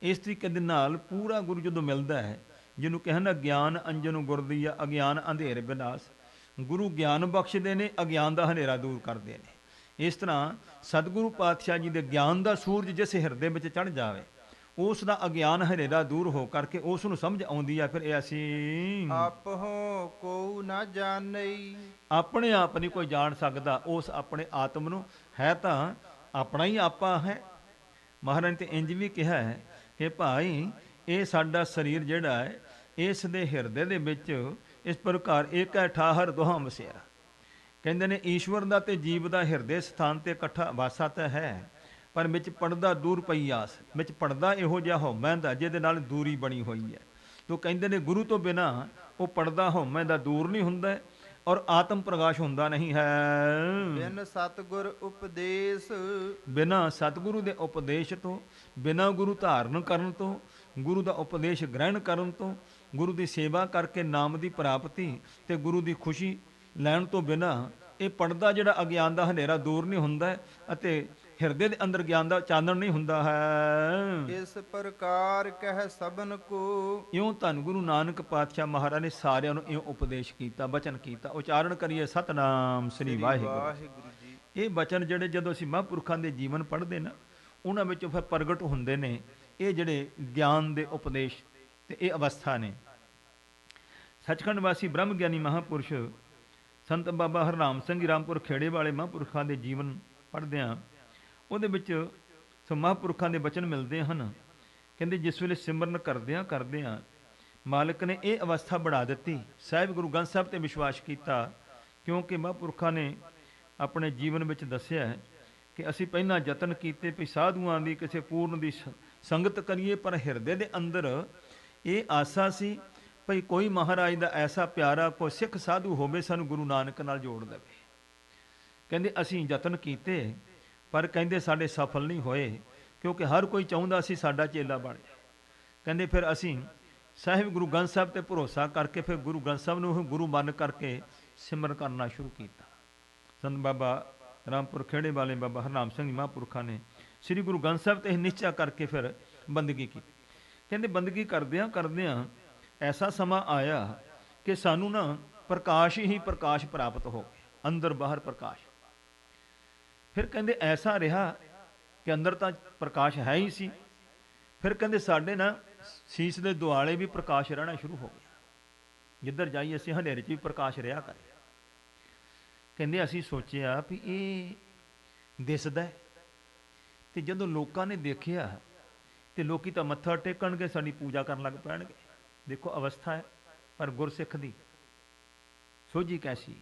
ਇਸ ਤਰੀਕੇ ਦੇ ਨਾਲ ਪੂਰਾ ਗੁਰੂ ਜਦੋਂ ਮਿਲਦਾ ਹੈ, ਜਿਹਨੂੰ ਕਹਿੰਦਾ ਗਿਆਨ ਅੰਜਨ ਗੁਰਦੀਆ, ਅਗਿਆਨ ਅੰਧੇਰ ਵਿਨਾਸ਼। ਗੁਰੂ ਗਿਆਨ ਬਖਸ਼ਦੇ ਨੇ, ਅਗਿਆਨ ਦਾ ਹਨੇਰਾ ਦੂਰ ਕਰਦੇ ਨੇ। ਇਸ ਤਰ੍ਹਾਂ ਸਤਿਗੁਰੂ ਪਾਤਸ਼ਾਹ ਜੀ ਦੇ ਗਿਆਨ ਦਾ ਸੂਰਜ ਜਿਸ ਹਿਰਦੇ ਵਿੱਚ ਚੜ੍ਹ ਜਾਵੇ, ਉਸ ਦਾ ਅਗਿਆਨ ਹਨੇਰਾ ਦੂਰ ਹੋ ਕਰਕੇ ਉਸ ਨੂੰ ਸਮਝ ਆਉਂਦੀ ਆ। ਫਿਰ ਇਹ ਅਸੀਂ ਆਪਹੁ ਕੋ ਨਾ ਜਾਣਈ। ਆਪਣੇ ਆਪ ਨਹੀਂ ਕੋਈ ਜਾਣ ਸਕਦਾ ਉਸ ਆਪਣੇ ਆਤਮ ਨੂੰ, ਹੈ ਤਾਂ ਆਪਣਾ ਹੀ ਆਪਾ ਹੈ। ਮਹਾਰਾਜ ਤੇ ਇੰਜ ਵੀ ਕਿਹਾ ਹੈ ਕਿ ਭਾਈ ਇਹ ਸਾਡਾ ਸਰੀਰ ਜਿਹੜਾ ਹੈ, ਇਸ ਦੇ ਹਿਰਦੇ ਦੇ ਵਿੱਚ ਇਸ ਪ੍ਰਕਾਰ ਏਕ ਹੈ ਠਾਹਰ ਦੁਹਾਂ ਵਸਿਆ। ਕਹਿੰਦੇ ਨੇ ਈਸ਼ਵਰ ਦਾ ਤੇ ਜੀਵ ਦਾ ਹਿਰਦੇ ਸਥਾਨ ਤੇ ਇਕੱਠਾ ਵਾਸਾ ਤਾਂ ਹੈ, ਪਰ ਵਿੱਚ ਪੜਦਾ ਦੂਰ ਪਈ ਆਸ। ਵਿੱਚ ਪੜਦਾ ਇਹੋ ਜਿਹਾ ਹਉਮੈ ਦਾ ਜਿਹਦੇ ਨਾਲ ਦੂਰੀ ਬਣੀ ਹੋਈ ਹੈ। ਤੋ ਕਹਿੰਦੇ ਨੇ ਗੁਰੂ ਤੋਂ ਬਿਨਾਂ ਉਹ ਪੜਦਾ ਹਉਮੈ ਦਾ ਦੂਰ ਨਹੀਂ ਹੁੰਦਾ, ਔਰ ਆਤਮ ਪ੍ਰਕਾਸ਼ ਹੁੰਦਾ ਨਹੀਂ ਹੈ। ਬਿਨ ਸਤਿਗੁਰ ਉਪਦੇਸ਼, ਬਿਨਾਂ ਸਤਿਗੁਰੂ ਦੇ ਉਪਦੇਸ਼ ਤੋਂ, ਬਿਨਾਂ ਗੁਰੂ ਧਾਰਨ ਕਰਨ ਤੋਂ, ਗੁਰੂ ਦਾ ਉਪਦੇਸ਼ ਗ੍ਰਹਿਣ ਕਰਨ ਤੋਂ, ਗੁਰੂ ਦੀ ਸੇਵਾ ਕਰਕੇ ਨਾਮ ਦੀ ਪ੍ਰਾਪਤੀ ਤੇ ਗੁਰੂ ਦੀ ਖੁਸ਼ੀ ਲੈਣ ਤੋਂ ਬਿਨਾਂ ਇਹ ਪੜਦਾ ਜਿਹੜਾ ਅਗਿਆਨ ਦਾ ਹਨੇਰਾ ਦੂਰ ਨਹੀਂ ਹੁੰਦਾ ਅਤੇ ਹਿਰਦੇ ਦੇ ਅੰਦਰ ਗਿਆਨ ਦਾ ਚਾਨਣ ਨਹੀਂ ਹੁੰਦਾ ਹੈ। ਇਸ ਪ੍ਰਕਾਰ ਕਹਿ ਸਭਨ ਕੋ, ਇਉਂ ਧੰਨ ਗੁਰੂ ਨਾਨਕ ਪਾਤਸ਼ਾਹ ਮਹਾਰਾਜ ਨੇ ਸਾਰਿਆਂ ਨੂੰ ਇਉਂ ਉਪਦੇਸ਼ ਕੀਤਾ, ਬਚਨ ਕੀਤਾ। ਉਚਾਰਨ ਕਰੀਏ ਸਤਨਾਮ ਸ੍ਰੀ ਵਾਹਿਗੁਰੂ। ਵਾਹਿਗੁਰੂ ਜੀ। ਇਹ ਬਚਨ ਜਿਹੜੇ ਜਦੋਂ ਅਸੀਂ ਮਹਾਂਪੁਰਖਾਂ ਦੇ ਜੀਵਨ ਪੜ੍ਹਦੇ ਨਾ, ਉਹਨਾਂ ਵਿੱਚੋਂ ਫਿਰ ਪ੍ਰਗਟ ਹੁੰਦੇ ਨੇ ਇਹ ਜਿਹੜੇ ਗਿਆਨ ਦੇ ਉਪਦੇਸ਼ ਤੇ ਇਹ ਅਵਸਥਾ ਨੇ। ਸੱਚਖੰਡ ਵਾਸੀ ਬ੍ਰਹਮ ਗਿਆਨੀ ਮਹਾਂਪੁਰਸ਼ ਸੰਤ ਬਾਬਾ ਹਰਨਾਮ ਸਿੰਘ ਜੀ ਰਾਮਪੁਰ ਖੇੜੇ ਵਾਲੇ ਮਹਾਂਪੁਰਖਾਂ ਦੇ ਜੀਵਨ ਪੜ੍ਹਦੇ ਹਾਂ, ਉਹਦੇ ਵਿੱਚ ਸੋ ਮਹਾਂਪੁਰਖਾਂ ਦੇ ਬਚਨ ਮਿਲਦੇ ਹਨ। ਕਹਿੰਦੇ ਜਿਸ ਵੇਲੇ ਸਿਮਰਨ ਕਰਦਿਆਂ ਮਾਲਕ ਨੇ ਇਹ ਅਵਸਥਾ ਬਣਾ ਦਿੱਤੀ। ਸਾਹਿਬ ਗੁਰੂ ਗ੍ਰੰਥ ਸਾਹਿਬ ਤੇ ਵਿਸ਼ਵਾਸ ਕੀਤਾ, ਕਿਉਂਕਿ ਮਹਾਂਪੁਰਖਾਂ ਨੇ ਆਪਣੇ ਜੀਵਨ ਵਿੱਚ ਦੱਸਿਆ ਹੈ ਕਿ ਅਸੀਂ ਪਹਿਲਾਂ ਯਤਨ ਕੀਤੇ ਵੀ ਸਾਧੂਆਂ ਦੀ ਕਿਸੇ ਪੂਰਨ ਦੀ ਸੰਗਤ ਕਰੀਏ, ਪਰ ਹਿਰਦੇ ਦੇ ਅੰਦਰ ਇਹ ਆਸਾ ਸੀ ਭਈ ਕੋਈ ਮਹਾਰਾਜ ਦਾ ਐਸਾ ਪਿਆਰਾ ਕੋਈ ਸਿੱਖ ਸਾਧੂ ਹੋਵੇ ਸਾਨੂੰ ਗੁਰੂ ਨਾਨਕ ਨਾਲ ਜੋੜ ਦੇਵੇ। ਕਹਿੰਦੇ ਅਸੀਂ ਯਤਨ ਕੀਤੇ ਪਰ ਕਹਿੰਦੇ ਸਾਡੇ ਸਫਲ ਨਹੀਂ ਹੋਏ, ਕਿਉਂਕਿ ਹਰ ਕੋਈ ਚਾਹੁੰਦਾ ਸੀ ਸਾਡਾ ਚੇਲਾ ਬਣ ਜਾਏ। ਕਹਿੰਦੇ ਫਿਰ ਅਸੀਂ ਸਾਹਿਬ ਗੁਰੂ ਗ੍ਰੰਥ ਸਾਹਿਬ ਤੇ ਭਰੋਸਾ ਕਰਕੇ ਫਿਰ ਗੁਰੂ ਗ੍ਰੰਥ ਸਾਹਿਬ ਨੂੰ ਗੁਰੂ ਮੰਨ ਕਰਕੇ ਸਿਮਰਨ ਕਰਨਾ ਸ਼ੁਰੂ ਕੀਤਾ। ਸੰਤ ਬਾਬਾ ਰਾਮਪੁਰ ਖੇੜੇ ਵਾਲੇ ਬਾਬਾ ਹਰਨਾਮ ਸਿੰਘ ਜੀ ਮਹਾਂਪੁਰਖਾਂ ਨੇ ਸ੍ਰੀ ਗੁਰੂ ਗ੍ਰੰਥ ਸਾਹਿਬ ਤੇ ਨਿਸ਼ਚਾ ਕਰਕੇ ਫਿਰ ਬੰਦਗੀ ਕੀਤੀ। ਕਹਿੰਦੇ ਬੰਦਗੀ ਕਰਦਿਆਂ ਐਸਾ ਸਮਾਂ ਆਇਆ ਕਿ ਸਾਨੂੰ ਨਾ ਪ੍ਰਕਾਸ਼ ਹੀ ਪ੍ਰਕਾਸ਼ ਪ੍ਰਾਪਤ ਹੋ ਗਿਆ, ਅੰਦਰ ਬਾਹਰ ਪ੍ਰਕਾਸ਼। ਫਿਰ ਕਹਿੰਦੇ ਐਸਾ ਰਿਹਾ ਕਿ ਅੰਦਰ ਤਾਂ ਪ੍ਰਕਾਸ਼ ਹੈ ਹੀ ਸੀ, ਫਿਰ ਕਹਿੰਦੇ ਸਾਡੇ ਨਾ ਸੀਸ ਦੇ ਦੁਆਲੇ ਵੀ ਪ੍ਰਕਾਸ਼ ਰਹਿਣਾ ਸ਼ੁਰੂ ਹੋ ਗਿਆ। ਜਿੱਧਰ ਜਾਈਏ ਅਸੀਂ ਹਨੇਰੇ 'ਚ ਵੀ ਪ੍ਰਕਾਸ਼ ਰਿਹਾ ਕਰੇ। ਕਹਿੰਦੇ ਅਸੀਂ ਸੋਚਿਆ ਵੀ ਇਹ ਦਿਸਦਾ ਤੇ ਜਦੋਂ ਲੋਕਾਂ ਨੇ ਦੇਖਿਆ ਤੇ ਲੋਕੀ ਤਾਂ ਮੱਥਾ ਟੇਕਣਗੇ, ਸਾਡੀ ਪੂਜਾ ਕਰਨ ਲੱਗ ਪੈਣਗੇ। ਦੇਖੋ ਅਵਸਥਾ ਹੈ, ਪਰ ਗੁਰਸਿੱਖ ਦੀ ਸੋਝੀ ਕੈਸੀ।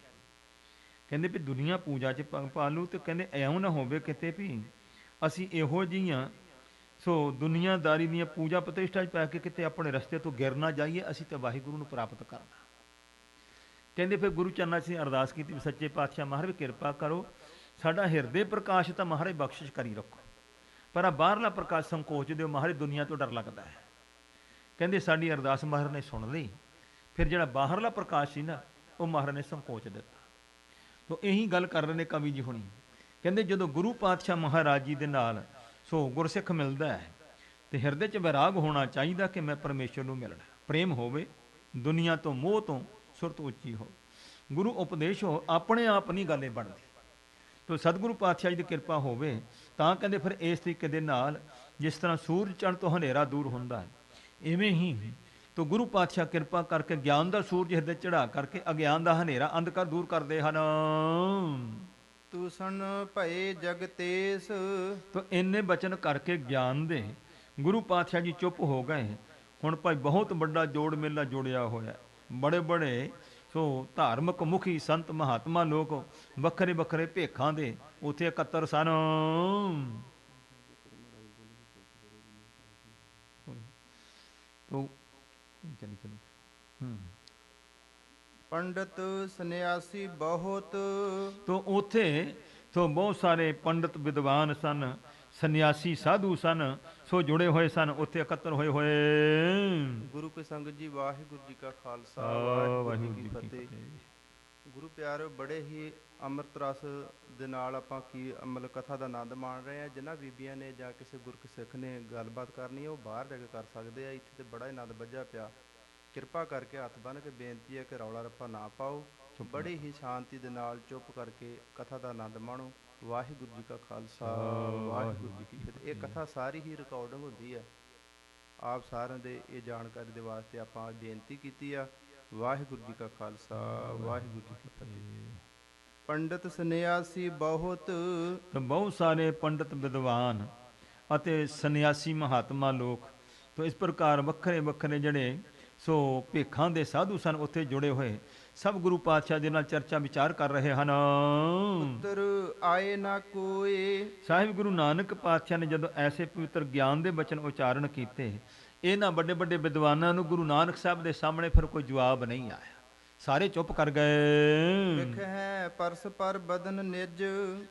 ਕਹਿੰਦੇ ਵੀ ਦੁਨੀਆ ਪੂਜਾ 'ਚ ਪਾ ਲੂ, ਤੇ ਕਹਿੰਦੇ ਐਉਂ ਨਾ ਹੋਵੇ ਕਿਤੇ ਵੀ ਅਸੀਂ ਇਹੋ ਜਿਹੀਆਂ ਸੋ ਦੁਨੀਆਦਾਰੀ ਦੀਆਂ ਪੂਜਾ ਪ੍ਰਤਿਸ਼ਠਾ 'ਚ ਪੈ ਕੇ ਕਿਤੇ ਆਪਣੇ ਰਸਤੇ ਤੋਂ ਗਿਰ ਨਾ ਜਾਈਏ। ਅਸੀਂ ਤਾਂ ਵਾਹਿਗੁਰੂ ਨੂੰ ਪ੍ਰਾਪਤ ਕਰਨਾ। ਕਹਿੰਦੇ ਫਿਰ ਗੁਰੂ ਚਰਨਾਂ 'ਚ ਅਰਦਾਸ ਕੀਤੀ ਵੀ ਸੱਚੇ ਪਾਤਸ਼ਾਹ ਮਹਾਰਾਜ ਕਿਰਪਾ ਕਰੋ, ਸਾਡਾ ਹਿਰਦੇ ਪ੍ਰਕਾਸ਼ ਤਾਂ ਮਹਾਰਾਜ ਬਖਸ਼ਿਸ਼ ਕਰੀ ਰੱਖੋ, ਪਰ ਆ ਬਾਹਰਲਾ ਪ੍ਰਕਾਸ਼ ਸੰਕੋਚ ਦਿਓ ਮਹਾਰਾਜ, ਦੁਨੀਆ ਤੋਂ ਡਰ ਲੱਗਦਾ ਹੈ। ਕਹਿੰਦੇ ਸਾਡੀ ਅਰਦਾਸ ਮਹਾਰਾਜ ਨੇ ਸੁਣ ਲਈ। ਫਿਰ ਜਿਹੜਾ ਬਾਹਰਲਾ ਪ੍ਰਕਾਸ਼ ਸੀ ਨਾ ਉਹ ਮਹਾਰਾਜ ਨੇ ਸੰਕੋਚ ਦਿੱਤਾ। ਤੋ ਇਹੀ ਗੱਲ ਕਰ ਰਹੇ ਨੇ ਕਵੀ ਜੀ ਹੁਣੀ। ਕਹਿੰਦੇ ਜਦੋਂ ਗੁਰੂ ਪਾਤਸ਼ਾਹ ਮਹਾਰਾਜ ਜੀ ਦੇ ਨਾਲ ਸੋ ਗੁਰਸਿੱਖ ਮਿਲਦਾ ਹੈ ਤੇ ਹਿਰਦੇ 'ਚ ਵਿਰਾਗ ਹੋਣਾ ਚਾਹੀਦਾ ਕਿ ਮੈਂ ਪਰਮੇਸ਼ਰ ਨੂੰ ਮਿਲਣਾ। ਪ੍ਰੇਮ ਹੋਵੇ, ਦੁਨੀਆ ਤੋਂ ਮੋਹ ਤੋਂ ਸੁਰਤ ਉੱਚੀ ਹੋ, ਗੁਰੂ ਉਪਦੇਸ਼ ਹੋ, ਆਪਣੇ ਆਪ ਨਹੀਂ ਗੱਲ ਇਹ ਬਣਦੀ। ਤੋ ਸਤਿਗੁਰੂ ਪਾਤਸ਼ਾਹ ਜੀ ਦੀ ਕਿਰਪਾ ਹੋਵੇ ਤਾਂ ਕਹਿੰਦੇ ਫਿਰ ਇਸ ਤਰੀਕੇ ਦੇ ਨਾਲ ਜਿਸ ਤਰ੍ਹਾਂ ਸੂਰਜ ਚੜ੍ਹਨ ਤੋਂ ਹਨੇਰਾ ਦੂਰ ਹੁੰਦਾ ਹੈ, ਇਵੇਂ ਹੀ ਤੋ ਗੁਰੂ ਪਾਤਸ਼ਾਹ ਕਿਰਪਾ ਕਰਕੇ ਗਿਆਨ ਦਾ ਸੂਰਜ ਹਿਰਦੇ ਚੜਾ ਕਰਕੇ ਅਗਿਆਨ ਦਾ ਹਨੇਰਾ ਅੰਧਕਾਰ ਦੂਰ ਕਰਦੇ ਹਨ। ਤੂਸਨ ਭਏ ਜਗਤੇਸ, ਤੋ ਇੰਨੇ ਬਚਨ ਕਰਕੇ ਗਿਆਨ ਦੇ ਗੁਰੂ ਪਾਤਸ਼ਾਹ ਜੀ ਚੁੱਪ ਹੋ ਗਏ। ਹੁਣ ਭਾਈ ਬਹੁਤ ਵੱਡਾ ਜੋੜ ਮੇਲਾ ਜੋੜਿਆ ਹੋਇਆ, ਬੜੇ ਬੜੇ ਸੋ ਧਾਰਮਿਕ ਮੁਖੀ ਸੰਤ ਮਹਾਤਮਾ ਲੋਕ ਵੱਖਰੇ ਵੱਖਰੇ ਭੇਖਾਂ ਦੇ ਉੱਥੇ ਇਕੱਤਰ ਸਨ। ਪੰਡਤ ਸੰਨਿਆਸੀ ਬਹੁਤ, ਤੋ ਉੱਥੇ ਸੋ ਬਹੁਤ ਸਾਰੇ ਪੰਡਤ ਵਿਦਵਾਨ ਸਨ, ਸੰਨਿਆਸੀ ਸਾਧੂ ਸਨ, ਸੋ ਜੁੜੇ ਹੋਏ ਸਨ, ਉੱਥੇ ਇਕੱਤਰ ਹੋਏ ਹੋਏ। ਗੁਰੂ ਕੇ ਸੰਗਤ ਜੀ, ਵਾਹਿਗੁਰੂ ਜੀ ਕਾ ਖਾਲਸਾ ਵਾਹਿਗੁਰੂ ਜੀ ਕੀ ਫਤਿਹ। ਗੁਰੂ ਪਿਆਰਿਓ, ਬੜੇ ਹੀ ਅੰਮ੍ਰਿਤ ਰਸ ਦੇ ਨਾਲ ਆਪਾਂ ਕੀ ਅਮਲ ਕਥਾ ਦਾ ਆਨੰਦ ਮਾਣ ਰਹੇ ਹਾਂ। ਜਿਨ੍ਹਾਂ ਬੀਬੀਆਂ ਨੇ ਜਾਂ ਕਿਸੇ ਗੁਰਸਿੱਖ ਨੇ ਗੱਲਬਾਤ ਕਰਨੀ ਹੈ ਉਹ ਬਾਹਰ ਜਾ ਕੇ ਕਰ ਸਕਦੇ ਆ। ਇੱਥੇ ਤੇ ਬੜਾ ਆਨੰਦ ਵੱਜਾ ਪਿਆ। ਕਿਰਪਾ ਕਰਕੇ ਹੱਥ ਬੰਨ੍ਹ ਕੇ ਬੇਨਤੀ ਹੈ ਕਿ ਰੌਲਾ ਰੱਪਾ ਨਾ ਪਾਓ, ਬੜੀ ਹੀ ਸ਼ਾਂਤੀ ਦੇ ਨਾਲ ਚੁੱਪ ਕਰਕੇ ਕਥਾ ਦਾ ਆਨੰਦ ਮਾਣੋ। ਵਾਹਿਗੁਰੂ ਜੀ ਕਾ ਖਾਲਸਾ, ਵਾਹਿਗੁਰੂ ਜੀ ਕੀ ਫਤਿਹ। ਇਹ ਕਥਾ ਸਾਰੀ ਹੀ ਰਿਕਾਰਡਿੰਗ ਹੁੰਦੀ ਹੈ। ਆਪ ਸਾਰਿਆਂ ਦੇ ਇਹ ਜਾਣਕਾਰੀ ਦੇ ਵਾਸਤੇ ਆਪਾਂ ਬੇਨਤੀ ਕੀਤੀ ਆ। ਵਾਹਿਗੁਰੂ ਜੀ ਕਾ ਖਾਲਸਾ, ਵਾਹਿਗੁਰੂ ਜੀ ਕੀ ਫਤਿਹ। ਪੰਡਤ ਸੰਨਿਆਸੀ ਬਹੁਤ, ਬਹੁਤ ਸਾਰੇ ਪੰਡਤ ਵਿਦਵਾਨ ਅਤੇ ਸੰਨਿਆਸੀ ਮਹਾਤਮਾ ਲੋਕ ਤੋ ਇਸ ਪ੍ਰਕਾਰ ਵੱਖਰੇ ਵੱਖਰੇ ਜਿਹੜੇ ਸੋ ਭੇਖਾਂ ਦੇ ਸਾਧੂ ਸਨ ਉੱਥੇ ਜੁੜੇ ਹੋਏ, ਸਭ ਗੁਰੂ ਪਾਤਸ਼ਾਹ ਦੇ ਨਾਲ ਚਰਚਾ ਵਿਚਾਰ ਕਰ ਰਹੇ ਹਨ। ਪੁੱਤਰ ਆਏ ਨਾ ਕੋਏ, ਸਾਹਿਬ ਗੁਰੂ ਨਾਨਕ ਪਾਤਸ਼ਾਹ ਨੇ ਜਦੋਂ ਐਸੇ ਪਵਿੱਤਰ ਗਿਆਨ ਦੇ ਬਚਨ ਉਚਾਰਨ ਕੀਤੇ, ਇਹਨਾਂ ਵੱਡੇ ਵੱਡੇ ਵਿਦਵਾਨਾਂ ਨੂੰ ਗੁਰੂ ਨਾਨਕ ਸਾਹਿਬ ਦੇ ਸਾਹਮਣੇ ਫਿਰ ਕੋਈ ਜਵਾਬ ਨਹੀਂ ਆਇਆ। ਸਾਰੇ ਚੁੱਪ ਕਰ ਗਏ ਵਿਖੈ ਪਰਸ ਪਰ ਬਦਨ ਨਿਜ।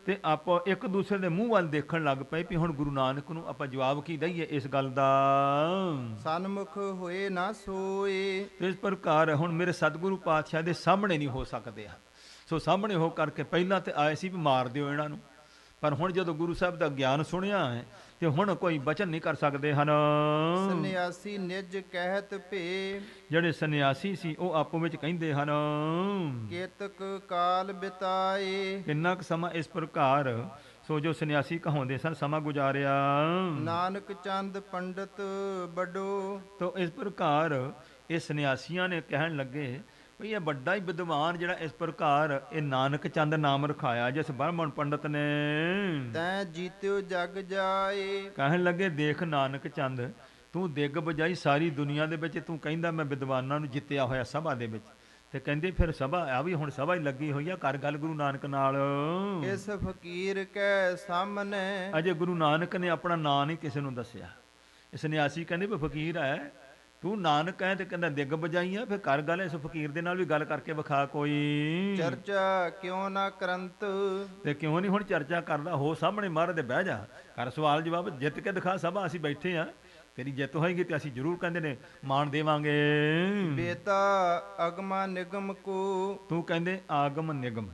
ਤੇ ਆਪਾਂ ਇੱਕ ਦੂਸਰੇ ਦੇ ਮੂੰਹ ਵੱਲ ਦੇਖਣ ਲੱਗ ਪਏ ਵੀ ਹੁਣ ਗੁਰੂ ਨਾਨਕ ਨੂੰ ਆਪਾਂ ਜਵਾਬ ਕੀ ਦਈਏ ਇਸ ਗੱਲ ਦਾ। ਸਨਮੁਖ ਹੋਏ ਨਾ ਸੋਏ। ਇਸ ਪ੍ਰਕਾਰ ਹੁਣ ਮੇਰੇ ਸਤਿਗੁਰੂ ਪਾਤਸ਼ਾਹ ਦੇ ਸਾਹਮਣੇ ਨਹੀਂ ਹੋ ਸਕਦੇ ਹਨ। ਸੋ ਸਾਹਮਣੇ ਹੋ ਕਰਕੇ ਪਹਿਲਾਂ ਤੇ ਆਏ ਸੀ ਵੀ ਮਾਰ ਦਿਓ ਇਹਨਾਂ ਨੂੰ, ਪਰ ਹੁਣ ਜਦੋਂ ਗੁਰੂ ਸਾਹਿਬ ਦਾ ਗਿਆਨ ਸੁਣਿਆ ਹੈ ਤੇ ਹੁਣ ਕੋਈ ਬਚਨ ਨਹੀਂ ਕਰ ਸਕਦੇ ਹਨ। ਸੰਨਿਆਸੀ ਨਿਜ ਕਹਿਤ ਭੇ। ਜਿਹੜੇ ਸੰਨਿਆਸੀ ਸੀ ਉਹ ਆਪੋ ਵਿੱਚ ਕਹਿੰਦੇ ਹਨ ਕੇਤਕ ਕਾਲ ਬਿਤਾਏ। ਕਿੰਨਾ ਕੁ ਸਮਾਂ ਇਸ ਪ੍ਰਕਾਰ ਸੋ ਜੋ ਸੰਨਿਆਸੀ ਕਹਾਉਂਦੇ ਸਨ ਸਮਾਂ ਗੁਜ਼ਾਰਿਆ। ਨਾਨਕ ਚੰਦ ਪੰਡਤ ਬਡੋ। ਤੋ ਇਸ ਪ੍ਰਕਾਰ ਇਹ ਸੰਨਿਆਸੀਆਂ ਨੇ ਕਹਿਣ ਲੱਗੇ ਵੀ ਇਹ ਵੱਡਾ ਹੀ ਵਿਦਵਾਨ ਜਿਹੜਾ ਇਸ ਪ੍ਰਕਾਰ ਇਹ ਨਾਨਕ ਚੰਦ ਨਾਮ ਰਖਾਇਆ ਜਿਸ ਬ੍ਰਾਹਮਣ ਪੰਡਤ ਨੇ। ਤੈਂ ਜੀਤਿਓ ਜਗ ਜਾਏ। ਕਹਿਣ ਲੱਗੇ ਦੇਖ ਨਾਨਕ ਚੰਦ ਤੂੰ ਦਿੱਗ ਬਜਾਈ ਸਾਰੀ ਦੁਨੀਆ ਦੇ ਵਿੱਚ, ਤੂੰ ਕਹਿੰਦਾ ਮੈਂ ਵਿਦਵਾਨਾਂ ਨੂੰ ਜਿੱਤਿਆ ਹੋਇਆ ਸਭਾ ਦੇ ਵਿੱਚ। ਤੇ ਕਹਿੰਦੇ ਫਿਰ ਸਭਾ ਆ ਵੀ ਹੁਣ ਸਭਾ ਹੀ ਲੱਗੀ ਹੋਈ ਆ, ਕਰ ਗੱਲ ਗੁਰੂ ਨਾਨਕ ਨਾਲ। ਇਸ ਫਕੀਰ ਕੈ ਸਾਹਮਣੇ। ਅਜੇ ਗੁਰੂ ਨਾਨਕ ਨੇ ਆਪਣਾ ਨਾਂ ਨਹੀਂ ਕਿਸੇ ਨੂੰ ਦੱਸਿਆ। ਇਸ ਸੰਨਿਆਸੀ ਕਹਿੰਦੇ ਵੀ ਫਕੀਰ ਹੈ, ਤੂੰ ਨਾਨਕ ਹੈ ਤੇ ਕਹਿੰਦਾ ਦਿੱਗ ਬਜਾਈਆਂ, ਫਿਰ ਕਰ ਗੱਲ ਇਸ ਫਕੀਰ ਦੇ ਨਾਲ ਵੀ ਗੱਲ ਕਰਕੇ ਵਿਖਾ ਕੋਈ। ਚਰਚਾ ਕਿਉਂ ਨਾ ਕਰੰਤ। ਤੇ ਕਿਉਂ ਨਹੀਂ ਹੁਣ ਚਰਚਾ ਕਰਦਾ, ਹੋ ਸਾਹਮਣੇ ਮਹਾਰਾਜ ਦੇ ਬਹਿ ਜਾ, ਕਰ ਸਵਾਲ ਜਵਾਬ, ਜਿੱਤ ਕੇ ਦਿਖਾ ਸਭਾ, ਅਸੀਂ ਬੈਠੇ ਆ, ਤੇਰੀ ਜਿੱਤ ਹੋਏਗੀ ਤੇ ਅਸੀਂ ਜ਼ਰੂਰ ਕਹਿੰਦੇ ਨੇ ਮਾਣ ਦੇਵਾਂਗੇ। ਬੇਤਾ ਅਗਮਾ ਨਿਗਮ ਕੋ। ਤੂੰ ਕਹਿੰਦੇ ਆਗਮ ਨਿਗਮ,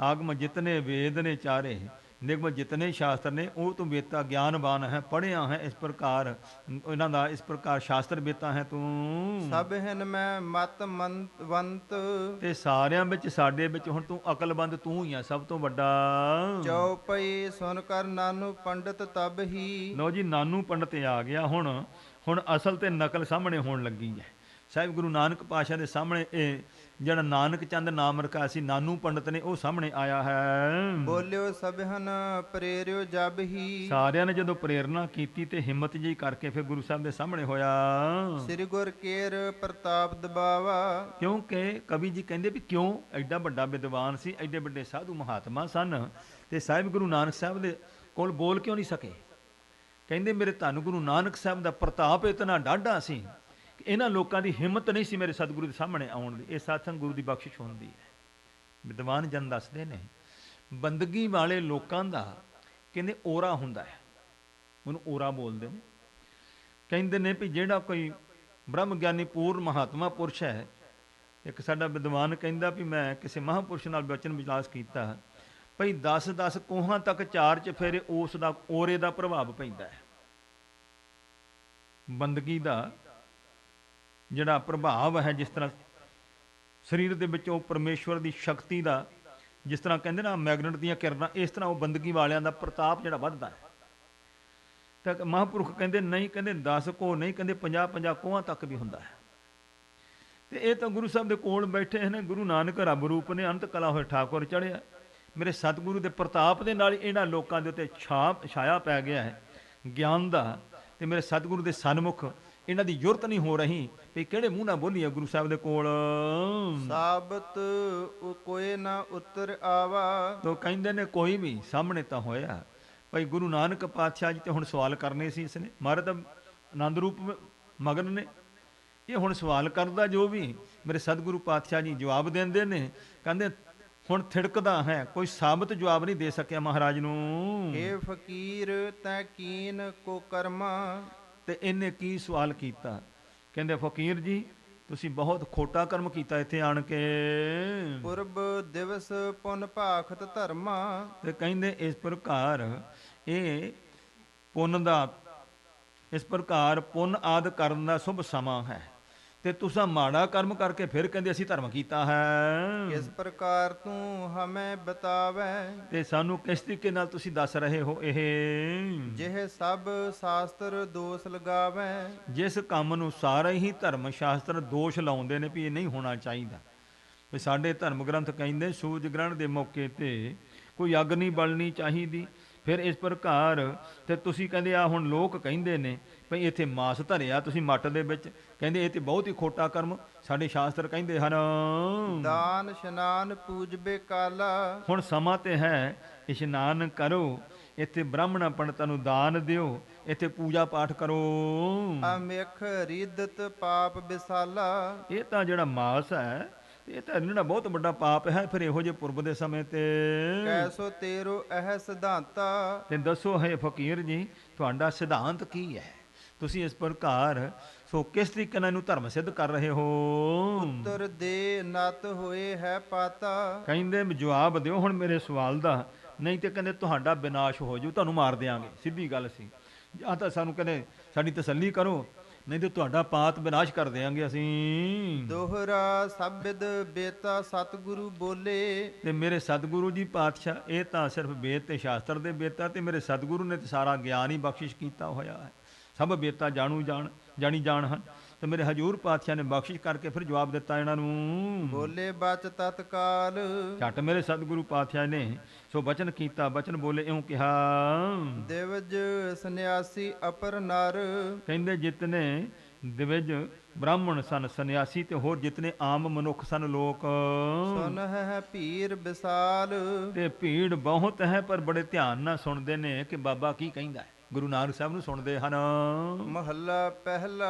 ਆਗਮ ਜਿਤਨੇ ਵੇਦ ਨੇ ਚਾਰੇ, ਨਿਗਮ ਜਿਤਨੇ ਸ਼ਾਸਤਰ ਨੇ, ਉਹ ਤੂੰ ਬੇਤਾ ਗਿਆਨਵਾਨ ਹੈ, ਪੜ੍ਹਿਆ ਹੈ ਇਸ ਪ੍ਰਕਾਰ ਇਹਨਾਂ ਦਾ, ਇਸ ਪ੍ਰਕਾਰ ਸ਼ਾਸਤਰ ਬੇਤਾ ਹੈ ਤੂੰ। ਸਭ ਹਨ ਮੈਂ ਮਤ ਮੰਤਵੰਤ। ਤੇ ਸਾਰਿਆਂ ਵਿੱਚ ਸਾਡੇ ਵਿੱਚ ਹੁਣ ਤੂੰ ਅਕਲਬੰਦ ਤੂੰ ਹੀ ਆ, ਸਭ ਤੋਂ ਵੱਡਾ। ਚੌਪਈ ਸੁਣ ਕਰ ਨਾਨੂ ਪੰਡਤ ਤਬ ਹੀ। ਲੋ ਜੀ ਨਾਨੂ ਪੰਡਤ ਆ ਗਿਆ ਹੁਣ ਅਸਲ ਤੇ ਨਕਲ ਸਾਹਮਣੇ ਹੋਣ ਲੱਗੀ ਹੈ। ਸਾਹਿਬ ਗੁਰੂ ਨਾਨਕ ਪਾਤਸ਼ਾਹ ਦੇ ਸਾਹਮਣੇ ਇਹ ਜਿਹੜਾ ਨਾਨਕ ਚੰਦ ਨਾਮ ਰਖਿਆ ਸੀ ਨਾਨੂ ਪੰਡਤ ਨੇ, ਉਹ ਸਾਹਮਣੇ ਆਇਆ ਹੈ। ਬੋਲਿਓ ਸਭਨ ਪ੍ਰੇਰਿਓ ਜਬ ਹੀ। ਸਾਰਿਆਂ ਨੇ ਜਦੋਂ ਪ੍ਰੇਰਨਾ ਕੀਤੀ ਤੇ ਹਿੰਮਤ ਜਿਹੀ ਕਰਕੇ ਫਿਰ ਗੁਰੂ ਸਾਹਿਬ ਦੇ ਸਾਹਮਣੇ ਹੋਇਆ। ਸ੍ਰੀ ਗੁਰ ਕੇਰ ਪ੍ਰਤਾਪ ਦਬਾਵਾ। ਕਿਉਂਕਿ ਕਵੀ ਜੀ ਕਹਿੰਦੇ ਵੀ ਕਿਉਂ, ਐਡਾ ਵੱਡਾ ਵਿਦਵਾਨ ਸੀ, ਐਡੇ ਵੱਡੇ ਸਾਧੂ ਮਹਾਤਮਾ ਸਨ, ਤੇ ਸਾਹਿਬ ਗੁਰੂ ਨਾਨਕ ਸਾਹਿਬ ਦੇ ਕੋਲ ਬੋਲ ਕਿਉਂ ਨਹੀਂ ਸਕੇ। ਕਹਿੰਦੇ ਮੇਰੇ ਧੰਨ ਗੁਰੂ ਨਾਨਕ ਸਾਹਿਬ ਦਾ ਪ੍ਰਤਾਪ ਇਤਨਾ ਡਾਢਾ ਸੀ, ਇਹਨਾਂ ਲੋਕਾਂ ਦੀ ਹਿੰਮਤ ਨਹੀਂ ਸੀ ਮੇਰੇ ਸਤਿਗੁਰੂ ਦੇ ਸਾਹਮਣੇ ਆਉਣ ਦੀ। ਇਹ ਸਾਥਨ ਗੁਰੂ ਦੀ ਬਖਸ਼ਿਸ਼ ਹੁੰਦੀ ਹੈ। ਵਿਦਵਾਨ ਜਨ ਦੱਸਦੇ ਨੇ ਬੰਦਗੀ ਵਾਲੇ ਲੋਕਾਂ ਦਾ ਕਹਿੰਦੇ ਓਰਾ ਹੁੰਦਾ ਹੈ, ਉਹਨੂੰ ਓਰਾ ਬੋਲਦੇ ਨੇ। ਕਹਿੰਦੇ ਨੇ ਵੀ ਜਿਹੜਾ ਕੋਈ ਬ੍ਰਹਮ ਗਿਆਨੀ ਪੂਰਨ ਮਹਾਤਮਾ ਪੁਰਸ਼ ਹੈ, ਇੱਕ ਸਾਡਾ ਵਿਦਵਾਨ ਕਹਿੰਦਾ ਵੀ ਮੈਂ ਕਿਸੇ ਮਹਾਂਪੁਰਸ਼ ਨਾਲ ਵਚਨ ਵਿਚਾਸ ਕੀਤਾ ਭਈ 10-10 ਕੋਹਾਂ ਤੱਕ 4 ਚਫੇਰੇ ਉਸ ਦਾ ਓਰੇ ਦਾ ਪ੍ਰਭਾਵ ਪੈਂਦਾ ਹੈ। ਬੰਦਗੀ ਦਾ ਜਿਹੜਾ ਪ੍ਰਭਾਵ ਹੈ, ਜਿਸ ਤਰ੍ਹਾਂ ਸਰੀਰ ਦੇ ਵਿੱਚੋਂ ਪਰਮੇਸ਼ਵਰ ਦੀ ਸ਼ਕਤੀ ਦਾ, ਜਿਸ ਤਰ੍ਹਾਂ ਕਹਿੰਦੇ ਨਾ ਮੈਗਨੇਟ ਦੀਆਂ ਕਿਰਨਾਂ, ਇਸ ਤਰ੍ਹਾਂ ਉਹ ਬੰਦਗੀ ਵਾਲਿਆਂ ਦਾ ਪ੍ਰਤਾਪ ਜਿਹੜਾ ਵੱਧਦਾ ਹੈ। ਤਾਂ ਮਹਾਂਪੁਰਖ ਕਹਿੰਦੇ ਨਹੀਂ, ਕਹਿੰਦੇ 10 ਕੋਹ ਨਹੀਂ, ਕਹਿੰਦੇ 50-50 ਕੋਹਾਂ ਤੱਕ ਵੀ ਹੁੰਦਾ ਹੈ। ਤੇ ਇਹ ਤਾਂ ਗੁਰੂ ਸਾਹਿਬ ਦੇ ਕੋਲ ਬੈਠੇ ਨੇ, ਗੁਰੂ ਨਾਨਕ ਰੱਬ ਰੂਪ ਨੇ, ਅੰਤ ਕਲਾ ਹੋਏ ਠਾਕੁਰ ਚੜਿਆ। ਮੇਰੇ ਸਤਿਗੁਰੂ ਦੇ ਪ੍ਰਤਾਪ ਦੇ ਨਾਲ ਇਹਨਾਂ ਲੋਕਾਂ ਦੇ ਉੱਤੇ ਛਾਇਆ ਪੈ ਗਿਆ ਹੈ ਗਿਆਨ ਦਾ, ਤੇ ਮੇਰੇ ਸਤਿਗੁਰੂ ਦੇ ਸਨਮੁਖ ਇਹਨਾਂ ਦੀ ਜ਼ਰੂਰਤ ਨਹੀਂ ਹੋ ਰਹੀ ਵੀ ਕਿਹੜੇ ਮੂੰਹ ਨਾਲ ਬੋਲੀਏ ਗੁਰੂ ਸਾਹਿਬ ਦੇ ਕੋਲ। ਸਾਬਤ ਕੋਈ ਨਾ ਉਤਰ ਆਵਾ। ਤੋ ਕਹਿੰਦੇ ਨੇ ਕੋਈ ਵੀ ਸਾਹਮਣੇ ਤਾਂ ਹੋਇਆ ਭਾਈ ਗੁਰੂ ਨਾਨਕ ਪਾਤਸ਼ਾਹ ਜੀ ਤੇ ਹੁਣ ਸਵਾਲ ਕਰਨੇ ਸੀ ਇਸਨੇ। ਮਹਾਰਾਜ ਤਾਂ ਆਨੰਦ ਰੂਪ ਮਗਨ ਨੇ, ਇਹ ਹੁਣ ਸਵਾਲ ਕਰਦਾ ਜੋ ਵੀ ਮੇਰੇ ਸਤਿਗੁਰੂ ਪਾਤਸ਼ਾਹ ਜੀ ਜਵਾਬ ਦਿੰਦੇ ਨੇ। ਕਹਿੰਦੇ ਹੁਣ ਥਿੜਕਦਾ ਹੈ, ਕੋਈ ਸਾਬਤ ਜਵਾਬ ਨਹੀਂ ਦੇ ਸਕਿਆ ਮਹਾਰਾਜ ਨੂੰ। ਇਹ ਫਕੀਰ ਤੈ ਕੀਨ ਕੋ ਕਰਮਾ। ਤੇ ਇਹਨੇ ਕੀ ਸਵਾਲ ਕੀਤਾ, ਕਹਿੰਦੇ ਫਕੀਰ ਜੀ ਤੁਸੀਂ ਬਹੁਤ ਖੋਟਾ ਕਰਮ ਕੀਤਾ ਇੱਥੇ ਆਣ ਕੇ। ਪੁਰਬ ਦਿਵਸ ਪੁਨ ਭਾਖਤ ਧਰਮਾ। ਤੇ ਕਹਿੰਦੇ ਇਸ ਪ੍ਰਕਾਰ ਇਹ ਪੁੰਨ ਦਾ, ਇਸ ਪ੍ਰਕਾਰ ਪੁੰਨ ਆਦ ਕਰਨ ਦਾ ਸ਼ੁਭ ਸਮਾਂ ਹੈ, ਤੇ ਤੁਸੀਂ ਮਾੜਾ ਕਰਮ ਕਰਕੇ ਫਿਰ ਕਹਿੰਦੇ ਅਸੀਂ ਧਰਮ ਕੀਤਾ ਹੈ। ਕਿਸ ਪ੍ਰਕਾਰ ਤੂੰ ਹਮੇ ਬਤਾਵੇ। ਤੇ ਸਾਨੂੰ ਕਿਸ ਤਰੀਕੇ ਨਾਲ ਤੁਸੀਂ ਦੱਸ ਰਹੇ ਹੋ ਇਹ, ਜਿਹ ਸਭ ਸ਼ਾਸਤਰ ਦੋਸ਼ ਲਗਾਵੇ। ਜਿਸ ਕੰਮ ਨੂੰ ਸਾਰੇ ਹੀ ਧਰਮ ਸ਼ਾਸਤਰ ਦੋਸ਼ ਲਾਉਂਦੇ ਨੇ ਵੀ ਇਹ ਨਹੀਂ ਹੋਣਾ ਚਾਹੀਦਾ। ਵੀ ਸਾਡੇ ਧਰਮ ਗ੍ਰੰਥ ਕਹਿੰਦੇ ਸੂਰਜ ਗ੍ਰਹਣ ਦੇ ਮੌਕੇ ਤੇ ਕੋਈ ਅੱਗ ਨਹੀਂ ਬਲਣੀ ਚਾਹੀਦੀ। ਫਿਰ ਇਸ ਪ੍ਰਕਾਰ ਤੇ ਤੁਸੀਂ ਕਹਿੰਦੇ ਆ ਹੁਣ ਲੋਕ ਕਹਿੰਦੇ ਨੇ ਭਈ ਇੱਥੇ ਮਾਸ ਧਰਿਆ ਤੁਸੀਂ ਮੱਟ ਦੇ ਵਿੱਚ, ਕਹਿੰਦੇ ਇਹ ਤੇ ਬਹੁਤ ਹੀ ਖੋਟਾ ਕਰਮ ਸਾਡੇ ਸ਼ਾਸਤਰ ਕਹਿੰਦੇ ਹਨ। ਦਾਨ ਇਸ਼ਨਾਨ ਪੂਜਬੇ ਕਾਲਾ। ਹੁਣ ਸਮਾਂ ਤੇ ਹੈ ਇਸ਼ਨਾਨ ਕਰੋ, ਇੱਥੇ ਬ੍ਰਾਹਮਣਾ ਪੰਡਤਾਂ ਨੂੰ ਦਾਨ ਦਿਓ, ਇੱਥੇ ਪੂਜਾ ਪਾਠ ਕਰੋ। ਅਮੇਖ ਰਿਦਤ ਪਾਪ ਵਿਸਾਲਾ। ਇਹ ਤਾਂ ਜਿਹੜਾ ਮਾਸ ਹੈ ਤੇ ਇਹ ਤਾਂ ਜਿਹੜਾ ਬਹੁਤ ਵੱਡਾ ਪਾਪ ਹੈ ਫਿਰ ਇਹੋ ਜਿਹੇ ਪੁਰਬ ਦੇ ਸਮੇਂ ਤੇ। ਕੈਸੋ ਤੇਰੋ ਇਹ ਸਿਧਾਂਤਾ, ਤੇ ਦੱਸੋ ਹੈ ਫਕੀਰ ਜੀ ਤੁਹਾਡਾ ਸਿਧਾਂਤ ਕੀ ਹੈ? ਤੁਸੀਂ ਇਸ ਪ੍ਰਕਾਰ ਸੋ ਕਿਸ ਤਰੀਕੇ ਨਾਲ ਇਹਨੂੰ ਧਰਮ ਸਿੱਧ ਕਰ ਰਹੇ ਹੋ? ਉੱਤਰ ਦੇ ਨਤ ਹੋਏ ਹੈ ਪਾਤਾ। ਕਹਿੰਦੇ ਜਵਾਬ ਦਿਓ ਹੁਣ ਮੇਰੇ ਸਵਾਲ ਦਾ, ਨਹੀਂ ਤੇ ਕਹਿੰਦੇ ਤੁਹਾਡਾ ਵਿਨਾਸ਼ ਹੋ ਜਾਊ, ਤੁਹਾਨੂੰ ਮਾਰ ਦਿਆਂਗੇ। ਸਿੱਧੀ ਗੱਲ ਸੀ। ਜਾਂ ਤਾਂ ਸਾਨੂੰ ਕਹਿੰਦੇ ਸਾਡੀ ਤਸੱਲੀ ਕਰੋ, ਨਹੀਂ ਤੇ ਤੁਹਾਡਾ ਪਾਤ ਵਿਨਾਸ਼ ਕਰ ਦਿਆਂਗੇ ਅਸੀਂ। ਦੋਹਰਾ ਸਬਦ ਬੇਤਾ ਸਤਿਗੁਰੂ ਬੋਲੇ, ਤੇ ਮੇਰੇ ਸਤਿਗੁਰੂ ਜੀ ਪਾਤਸ਼ਾਹ ਇਹ ਤਾਂ ਸਿਰਫ ਵੇਦ ਤੇ ਸ਼ਾਸਤਰ ਦੇ ਬੇਤਾ, ਤੇ ਮੇਰੇ ਸਤਿਗੁਰੂ ਨੇ ਤੇ ਸਾਰਾ ਗਿਆਨ ਹੀ ਬਖਸ਼ਿਸ਼ ਕੀਤਾ ਹੋਇਆ ਹੈ। ਸਭ ਬੇਤਾ ਜਾਣੀ ਜਾਣ ਹਨ। ਤੇ ਮੇਰੇ ਹਜੂਰ ਪਾਤਸ਼ਾਹ ਨੇ ਬਖਸ਼ਿਸ਼ ਕਰਕੇ ਫਿਰ ਜਵਾਬ ਦਿੱਤਾ ਇਹਨਾਂ ਨੂੰ। ਬੋਲੇ ਬਚ ਤਤਕਾਲ, ਝੱਟ ਮੇਰੇ ਸਤਿਗੁਰੂ ਪਾਤਸ਼ਾਹ ਨੇ ਸੋ ਬਚਨ ਕੀਤਾ। ਬਚਨ ਬੋਲੇ ਇਉਂ ਕਿਹਾ, ਦਿਵਜ ਸੰਨਿਆਸੀ ਅਪਰ ਨਰ, ਕਹਿੰਦੇ ਜਿਤਨੇ ਦਿਵਜ ਬ੍ਰਾਹਮਣ ਸਨ, ਸੰਨਿਆਸੀ ਤੇ ਹੋਰ ਜਿਤਨੇ ਆਮ ਮਨੁੱਖ ਸਨ ਲੋਕ, ਸੁਨ ਹੈ ਭੀਰ ਵਿਸਾਲ। ਤੇ ਭੀੜ ਬਹੁਤ ਹੈ ਪਰ ਬੜੇ ਧਿਆਨ ਨਾਲ ਸੁਣਦੇ ਨੇ ਕਿ ਬਾਬਾ ਕੀ ਕਹਿੰਦਾ ਹੈ। ਗੁਰੂ ਨਾਨਕ ਸਾਹਿਬ ਨੂੰ ਸੁਣਦੇ ਹਨ। ਮਹੱਲਾ ਪਹਿਲਾ,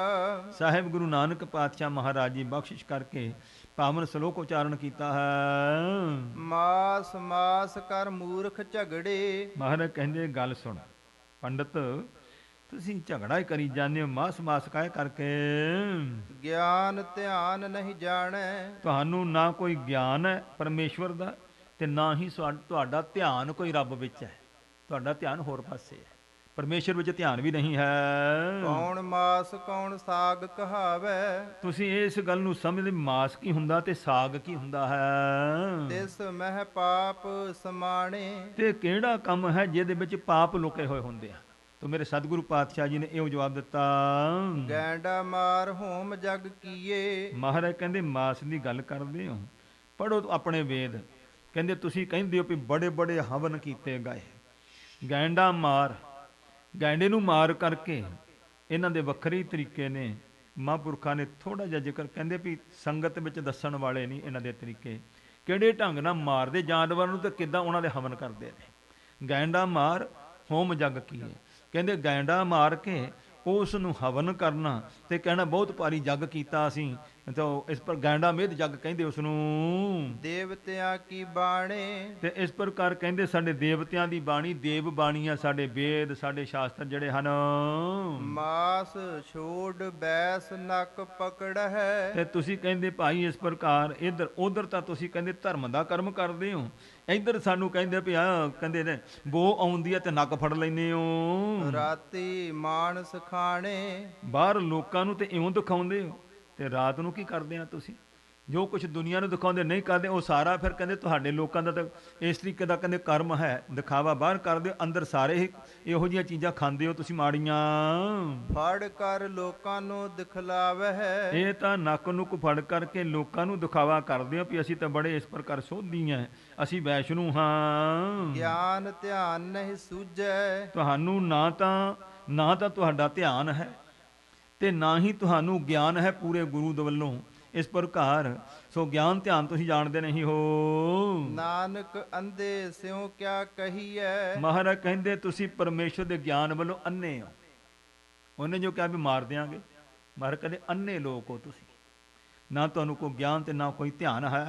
ਸਾਹਿਬ ਗੁਰੂ ਨਾਨਕ ਪਾਤਸ਼ਾਹ ਮਹਾਰਾਜ ਜੀ ਬਖਸ਼ਿਸ਼ ਕਰਕੇ ਪਾਵਨ ਸ਼ਲੋਕ ਉਚਾਰਨ ਕੀਤਾ ਹੈ। ਮਾਸ ਮਾਸ ਕਰ ਮੂਰਖ ਝਗੜੇ, ਮਹਾਰਾਜ ਕਹਿੰਦੇ ਗੱਲ ਸੁਣ ਪੰਡਤ, ਤੁਸੀਂ ਝਗੜਾ ਹੀ ਕਰੀ ਜਾਂਦੇ ਹੋ ਮਾਸ ਮਾਸ ਕਾਹੇ ਕਰਕੇ? ਗਿਆਨ ਧਿਆਨ ਨਹੀਂ ਜਾਣੈ, ਤੁਹਾਨੂੰ ਨਾ ਕੋਈ ਗਿਆਨ ਹੈ ਪਰਮੇਸ਼ਵਰ ਦਾ, ਤੇ ਨਾ ਹੀ ਤੁਹਾਡਾ ਧਿਆਨ ਕੋਈ ਰੱਬ ਵਿੱਚ ਹੈ। ਤੁਹਾਡਾ ਧਿਆਨ ਹੋਰ ਪਾਸੇ ਹੈ, ਪਰਮੇਸ਼ਰ ਵਿੱਚ ਧਿਆਨ ਵੀ ਨਹੀਂ ਹੈ। ਕੌਣ ਮਾਸ ਕੌਣ ਸਾਗ ਕਹਾਵੈ, ਤੁਸੀਂ ਇਸ ਗੱਲ ਨੂੰ ਸਮਝਦੇ ਮਾਸ ਕੀ ਹੁੰਦਾ ਤੇ ਸਾਗ ਕੀ ਹੁੰਦਾ ਹੈ। ਤਿਸ ਮਹਿ ਪਾਪ ਸਮਾਣੇ, ਤੇ ਕਿਹੜਾ ਕੰਮ ਹੈ ਜਿਹਦੇ ਵਿੱਚ ਪਾਪ ਲੁਕੇ ਹੋਏ ਹੁੰਦੇ ਆ? ਤਾਂ ਮੇਰੇ ਸਤਿਗੁਰੂ ਪਾਤਸ਼ਾਹ ਜੀ ਨੇ ਇਹੋ ਜਵਾਬ ਦਿੱਤਾ, ਗੈਂਡਾ ਮਾਰ ਹੋਮ ਜਗ ਕੀਏ। ਮਹਾਰਾਜ ਕਹਿੰਦੇ ਮਾਸ ਦੀ ਗੱਲ ਕਰਦੇ ਹੋ, ਪੜੋ ਆਪਣੇ ਵੇਦ। ਕਹਿੰਦੇ ਤੁਸੀਂ ਕਹਿੰਦੇ ਹੋ ਵੀ ਬੜੇ ਬੜੇ ਹਵਨ ਕੀਤੇ ਗਏ, ਗੈਂਡਾ ਮਾਰ, ਗੈਂਡੇ ਨੂੰ ਮਾਰ ਕਰਕੇ ਇਹਨਾਂ ਦੇ ਵੱਖਰੇ ਤਰੀਕੇ ਨੇ। ਮਹਾਂਪੁਰਖਾਂ ਨੇ ਥੋੜਾ ਜਿਹਾ ਜ਼ਿਕਰ ਕਹਿੰਦੇ ਵੀ ਸੰਗਤ ਵਿੱਚ ਦੱਸਣ ਵਾਲੇ ਨਹੀਂ ਇਹਨਾਂ ਦੇ ਤਰੀਕੇ, ਕਿਹੜੇ ਢੰਗ ਨਾਲ ਮਾਰਦੇ ਜਾਨਵਰ ਨੂੰ ਤੇ ਕਿੱਦਾਂ ਉਹਨਾਂ ਦੇ ਹਵਨ ਕਰਦੇ ਨੇ। ਗੈਂਡਾ ਮਾਰ ਹੋਮ ਜਗ ਕੀਏ, ਕਹਿੰਦੇ ਗੈਂਡਾ ਮਾਰ ਕੇ ਉਸ ਨੂੰ ਹਵਨ ਕਰਨਾ ਤੇ ਕਹਿਣਾ ਬਹੁਤ ਭਾਰੀ ਜੱਗ ਕੀਤਾ ਅਸੀਂ, ਤਾਂ ਇਸ ਪਰ ਗੈਂਡਾ ਮੇਧ ਜੱਗ ਕਹਿੰਦੇ ਉਸ ਨੂੰ। ਦੇਵਤਿਆਂ ਕੀ ਬਾਣੇ, ਤੇ ਇਸ ਪ੍ਰਕਾਰ ਕਹਿੰਦੇ ਸਾਡੇ ਦੇਵਤਿਆਂ ਦੀ ਬਾਣੀ, ਦੇਵ ਬਾਣੀ ਆ ਸਾਡੇ ਵੇਦ, ਸਾਡੇ ਸ਼ਾਸਤਰ ਜਿਹੜੇ ਹਨ। ਮਾਸ ਛੋੜ ਬੈਸ ਨੱਕ ਪਕੜ ਹੈ, ਤੇ ਤੁਸੀਂ ਕਹਿੰਦੇ ਭਾਈ ਇਸ ਪ੍ਰਕਾਰ ਇੱਧਰ ਉਧਰ ਤਾਂ ਤੁਸੀਂ ਕਹਿੰਦੇ ਧਰਮ ਦਾ ਕਰਮ ਕਰਦੇ ਹੋ, ਇੱਧਰ ਸਾਨੂੰ ਕਹਿੰਦੇ ਵੀ ਆ ਕਹਿੰਦੇ ਨੇ ਬੋ ਆਉਂਦੀ ਹੈ ਤੇ ਨੱਕ ਫੜ ਲੈਂਦੇ ਹੋ। ਰਾਤੀ ਮਾਨਸ ਖਾਣੇ, ਬਾਹਰ ਲੋਕਾਂ ਨੂੰ ਤੇ ਇਉਂ ਦਿਖਾਉਂਦੇ ਹੋ ਤੇ ਰਾਤ ਨੂੰ ਕੀ ਕਰਦੇ ਆ ਤੁਸੀਂ? ਜੋ ਕੁਝ ਦੁਨੀਆ ਨੂੰ ਦਿਖਾਉਂਦੇ ਨਹੀਂ ਕਰਦੇ ਉਹ ਸਾਰਾ ਫਿਰ ਕਹਿੰਦੇ ਤੁਹਾਡੇ ਲੋਕਾਂ ਦਾ ਤਾਂ ਇਸ ਤਰੀਕੇ ਦਾ ਕਹਿੰਦੇ ਕਰਮ ਹੈ, ਦਿਖਾਵਾ ਬਾਹਰ ਕਰਦੇ ਹੋ, ਅੰਦਰ ਸਾਰੇ ਹੀ ਇਹੋ ਜਿਹੀਆਂ ਚੀਜ਼ਾਂ ਖਾਂਦੇ ਹੋ ਤੁਸੀਂ ਮਾੜੀਆਂ। ਫੜ ਕਰ ਲੋਕਾਂ ਨੂੰ ਦਿਖਲਾਵੇ ਹੈ, ਇਹ ਤਾਂ ਨੱਕ ਨੁੱਕ ਫੜ ਕਰਕੇ ਲੋਕਾਂ ਨੂੰ ਦਿਖਾਵਾ ਕਰਦੇ ਹੋ ਵੀ ਅਸੀਂ ਤਾਂ ਬੜੇ ਇਸ ਪ੍ਰਕਾਰ ਸੋਧੀ ਹਾਂ, ਅਸੀਂ ਵੈਸ਼ਨੂ ਹਾਂ। ਗਿਆਨ ਧਿਆਨ ਨਹੀਂ ਸੂਝੈ, ਤੁਹਾਨੂੰ ਨਾ ਤਾਂ ਤੁਹਾਡਾ ਧਿਆਨ ਹੈ ਤੇ ਨਾ ਹੀ ਤੁਹਾਨੂੰ ਗਿਆਨ ਹੈ ਪੂਰੇ ਗੁਰੂ ਦੇ ਵੱਲੋਂ। ਇਸ ਪ੍ਰਕਾਰ ਸੋ ਗਿਆਨ ਧਿਆਨ ਤੁਸੀਂ ਜਾਣਦੇ ਨਹੀਂ ਹੋ। ਨਾਨਕ ਅੰਧੇ ਸਿਉ ਕਿਆ ਕਹੀਐ, ਮਹਾਰਾਜ ਕਹਿੰਦੇ ਤੁਸੀਂ ਪਰਮੇਸ਼ਰ ਦੇ ਗਿਆਨ ਵੱਲੋਂ ਅੰਨੇ ਹੋ। ਉਹਨੇ ਜੋ ਕਿਹਾ ਵੀ ਮਾਰ ਦਿਆਂਗੇ, ਮਹਾਰਾਜ ਕਹਿੰਦੇ ਅੰਨੇ ਲੋਕ ਹੋ ਤੁਸੀਂ, ਨਾ ਤੁਹਾਨੂੰ ਕੋਈ ਗਿਆਨ ਤੇ ਨਾ ਕੋਈ ਧਿਆਨ ਹੈ।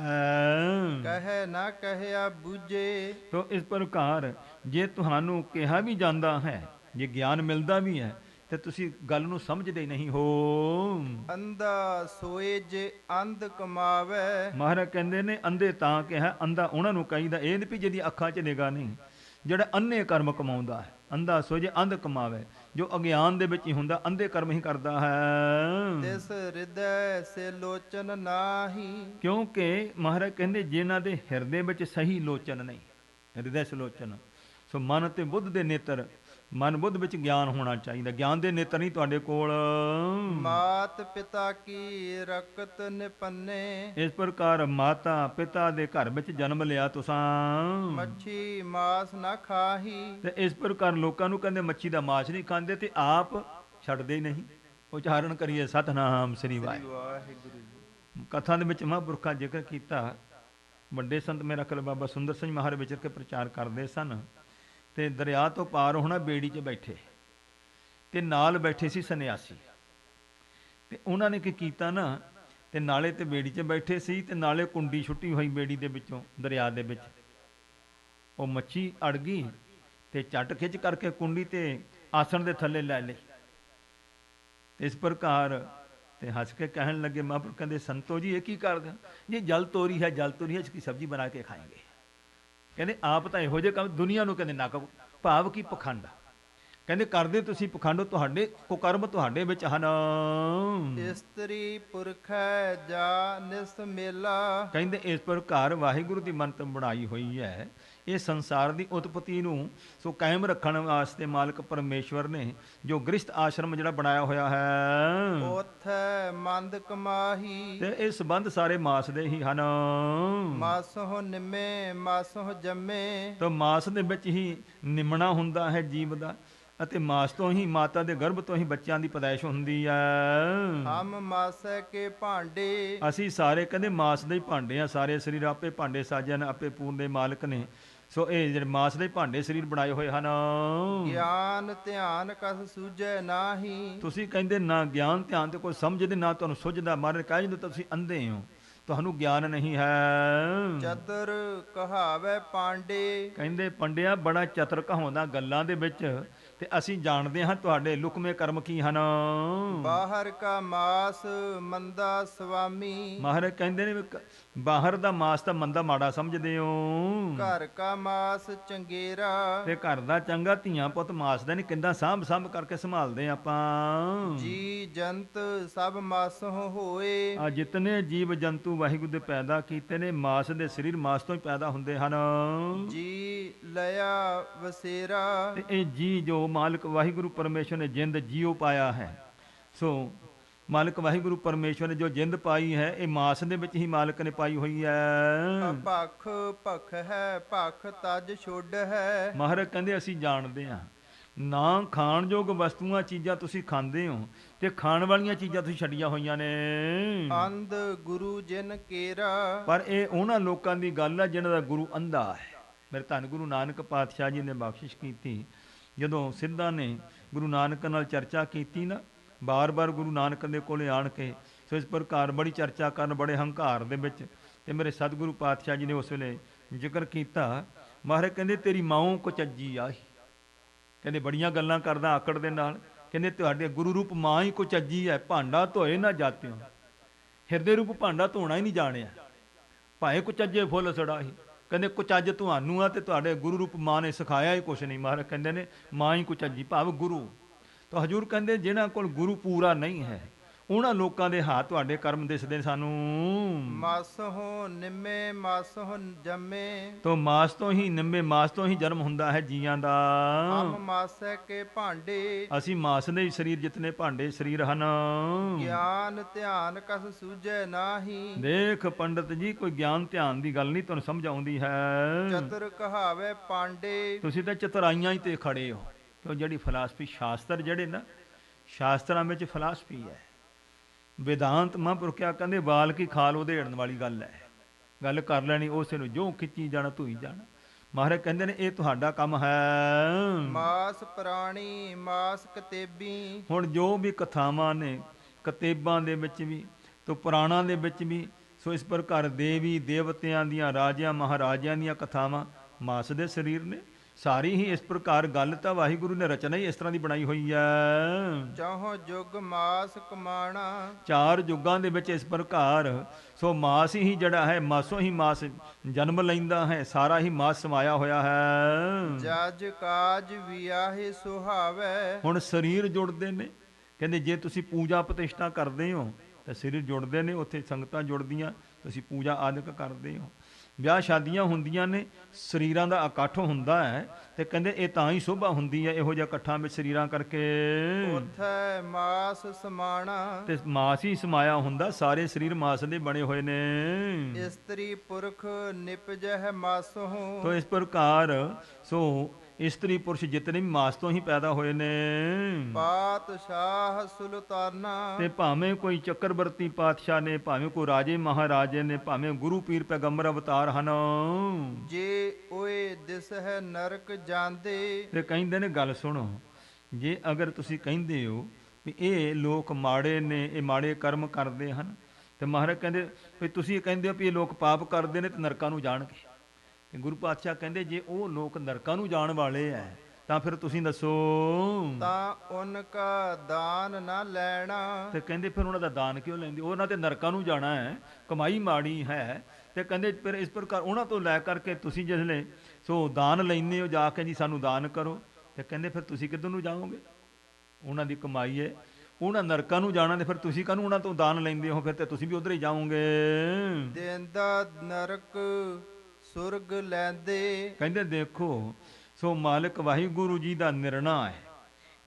ਕਹੇ ਨਾ ਕਹਿਆ ਬੂਝੇ, ਤੋ ਇਸ ਪ੍ਰਕਾਰ ਜੇ ਤੁਹਾਨੂੰ ਕਿਹਾ ਵੀ ਜਾਂਦਾ ਹੈ, ਜੇ ਗਿਆਨ ਮਿਲਦਾ ਵੀ ਹੈ ਤੇ ਤੁਸੀਂ ਗੱਲ ਨੂੰ ਸਮਝਦੇ ਨਹੀਂ ਹੋ। ਅੰਧਾ ਸੋਏ ਜੇ ਅੰਧ ਕਮਾਵੇ, ਮਹਾਰਾਜ ਕਹਿੰਦੇ ਨੇ ਅੰਧੇ ਤਾਂ ਕਿਹਾ, ਅੰਧਾ ਉਹਨਾਂ ਨੂੰ ਕਹੀਦਾ ਇਹ ਨਹੀਂ ਵੀ ਜਿਹਦੀ ਅੱਖਾਂ 'ਚ ਨਿਗਾਹ ਨਹੀਂ, ਜਿਹੜਾ ਅੰਨੇ ਕਰਮ ਕਮਾਉਂਦਾ ਹੈ। ਅੰਧਾ ਸੋਏ ਜੇ ਅੰਧ ਕਮਾਵੇ, ਜੋ ਅਗਿਆਨ ਦੇ ਵਿੱਚ ਹੀ ਹੁੰਦਾ ਅੰਧੇ ਕਰਮ ਹੀ ਕਰਦਾ ਹੈ। ਤਿਸ ਹਿਰਦੈ ਸੇ ਲੋਚਨ ਨਾਹੀ, ਕਿਉਂਕਿ ਮਹਾਰਾਜ ਕਹਿੰਦੇ ਜਿਨ੍ਹਾਂ ਦੇ ਹਿਰਦੇ ਵਿੱਚ ਸਹੀ ਲੋਚਨ ਨਹੀਂ, ਹਿਰਦੈ ਸਲੋਚਨ, ਸੋ ਮਨ ਤੇ ਬੁੱਧ ਦੇ ਨੇਤਰ, ਮਨ ਬੁੱਧ ਵਿੱਚ ਗਿਆਨ ਹੋਣਾ ਚਾਹੀਦਾ, ਗਿਆਨ ਦੇ ਨੇਤਰ ਨਹੀਂ ਤੁਹਾਡੇ ਕੋਲ। ਮਾਤ ਪਿਤਾ ਕੀ ਰਕਤ ਨਿਪੰਨੇ, ਇਸ ਪ੍ਰਕਾਰ ਮਾਤਾ ਪਿਤਾ ਦੇ ਘਰ ਵਿੱਚ ਜਨਮ ਲਿਆ ਤੁਸਾਂ, ਮੱਛੀ ਮਾਸ ਨਾ ਖਾਹੀ, ਤੇ ਇਸ ਪ੍ਰਕਾਰ ਲੋਕਾਂ ਨੂੰ ਕਹਿੰਦੇ ਮੱਛੀ ਦਾ ਮਾਸ ਨਹੀਂ ਖਾਂਦੇ ਤੇ ਆਪ ਛੱਡਦੇ ਹੀ ਨਹੀਂ। ਉਚਾਰਨ ਕਰੀਏ ਸਤਿਨਾਮ ਸ੍ਰੀ ਵਾਹਿਗੁਰੂ ਜੀ। ਕਥਾ ਦੇ ਵਿੱਚ ਮਹਾਂਪੁਰਖਾਂ ਜ਼ਿਕਰ ਕੀਤਾ, ਵੱਡੇ ਸੰਤ ਮੇਰਾ ਖਿਆਲ ਬਾਬਾ ਸੁੰਦਰ ਸਿੰਘ ਮਹਾਰਾਜ ਵਿਚਰ ਕੇ ਪ੍ਰਚਾਰ ਕਰਦੇ ਸਨ, ਤੇ ਦਰਿਆ ਤੋਂ ਪਾਰ ਹੋਣਾ ਬੇੜੀ 'ਚ ਬੈਠੇ ਤੇ ਨਾਲ ਬੈਠੇ ਸੀ ਸੰਨਿਆਸੀ, ਤੇ ਉਹਨਾਂ ਨੇ ਕੀ ਕੀਤਾ ਨਾ, ਤੇ ਨਾਲੇ ਤੇ ਬੇੜੀ 'ਚ ਬੈਠੇ ਸੀ ਤੇ ਨਾਲੇ ਕੁੰਡੀ ਛੁੱਟੀ ਹੋਈ ਬੇੜੀ ਦੇ ਵਿੱਚੋਂ ਦਰਿਆ ਦੇ ਵਿੱਚ। ਉਹ ਮੱਛੀ ਅੜ ਗਈ ਤੇ ਝੱਟ ਖਿੱਚ ਕਰਕੇ ਕੁੰਡੀ ਤੇ ਆਸਣ ਦੇ ਥੱਲੇ ਲੈ ਲਈ। ਇਸ ਪ੍ਰਕਾਰ ਤੇ ਹੱਸ ਕੇ ਕਹਿਣ ਲੱਗੇ, ਮਹਾਂਪੁਰ ਕਹਿੰਦੇ ਸੰਤੋ ਜੀ ਇਹ ਕੀ ਕਰਦੇ ਹੋ ਜੀ? ਜਲ ਤੋਰੀ ਹੈ, ਜਲ ਤੋਰੀ ਹੈ, ਇਸकी ਸਬਜ਼ੀ ਬਣਾ ਕੇ ਖਾएंगे। ਕਹਿੰਦੇ ਆਪ ਤਾਂ ਇਹੋ ਜਿਹੇ ਕੰਮ ਦੁਨੀਆ ਨੂੰ ਕਹਿੰਦੇ ਨਾ ਕਰੋ। ਭਾਵ ਕੀ ਪਖੰਡ। ਕਹਿੰਦੇ ਕਰਦੇ ਤੁਸੀਂ ਪਖੰਡ, ਤੁਹਾਡੇ ਕੁਕਰਮ ਤੁਹਾਡੇ ਵਿੱਚ ਹਨ। ਇਸਤਰੀ ਪੁਰਖੈ ਜਾ ਨਿਸ ਮੇਲਾ। ਕਹਿੰਦੇ ਇਸ ਪ੍ਰਕਾਰ ਵਾਹਿਗੁਰੂ ਦੀ ਮੰਤ ਬਣਾਈ ਹੋਈ ਹੈ। ਇਹ ਸੰਸਾਰ ਦੀ ਉਤਪਤੀ ਨੂੰ ਸੋ ਕਾਇਮ ਰੱਖਣ ਵਾਸਤੇ ਮਾਲਕ ਪਰਮੇਸ਼ਵਰ ਨੇ ਜੋ ਗ੍ਰਸਥ ਆਸ਼ਰਮ ਜਿਹੜਾ ਬਣਾਇਆ ਹੋਇਆ ਹੈ, ਉਥੈ ਮੰਦ ਕਮਾਹੀ। ਤੇ ਇਹ ਸੰਬੰਧ ਸਾਰੇ ਮਾਸ ਦੇ ਹੀ ਹਨ। ਮਾਸਹੁ ਨਿਮੇ ਮਾਸਹੁ ਜੰਮੇ। ਤਾਂ ਮਾਸ ਦੇ ਵਿੱਚ ਹੀ ਨਿਮਣਾ ਹੁੰਦਾ ਹੈ ਜੀਵ ਦਾ, ਅਤੇ ਮਾਸ ਤੋਂ ਹੀ ਮਾਤਾ ਦੇ ਗਰਭ ਤੋਂ ਹੀ ਬੱਚਿਆਂ ਦੀ ਪੈਦਾਇਸ਼ ਹੁੰਦੀ ਹੈ। ਹਮ ਮਾਸੈ ਕੇ ਭਾਂਡੇ। ਅਸੀਂ ਸਾਰੇ ਕਹਿੰਦੇ ਮਾਸ ਦੇ ਹੀ ਭਾਂਡੇ ਆ। ਸਾਰੇ ਸਰੀਰ ਆਪੇ ਭਾਂਡੇ ਸਾਜੇ ਨੇ, ਆਪੇ ਪੂਰਨ ਦੇ ਮਾਲਕ ਨੇ। ਸੋ ਇਹ ਜਿਹੜੇ ਮਾਸ ਦੇ ਭਾਂਡੇ ਸਰੀਰ ਬਣਾਏ ਹੋਏ ਹਨ। ਗਿਆਨ ਧਿਆਨ ਕਸ ਸੂਝੈ ਨਾਹੀ। ਤੁਸੀਂ ਕਹਿੰਦੇ ਨਾ ਗਿਆਨ ਧਿਆਨ ਤੇ ਕੋਈ ਸਮਝਦੇ ਨਾ ਤੁਹਾਨੂੰ ਸੁਝਦਾ। ਮਹਾਰਾਜ ਕਹਿ ਜਾਂਦੇ ਤੁਸੀਂ ਅੰਧੇ ਹੋ, ਤੁਹਾਨੂੰ ਗਿਆਨ ਨਹੀਂ ਹੈ। ਚਤੁਰ ਕਹਾਵੈ ਪਾਂਡੇ। ਕਹਿੰਦੇ ਪੰਡਿਆ ਬੜਾ ਚਤਰ ਕਹਾਉਂਦਾ ਗੱਲਾਂ ਦੇ ਵਿੱਚ, ਤੇ ਅਸੀਂ ਜਾਣਦੇ ਹਾਂ ਤੁਹਾਡੇ ਲੁਕਵੇਂ ਕਰਮ ਕੀ ਹਨ। ਬਾਹਰ ਕਾ ਮਾਸ ਮੰਦਾ ਸੁਆਮੀ। ਮਹਾਰਾਜ ਕਹਿੰਦੇ ਨੇ ਬਾਹਰ ਦਾ ਮਾਸ ਤਾਂ ਮੰਦਾ ਮਾੜਾ ਸਮਝਦੇ ਹੋ, ਘਰ ਕਾ ਮਾਸ ਚੰਗੇਰਾ। ਤੇ ਘਰ ਦਾ ਚੰਗਾ ਧੀਆਂ ਪੁੱਤ ਮਾਸ ਦਾ ਨਹੀਂ ਕਿੰਦਾ ਸਾਂਭ ਸਾਂਭ ਕਰਕੇ ਸੰਭਾਲਦੇ ਆਪਾਂ। ਜੀ ਜੰਤ ਸਭ ਮਾਸਹੁ ਹੋਏ। ਆ ਜਿਤਨੇ ਜੀਵ ਜੰਤੂ ਵਾਹਿਗੁਰੂ ਦੇ ਪੈਦਾ ਕੀਤੇ ਨੇ ਮਾਸ ਦੇ ਸਰੀਰ ਮਾਸ ਤੋਂ ਹੀ ਪੈਦਾ ਹੁੰਦੇ ਹਨ। ਜੀ ਲਿਆ ਵਸੇਰਾ। ਤੇ ਇਹ ਜੀ ਜੋ ਮਾਲਕ ਵਾਹਿਗੁਰੂ ਪਰਮੇਸ਼ਰ ਨੇ ਜਿੰਦ ਜੀਉ ਪਾਇਆ ਹੈ, ਸੋ ਮਾਲਕ ਵਾਹਿਗੁਰੂ ਪਰਮੇਸ਼ਰ ਨੇ ਜੋ ਜਿੰਦ ਪਾਈ ਹੈ ਇਹ ਮਾਸ ਦੇ ਵਿੱਚ ਹੀ ਮਾਲਕ ਨੇ ਪਾਈ ਹੋਈ ਹੈ। ਭਖ ਭਖ ਹੈ ਭਖ ਤਜ ਛੁੱਡ ਹੈ। ਮਹਾਰਾਜ ਕਹਿੰਦੇ ਅਸੀਂ ਜਾਣਦੇ ਹਾਂ ਨਾ ਖਾਣਯੋਗ ਵਸਤੂਆਂ ਚੀਜ਼ਾਂ ਤੁਸੀਂ ਖਾਂਦੇ ਹੋ, ਤੇ ਖਾਣ ਵਾਲੀਆਂ ਚੀਜ਼ਾਂ ਤੁਸੀਂ ਛੱਡੀਆਂ ਹੋਈਆਂ ਨੇ। ਅੰਧ ਗੁਰੂ ਜਿਨ ਕੇਰਾ। ਪਰ ਇਹ ਉਹਨਾਂ ਲੋਕਾਂ ਦੀ ਗੱਲ ਹੈ ਜਿਹਨਾਂ ਦਾ ਗੁਰੂ ਅੰਧਾ ਹੈ। ਮੇਰੇ ਧੰਨ ਗੁਰੂ ਨਾਨਕ ਪਾਤਸ਼ਾਹ ਜੀ ਨੇ ਬਖਸ਼ਿਸ਼ ਕੀਤੀ। ਜਦੋਂ ਸਿੱਧਾਂ ਨੇ ਗੁਰੂ ਨਾਨਕ ਨਾਲ ਚਰਚਾ ਕੀਤੀ ਨਾ, ਬਾਰ-ਬਾਰ ਗੁਰੂ ਨਾਨਕ ਦੇ ਕੋਲੇ ਆਣ ਕੇ, ਸੋ ਇਸ ਪ੍ਰਕਾਰ ਬੜੀ ਚਰਚਾ ਕਰਨ ਬੜੇ ਹੰਕਾਰ ਦੇ ਵਿੱਚ, ਤੇ ਮੇਰੇ ਸਤਿਗੁਰੂ ਪਾਤਸ਼ਾਹ ਜੀ ਨੇ ਉਸ ਵੇਲੇ ਜ਼ਿਕਰ ਕੀਤਾ। ਮਹਾਰਾਜ ਕਹਿੰਦੇ ਤੇਰੀ ਮਾਂ ਕੁਚੱਜੀ ਆਹੀ। ਕਹਿੰਦੇ ਬੜੀਆਂ ਗੱਲਾਂ ਕਰਦਾ ਆਕੜ ਦੇ ਨਾਲ। ਕਹਿੰਦੇ ਤੁਹਾਡੇ ਗੁਰੂ ਰੂਪ ਮਾਂ ਹੀ ਕੁਚੱਜੀ ਹੈ, ਭਾਂਡਾ ਧੋਏ ਨਾ ਜਾਤਿਓ। ਹਿਰਦੇ ਰੂਪ ਭਾਂਡਾ ਧੋਣਾ ਹੀ ਨਹੀਂ ਜਾਣਿਆ, ਭਾਵੇਂ ਕੁਚੱਜੇ ਫੁੱਲ ਸੜਾਹੀ। ਕਹਿੰਦੇ ਕੁਚੱਜ ਤੁਹਾਨੂੰ ਆ, ਤੇ ਤੁਹਾਡੇ ਗੁਰੂ ਰੂਪ ਮਾਂ ਨੇ ਸਿਖਾਇਆ ਹੀ ਕੁਛ ਨਹੀਂ। ਮਹਾਰਾਜ ਕਹਿੰਦੇ ਨੇ ਮਾਂ ਹੀ ਕੁਚੱਜੀ, ਭਾਵ ਗੁਰੂ। ਤਾਂ ਹਜ਼ੂਰ ਕਹਿੰਦੇ ਜਿਹਨਾਂ ਕੋਲ ਗੁਰੂ ਪੂਰਾ ਨਹੀਂ ਹੈ ਉਹਨਾਂ ਲੋਕਾਂ ਦੇ ਹੱਥ ਤੁਹਾਡੇ ਕਰਮ ਦਿਸਦੇ ਸਾਨੂੰ। ਮਾਸਹੁ ਨਿੰਮੇ ਮਾਸਹੁ ਜੰਮੇ। ਤੋ ਮਾਸ ਤੋਂ ਹੀ ਨਿੰਮੇ ਮਾਸ ਤੋਂ ਹੀ ਜਨਮ ਹੁੰਦਾ ਹੈ ਜੀਆਂ ਦਾ। ਹਮ ਮਾਸੈ ਕੇ ਭਾਂਡੇ। ਅਸੀਂ ਮਾਸ ਦੇ ਸਰੀਰ ਜਿਤਨੇ ਭਾਂਡੇ ਸਰੀਰ ਹਨ। ਗਿਆਨ ਧਿਆਨ ਕਸ ਸੂਝੈ ਨਾਹੀ। ਦੇਖ ਪੰਡਤ ਜੀ ਕੋਈ ਗਿਆਨ ਧਿਆਨ ਦੀ ਗੱਲ ਨਹੀਂ ਤੁਹਾਨੂੰ ਸਮਝ ਆਉਂਦੀ ਹੈ। ਚਤੁਰ ਕਹਾਵੇ ਪਾਂਡੇ। ਤੁਸੀਂ ਤਾਂ ਚਤੁਰਾਈਆਂ ਹੀ ਤੇ ਖੜੇ ਹੋ। ਕਿਉਂ ਜਿਹੜੀ ਫਲਸਫੀ ਸ਼ਾਸਤਰ ਜਿਹੜੇ ਨਾ, ਸ਼ਾਸਤਰਾਂ ਵਿੱਚ ਫਲਸਫੀ ਹੈ। ਵੇਦਾਂਤ ਮਹਾਂਪੁਰਖ ਕਿਆ ਕਹਿੰਦੇ ਬਾਲ ਕੀ ਖਾਲ ਉਧੇੜਨ ਵਾਲੀ ਗੱਲ ਹੈ। ਗੱਲ ਕਰ ਲੈਣੀ ਉਸੇ ਨੂੰ ਜੋ ਖਿੱਚੀ ਜਾਣਾ ਧੂਈ ਜਾਣਾ। ਮਹਾਰਾਜ ਕਹਿੰਦੇ ਨੇ ਇਹ ਤੁਹਾਡਾ ਕੰਮ ਹੈ। ਮਾਸ ਪ੍ਰਾਣੀ ਮਾਸ ਕਤੇਬੀ। ਹੁਣ ਜੋ ਵੀ ਕਥਾਵਾਂ ਨੇ ਕਤੇਬਾਂ ਦੇ ਵਿੱਚ ਵੀ ਤੇ ਪੁਰਾਣਾਂ ਦੇ ਵਿੱਚ ਵੀ, ਸੋ ਇਸ ਪ੍ਰਕਾਰ ਦੇਵੀ ਦੇਵਤਿਆਂ ਦੀਆਂ ਰਾਜਿਆਂ ਮਹਾਰਾਜਿਆਂ ਦੀਆਂ ਕਥਾਵਾਂ ਮਾਸ ਦੇ ਸਰੀਰ ਨੇ। ਸਾਰੀ ਹੀ ਇਸ ਪ੍ਰਕਾਰ ਗੱਲ ਤਾਂ ਵਾਹਿਗੁਰੂ ਨੇ ਰਚਨਾ ਹੀ ਇਸ ਤਰ੍ਹਾਂ ਦੀ ਬਣਾਈ ਹੋਈ ਹੈ। ਚਾਹੋ ਜੁਗ ਮਾਸ ਕਮਾਣਾ। ਚਾਰ ਯੁੱਗਾਂ ਦੇ ਵਿੱਚ ਇਸ ਪ੍ਰਕਾਰ ਸੋ ਮਾਸ ਹੀ ਜਿਹੜਾ ਹੈ ਮਾਸੋਂ ਹੀ ਮਾਸ ਜਨਮ ਲੈਂਦਾ ਹੈ। ਸਾਰਾ ਹੀ ਮਾਸ ਸਮਾਇਆ ਹੋਇਆ ਹੈ। ਜਜ ਕਾਜ ਵਿਆਹੇ ਸੁਹਾਵੈ। ਹੁਣ ਸਰੀਰ ਜੁੜਦੇ ਨੇ। ਕਹਿੰਦੇ ਜੇ ਤੁਸੀਂ ਪੂਜਾ ਪ੍ਰਤਿਸ਼ਠਾ ਕਰਦੇ ਹੋ ਤਾਂ ਸਰੀਰ ਜੁੜਦੇ ਨੇ, ਉੱਥੇ ਸੰਗਤਾਂ ਜੁੜਦੀਆਂ, ਤੁਸੀਂ ਪੂਜਾ ਆਦਿਕ ਕਰਦੇ ਹੋ। ਵਿਆਹ ਸ਼ਾਦੀਆਂ ਹੁੰਦੀਆਂ ਨੇ, ਸਰੀਰਾਂ ਦਾ ਇਕੱਠ ਹੁੰਦਾ ਹੈ, ਤੇ ਕਹਿੰਦੇ ਇਹ ਤਾਂ ਹੀ ਸ਼ੋਭਾ ਹੁੰਦੀ ਹੈ ਇਹੋ ਜਿਹਾ ਇਕੱਠਾਂ ਵਿੱਚ ਸਰੀਰਾਂ ਕਰਕੇ। ਉਥੈ ਮਾਸ ਸਮਾਣਾ। ਤੇ ਮਾਸ ਹੀ ਸਮਾਇਆ ਹੁੰਦਾ। ਸਾਰੇ ਸਰੀਰ ਮਾਸ ਦੇ ਬਣੇ ਹੋਏ ਨੇ। ਇਸਤਰੀ ਪੁਰਖ ਨਿਪਜਹਿ ਮਾਸਹੁ। ਤੋ ਇਸ ਪ੍ਰਕਾਰ ਸੋ ਇਸਤਰੀ ਪੁਰਸ਼ ਜਿਤਨੇ ਵੀ ਮਾਸ ਤੋਂ ਹੀ ਪੈਦਾ ਹੋਏ ਨੇ। ਪਾਤਸ਼ਾਹ ਸੁਲਤਾਨਾ। ਤੇ ਭਾਵੇਂ ਕੋਈ ਚੱਕਰਵਰਤੀ ਪਾਤਸ਼ਾਹ ਨੇ, ਭਾਵੇਂ ਕੋਈ ਰਾਜੇ ਮਹਾਰਾਜੇ ਨੇ, ਭਾਵੇਂ ਗੁਰੂ ਪੀਰ ਪੈਗੰਬਰ ਅਵਤਾਰ ਹਨ। ਜੇ ਓਏ ਦਿਸ ਹੈ ਨਰਕ ਜਾਂਦੇ। ਤੇ ਕਹਿੰਦੇ ਨੇ ਗੱਲ ਸੁਣੋ, ਜੇ ਅਗਰ ਤੁਸੀਂ ਕਹਿੰਦੇ ਹੋ ਵੀ ਇਹ ਲੋਕ ਮਾੜੇ ਨੇ, ਇਹ ਮਾੜੇ ਕਰਮ ਕਰਦੇ ਹਨ, ਤੇ ਮਹਾਰਾਜ ਕਹਿੰਦੇ ਵੀ ਤੁਸੀਂ ਕਹਿੰਦੇ ਹੋ ਵੀ ਇਹ ਲੋਕ ਪਾਪ ਕਰਦੇ ਨੇ ਤੇ ਨਰਕਾਂ ਨੂੰ ਜਾਣਗੇ, ਤੇ ਗੁਰੂ ਪਾਤਸ਼ਾਹ ਕਹਿੰਦੇ ਜੇ ਉਹ ਲੋਕ ਨਰਕਾਂ ਨੂੰ ਜਾਣ ਵਾਲੇ ਐ ਤਾਂ ਫਿਰ ਤੁਸੀਂ ਦੱਸੋ। ਤਾਂ ਉਨਕਾ ਦਾਨ ਨਾ ਲੈਣਾ। ਤੇ ਕਹਿੰਦੇ ਫਿਰ ਉਹਨਾਂ ਦਾ ਦਾਨ ਕਿਉਂ ਲੈਂਦੇ, ਉਹਨਾਂ ਤੇ ਨਰਕਾਂ ਨੂੰ ਜਾਣਾ ਹੈ, ਕਮਾਈ ਮਾੜੀ ਹੈ। ਤੇ ਕਹਿੰਦੇ ਫਿਰ ਇਸ ਪ੍ਰਕਾਰ ਉਹਨਾਂ ਤੋਂ ਲੈ ਕਰਕੇ ਤੁਸੀਂ ਜਿਸਲੇ ਸੋ ਦਾਨ ਲੈਂਦੇ ਹੋ ਜਾ ਕੇ ਜੀ ਸਾਨੂੰ ਦਾਨ ਕਰੋ, ਤੇ ਕਹਿੰਦੇ ਫਿਰ ਤੁਸੀਂ ਕਿੱਧਰ ਨੂੰ ਜਾਓਗੇ, ਉਹਨਾਂ ਦੀ ਕਮਾਈ ਹੈ, ਉਹਨਾਂ ਨਰਕਾਂ ਨੂੰ ਜਾਣਾ, ਤੇ ਫਿਰ ਤੁਸੀਂ ਕਾਹਨੂੰ ਉਹਨਾਂ ਤੋਂ ਦਾਨ ਲੈਂਦੇ ਹੋ, ਫਿਰ ਤੇ ਤੁਸੀਂ ਵੀ ਉਧਰ ਹੀ ਜਾਓਗੇ। ਦੇਂਦਾ ਨਰਕ ਸੁਰਗ ਲੈਂਦੇ। ਕਹਿੰਦੇ ਦੇਖੋ ਸੋ ਮਾਲਕ ਵਾਹਿਗੁਰੂ ਜੀ ਦਾ ਨਿਰਣਾ ਹੈ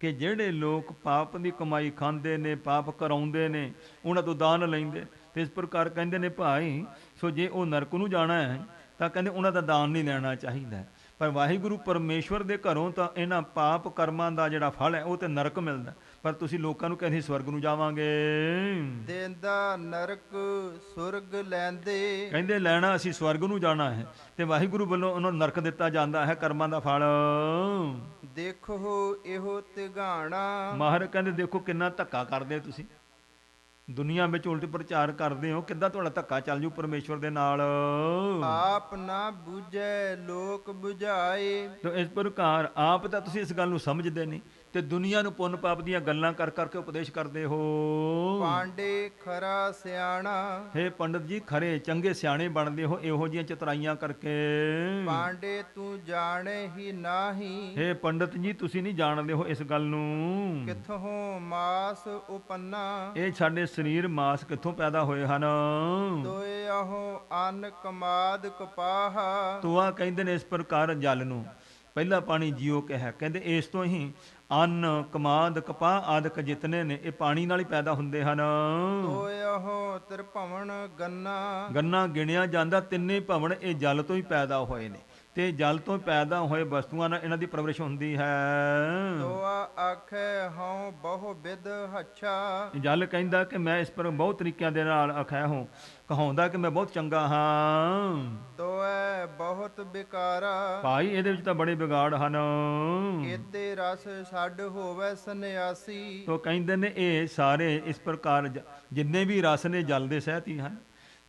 ਕਿ ਜਿਹੜੇ ਲੋਕ ਪਾਪ ਦੀ ਕਮਾਈ ਖਾਂਦੇ ਨੇ, ਪਾਪ ਕਰਾਉਂਦੇ ਨੇ, ਉਹਨਾਂ ਤੋਂ ਦਾਨ ਲੈਂਦੇ, ਤੇ ਇਸ ਪ੍ਰਕਾਰ ਕਹਿੰਦੇ ਨੇ ਭਾਈ ਸੋ ਜੇ ਉਹ ਨਰਕ ਨੂੰ ਜਾਣਾ ਹੈ ਤਾਂ ਕਹਿੰਦੇ ਉਹਨਾਂ ਦਾ ਦਾਨ ਨਹੀਂ ਲੈਣਾ ਚਾਹੀਦਾ। ਪਰ ਵਾਹਿਗੁਰੂ ਪਰਮੇਸ਼ਵਰ ਦੇ ਘਰੋਂ ਤਾਂ ਇਹਨਾਂ ਪਾਪ ਕਰਮਾਂ ਦਾ ਜਿਹੜਾ ਫਲ ਹੈ ਉਹ ਤੇ ਨਰਕ ਮਿਲਦਾ, ਪਰ ਤੁਸੀਂ ਲੋਕਾਂ ਨੂੰ ਕਹਿੰਦੇ ਸਵਰਗ ਨੂੰ ਜਾਵਾਂਗੇ। ਦੇਂਦਾ ਨਰਕ ਸੁਰਗ ਲੈਂਦੇ। ਕਹਿੰਦੇ ਲੈਣਾ ਅਸੀਂ ਸਵਰਗ ਨੂੰ ਜਾਣਾ ਹੈ, ਤੇ ਵਾਹਿਗੁਰੂ ਵੱਲੋਂ ਉਹਨਾਂ ਨੂੰ ਨਰਕ ਦਿੱਤਾ ਜਾਂਦਾ ਹੈ ਕਰਮਾਂ ਦਾ ਫਲ। ਦੇਖੋ ਇਹੋ ਤਿਗਾਣਾ। ਮਹਾਰਾਜ ਕਹਿੰਦੇ ਦੇਖੋ ਕਿੰਨਾ ਧੱਕਾ ਕਰਦੇ ਤੁਸੀਂ, ਦੁਨੀਆ ਵਿੱਚ ਉਲਟ ਪ੍ਰਚਾਰ ਕਰਦੇ ਹੋ, ਕਿੱਦਾਂ ਤੁਹਾਡਾ ਧੱਕਾ ਚੱਲ ਜੂ ਪਰਮੇਸ਼ਵਰ ਦੇ ਨਾਲ। ਆਪ ਨਾ ਬੁਝੈ ਲੋਕ ਬੁਝਾਏ। ਤੇ ਇਸ ਪ੍ਰਕਾਰ ਆਪ ਤਾਂ ਤੁਸੀਂ ਇਸ ਗੱਲ ਨੂੰ ਸਮਝਦੇ ਨਹੀਂ, ਤੇ ਦੁਨੀਆ ਨੂੰ ਪੁੰਨ ਪਾਪ ਦੀਆਂ ਗੱਲਾਂ ਕਰ ਕਰਕੇ ਉਪਦੇਸ਼ ਕਰਦੇ ਹੋ। ਪਾਂਡੇ ਖਰਾ ਸਿਆਣਾ। ਹੇ ਪੰਡਤ ਜੀ ਖਰੇ ਚੰਗੇ ਸਿਆਣੇ ਬਣਦੇ ਹੋ ਇਹੋ ਜਿਹੀਆਂ ਚਤੁਰਾਈਆਂ ਕਰਕੇ। ਪਾਂਡੇ ਤੂੰ ਜਾਣੇ ਹੀ ਨਾਹੀ। ਹੇ ਪੰਡਤ ਜੀ ਤੁਸੀਂ ਨਹੀਂ ਜਾਣਦੇ ਹੋ ਇਸ ਗੱਲ ਨੂੰ। ਕਿੱਥੋਂ ਮਾਸ ਉਪੰਨਾ। ਇਹ ਸਾਡੇ ਸਰੀਰ ਮਾਸ ਕਿੱਥੋਂ ਪੈਦਾ ਹੋਏ ਹਨ। ਤੋਏ ਆਹੋ ਅੰਨ ਕਮਾਦ ਕਪਾਹਾ। ਤੋਆ ਕਹਿੰਦੇ ਨੇ ਇਸ ਪ੍ਰਕਾਰ ਜਲ ਨੂੰ, ਪਹਿਲਾ ਪਾਣੀ ਜੀਓ ਕਿਹਾ, ਕਹਿੰਦੇ ਇਸ ਤੋਂ ਹੀ ਅੰਨ ਕਮਾਦ ਕਪਾਹ ਆਦਿਕ ਜਿਤਨੇ ਨੇ ਇਹ ਪਾਣੀ ਨਾਲ ਹੀ ਪੈਦਾ ਹੁੰਦੇ ਹਨ। ਤੋਏ ਆਹੋ ਤ੍ਰਿਭਵਨ ਗੰਨਾ। ਗੰਨਾ ਗਿਣਿਆ ਜਾਂਦਾ, ਤਿੰਨੇ ਭਵਨ ਇਹ ਜਲ ਤੋਂ ਹੀ ਪੈਦਾ ਹੋਏ ਨੇ, ਤੇ ਜਲ ਤੋਂ ਪੈਦਾ ਹੋਏ ਵਸਤੂਆਂ ਨਾਲ ਇਹਨਾਂ ਦੀ ਪਰਵਰਿਸ਼ ਹੁੰਦੀ ਹੈ। ਤੋਆ ਆਖੇ ਹਉ ਬਹੁ ਵਿਦ ਹੱਛਾ। ਜਲ ਕਹਿੰਦਾ ਕਿ ਮੈਂ ਇਸ ਪਰ ਬਹੁਤ ਤਰੀਕਿਆਂ ਦੇ ਨਾਲ ਆਖਿਆ ਹੂੰ, ਕਹਾਉਂਦਾ ਕਿ ਮੈਂ ਬਹੁਤ ਚੰਗਾ ਹਾਂ। ਤੋਏ ਬਹੁਤ ਬਿਕਾਰਾ। ਭਾਈ ਇਹਦੇ ਵਿੱਚ ਤਾਂ ਬੜੇ ਵਿਗਾੜ ਹਨ। ਕੀਤੇ ਰਸ ਛੱਡ ਹੋਵੇ ਸੰਨਿਆਸੀ। ਤੋ ਕਹਿੰਦੇ ਨੇ ਇਹ ਸਾਰੇ ਇਸ ਪ੍ਰਕਾਰ ਜਿੰਨੇ ਵੀ ਰਸ ਨੇ ਜਲ ਦੇ ਸਹਿਤ ਹੀ ਹਨ।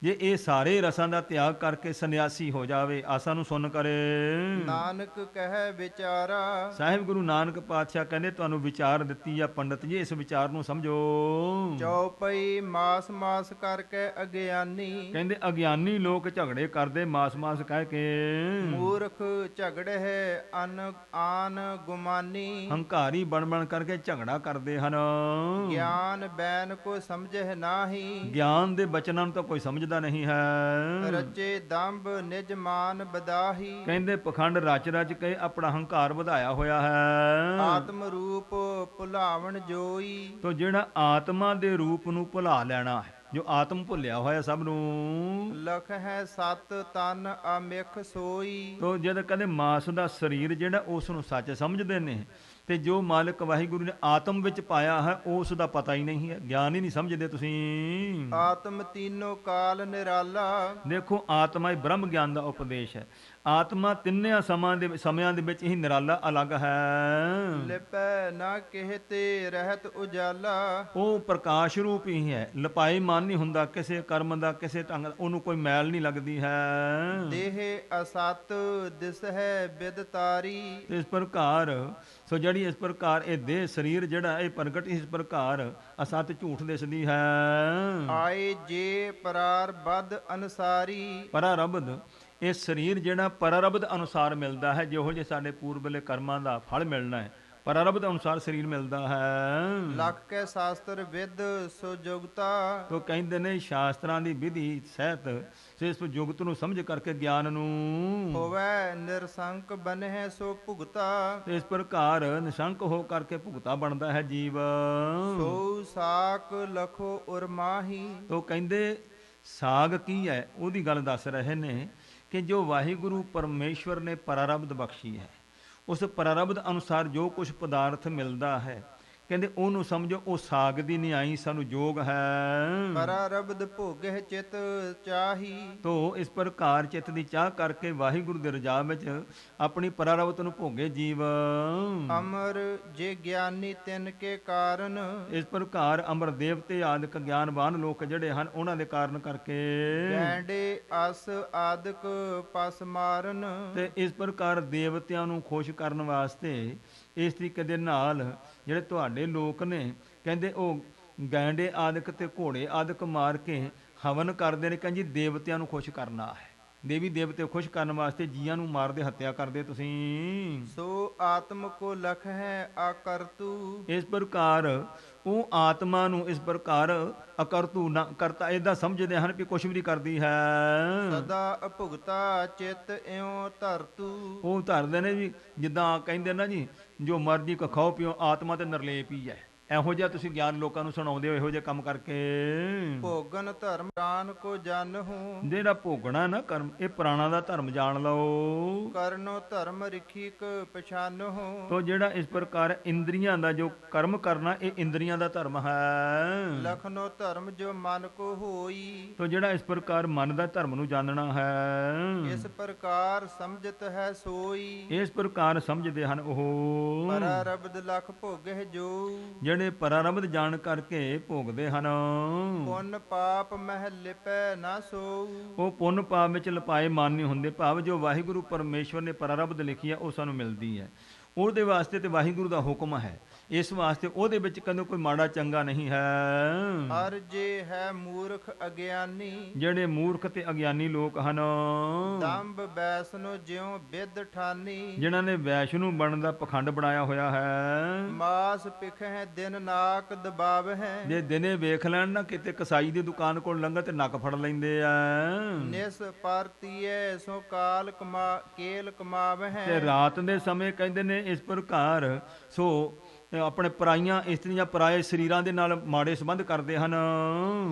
ਜੇ ਇਹ ਸਾਰੇ ਰਸਾਂ ਦਾ ਤਿਆਗ ਕਰਕੇ ਸੰਨਿਆਸੀ ਹੋ ਜਾਵੇ, ਆਸਾ ਨੂੰ ਸੁਣ ਕਰੇ। ਨਾਨਕ ਕਹੈ ਵਿਚਾਰਾ। ਸਾਹਿਬ ਗੁਰੂ ਨਾਨਕ ਪਾਤਸ਼ਾਹ ਕਹਿੰਦੇ ਤੁਹਾਨੂੰ ਵਿਚਾਰ ਦਿੱਤੀ ਆ ਪੰਡਤ ਜੀ, ਇਸ ਵਿਚਾਰ ਨੂੰ ਸਮਝੋ। ਚੌਪਈ ਮਾਸ ਮਾਸ ਕਰਕੇ ਅਗਿਆਨੀ। ਕਹਿੰਦੇ ਅਗਿਆਨੀ ਲੋਕ ਝਗੜੇ ਕਰਦੇ ਮਾਸ ਮਾਸ ਕਹਿ ਕੇ। ਮੂਰਖ ਝਗੜੇ ਹੈ ਆਨ ਗੁਮਾਨੀ। ਹੰਕਾਰੀ ਬਣ ਬਣ ਕਰਕੇ ਝਗੜਾ ਕਰਦੇ ਹਨ। ਗਿਆਨ ਬੈਨ ਕੋ ਸਮਝੇ ਨਾਹੀ। ਗਿਆਨ ਦੇ ਬਚਨਾਂ ਨੂੰ ਤਾਂ ਕੋਈ ਸਮਝਦਾ ਨਹੀਂ ਹੈ। ਰਚੇ ਦੰਭ ਨਿਜ ਮਾਨ ਬਦਾਹੀ। ਕਹਿੰਦੇ ਪਖੰਡ ਰਚ ਰਚ ਕੇ ਆਪਣਾ ਹੰਕਾਰ ਵਧਾਇਆ ਹੋਇਆ ਹੈ। ਆਤਮ ਰੂਪ ਭੁਲਾਵਣ ਜੋਈ। ਤੋ ਜਿਹੜਾ ਆਤਮਾ ਦੇ ਰੂਪ ਨੂੰ ਭੁਲਾ ਲੈਣਾ ਹੈ, ਜੋ ਆਤਮ ਭੁੱਲਿਆ ਹੋਇਆ ਸਭ ਨੂੰ। ਲਖ ਹੈ ਸਤ ਤਨ ਅਮਿਖ ਸੋਈ। ਤੋ ਜਦ ਕਹਿੰਦੇ ਮਾਸ ਦਾ ਸਰੀਰ ਜਿਹੜਾ ਉਸ ਨੂੰ ਸੱਚ ਸਮਝਦੇ ਨੇ, ਤੇ ਜੋ ਮਾਲਕ ਵਾਹਿਗੁਰੂ ਨੇ ਆਤਮ ਵਿੱਚ ਪਾਇਆ ਹੈ ਉਸ ਦਾ ਪਤਾ ਹੀ ਨਹੀਂ ਹੈ, ਗਿਆਨ ਹੀ ਨਹੀਂ ਸਮਝਦੇ ਤੁਸੀਂ। ਆਤਮ ਤੀਨੋ ਕਾਲ ਨਿਰਾਲਾ। ਦੇਖੋ ਆਤਮਾ ਹੀ ਬ੍ਰਹਮ ਗਿਆਨ ਦਾ ਉਪਦੇਸ਼ ਹੈ। ਆਤਮਾ ਤਿੰਨਿਆਂ ਸਮਿਆਂ ਦੇ ਵਿੱਚ ਹੀ ਨਿਰਾਲਾ ਅਲੱਗ ਹੈ। ਲਿਪੈ ਨਾ ਕਹਿਤੇ ਰਹਿਤ ਉਜਾਲਾ। ਉਹ ਪ੍ਰਕਾਸ਼ ਰੂਪ ਹੀ ਹੈ, ਲਪਾਈ ਮਨ ਨਹੀਂ ਹੁੰਦਾ ਕਿਸੇ ਕਰਮ ਦਾ, ਕਿਸੇ ਢੰਗ ਦਾ, ਉਹਨੂੰ ਕੋਈ ਮੈਲ ਨਹੀਂ ਲੱਗਦੀ ਹੈ। ਦੇਹ ਅਸਤ ਦਿਸ ਹੈ ਬਿਦ ਤਾਰੀ। ਇਸ ਪ੍ਰਕਾਰ ਸੋ ਜਿਹੜੀ ਇਸ ਪ੍ਰਕਾਰ ਇਹ ਦੇਹ ਸਰੀਰ ਜਿਹੜਾ ਇਹ ਪ੍ਰਗਟ ਇਸ ਪ੍ਰਕਾਰ ਅਸਤ ਝੂਠ ਦਿਸਦੀ ਹੈ। ਆਏ ਜੇ ਪਰਾਰ ਬਦ ਅਨਸਾਰੀ। ਪਰਾਰਬਧ ਇਹ ਸਰੀਰ ਜਿਹੜਾ ਪਰਾਰਬਧ ਅਨੁਸਾਰ ਮਿਲਦਾ ਹੈ, ਜਿਹੋ ਜਿਹੇ ਸਾਡੇ ਪੂਰਬਲੇ ਕਰਮਾਂ ਦਾ ਫਲ ਮਿਲਣਾ ਹੈ, ਪਰਾਰਬਧ ਅਨੁਸਾਰ ਸਰੀਰ ਮਿਲਦਾ ਹੈ। ਲੱਖ ਕੇ ਸ਼ਾਸਤਰ ਵਿਦ ਸੁਜੁਗਤਾ। ਤੋ ਕਹਿੰਦੇ ਨੇ ਸ਼ਾਸਤਰਾਂ ਦੀ ਵਿਧੀ ਸਹਿਤ ਇਸ ਜੁਗਤ ਨੂੰ ਸਮਝ ਕਰਕੇ ਗਿਆਨ ਨੂੰ ਹੋਵੇ ਨਿਰਸੰਕ ਬਨਹਿ ਸੋ ਭੁਗਤਾ। ਇਸ ਪ੍ਰਕਾਰ ਨਿਸ਼ੰਕ ਹੋ ਕਰਕੇ ਭੁਗਤਾ ਬਣਦਾ ਹੈ ਜੀਵ। ਸੋ ਸਾਕ ਲਖੋ ਉਰਮਾਹੀ। ਤੋ ਕਹਿੰਦੇ ਸਾਗ ਕੀ ਹੈ ਉਹਦੀ ਗੱਲ ਦੱਸ ਰਹੇ ਨੇ ਕਿ ਜੋ ਵਾਹਿਗੁਰੂ ਪਰਮੇਸ਼ਵਰ ਨੇ ਪਰਾਰਬਧ ਬਖਸ਼ੀ ਹੈ, ਉਸ ਪਰਾਰਬਧ ਅਨੁਸਾਰ ਜੋ ਕੁਛ ਪਦਾਰਥ ਮਿਲਦਾ ਹੈ, ਕਹਿੰਦੇ ਉਹਨੂੰ ਸਮਝੋ ਉਹ ਸਾਗ ਦੀ ਨਹੀਂ ਆਈ, ਸਾਨੂੰ ਜੋਗ ਹੈ। ਪਰਾਰਬਧ ਭੋਗਹਿ ਚਿਤ ਚਾਹੀ। ਤੋ ਇਸ ਪ੍ਰਕਾਰ ਚਿੱਤ ਦੀ ਚਾਹ ਕਰਕੇ ਵਾਹਿਗੁਰੂ ਦੇ ਰਜਾ ਵਿੱਚ ਆਪਣੀ ਪਰਾਰਬਤ ਨੂੰ ਭੋਗੇ ਜੀਵ। ਅਮਰ ਜੇ ਗਿਆਨੀ ਤਿਨ ਕੇ ਕਾਰਨ। ਇਸ ਪ੍ਰਕਾਰ ਅਮਰ ਦੇਵਤੇ ਆਦਿਕ ਗਿਆਨਵਾਨ ਲੋਕ ਜਿਹੜੇ ਹਨ ਉਹਨਾਂ ਦੇ ਕਾਰਨ ਕਰਕੇ ਗੈਂਡੇ ਅਸ ਆਦਿਕ ਪਸ ਮਾਰਨ। ਤੇ ਇਸ ਪ੍ਰਕਾਰ ਦੇਵਤਿਆਂ ਨੂੰ ਖੁਸ਼ ਕਰਨ ਵਾਸਤੇ ਇਸ ਤਰੀਕੇ ਦੇ ਨਾਲ ਜਿਹੜੇ ਤੁਹਾਡੇ ਲੋਕ ਨੇ ਕਹਿੰਦੇ ਉਹ ਗੈਂਡੇ ਆਦਿਕ ਤੇ ਘੋੜੇ ਆਦਿਕ ਮਾਰ ਕੇ ਹਵਨ ਕਰਦੇ ਨੇ। ਕਹਿੰਦੇ ਦੇਵਤਿਆਂ ਨੂੰ ਖੁਸ਼ ਕਰਨਾ ਹੈ, ਦੇਵੀ ਦੇਵਤੇ ਖੁਸ਼ ਕਰਨ ਵਾਸਤੇ ਜੀਆਂ ਨੂੰ ਮਾਰਦੇ, ਹੱਤਿਆ ਕਰਦੇ ਤੁਸੀਂ। ਸੋ ਆਤਮ ਕੋ ਲਖ ਹੈ ਆਕਰਤੂ। ਇਸ ਪ੍ਰਕਾਰ ਉਹ ਆਤਮਾ ਨੂੰ ਇਸ ਪ੍ਰਕਾਰ ਅਕਰਤੂ ਨਾ ਕਰਤਾ ਏਦਾਂ ਸਮਝਦੇ ਹਨ ਵੀ ਕੁਛ ਵੀ ਨਹੀਂ ਕਰਦੀ ਹੈ। ਸਦਾ ਅਭੁਗਤਾ ਚਿਤ ਇਉ ਧਰਤੂ। ਉਹ ਧਰਦੇ ਨੇ ਵੀ ਜਿੱਦਾਂ ਕਹਿੰਦੇ ਨਾ ਜੀ, ਜੋ ਮਰਜ਼ੀ ਕੋ ਖਾਓ ਪੀਓ, ਆਤਮਾ ਤੇ ਨਿਰਲੇਪ ਹੀ ਹੈ। ਇਹੋ ਜਿਹਾ ਤੁਸੀਂ ਗਿਆਨ ਲੋਕਾਂ ਨੂੰ ਸੁਣਾਉਂਦੇ ਹੋ ਇਹੋ ਜਿਹੇ ਕੰਮ ਕਰਕੇ। ਭੋਗਨ ਧਰਮ ਪ੍ਰਾਨ ਕੋ ਜਾਣਹੁ। ਜਿਹੜਾ ਭੋਗਣਾ ਨਾ ਕਰਮ, ਇਹ ਪ੍ਰਾਣਾ ਦਾ ਧਰਮ ਜਾਣ ਲਓ। ਕਰਨੋ ਧਰਮ ਰਿਖੀਕ ਪਛਾਨਹੁ। ਤੋ ਜਿਹੜਾ ਇਸ ਪ੍ਰਕਾਰ ਇੰਦਰੀਆਂ ਦਾ ਜੋ ਕਰਮ ਕਰਨਾ, ਇਹ ਇੰਦਰੀਆਂ ਦਾ ਧਰਮ ਹੈ। ਲਖਨੋ ਧਰਮ ਜੋ ਮਨ ਕੋ ਹੋਈ। ਤੋ ਜਿਹੜਾ ਇਸ ਪ੍ਰਕਾਰ ਮਨ ਦਾ ਧਰਮ ਨੂੰ ਜਾਣਨਾ ਹੈ, ਇਸ ਪ੍ਰਕਾਰ ਸਮਝਤ ਹੈ ਸੋਈ। ਇਸ ਪ੍ਰਕਾਰ ਸਮਝਦੇ ਹਨ ਉਹ ਪਰਾਰਬਧ ਲਖ ਭੋਗਹਿ ਜੋ। ਜਿਹੜੇ ਪਰਾਰਬਧ ਜਾਣ ਕਰਕੇ ਭੋਗਦੇ ਹਨ। ਪੁੰਨ ਪਾਪ ਮਹਿ ਲਿਪੈ ਨਾ ਸੋਊ। ਉਹ ਪੁੰਨ ਪਾਪ ਵਿੱਚ ਲਪਾਏ ਮਨ ਨਹੀਂ ਹੁੰਦੇ। ਭਾਵ ਜੋ ਵਾਹਿਗੁਰੂ ਪਰਮੇਸ਼ਵਰ ਨੇ ਪਰਾਰਬਧ ਲਿਖੀ ਹੈ ਉਹ ਸਾਨੂੰ ਮਿਲਦੀ ਹੈ। ਉਹਦੇ ਵਾਸਤੇ ਤੇ ਵਾਹਿਗੁਰੂ ਦਾ ਹੁਕਮ ਹੈ, ਇਸ ਵਾਸਤੇ ਉਹਦੇ ਵਿੱਚ ਕਹਿੰਦੇ ਕੋਈ ਮਾੜਾ ਚੰਗਾ ਨਹੀਂ ਹੈ। ਹਰ ਜੇ ਹੈ ਮੂਰਖ ਅਗਿਆਨੀ। ਜਿਹੜੇ ਮੂਰਖ ਤੇ ਅਗਿਆਨੀ ਲੋਕ ਹਨ, ਦੰਭ ਬੈਸਨੋ ਜਿਉ ਬਿਦ ਠਾਨੀ। ਜਿਨ੍ਹਾਂ ਨੇ ਵੈਸ਼ਨੂ ਬਣਨ ਦਾ ਪਖੰਡ ਬਣਾਇਆ ਹੋਇਆ ਹੈ। ਮਾਸ ਪਿਖਹਿ ਦਿਨ ਨਾਕ ਦਬਾਵਹਿ। ਜੇ ਦਿਨੇ ਵੇਖ ਲੈਣ ਨਾ ਕਿਤੇ ਕਸਾਈ ਦੀ ਦੁਕਾਨ ਕੋਲ ਲੰਘ ਤੇ ਨੱਕ ਫੜ ਲੈਂਦੇ ਆ। ਨਿਸ ਪਰਤੀਐ ਸੋ ਕਾਲ ਕੇਲ ਕਮਾਵਹਿ। ਤੇ ਰਾਤ ਦੇ ਸਮੇਂ ਕਹਿੰਦੇ ਨੇ ਇਸ ਪ੍ਰਕਾਰ ਸੋ ਆਪਣੇ ਪਰਾਈਆਂ ਇਸਤਰੀਆਂ ਪਰਾਏ ਸਰੀਰਾਂ ਦੇ ਨਾਲ ਮਾੜੇ ਸੰਬੰਧ ਕਰਦੇ ਹਨ।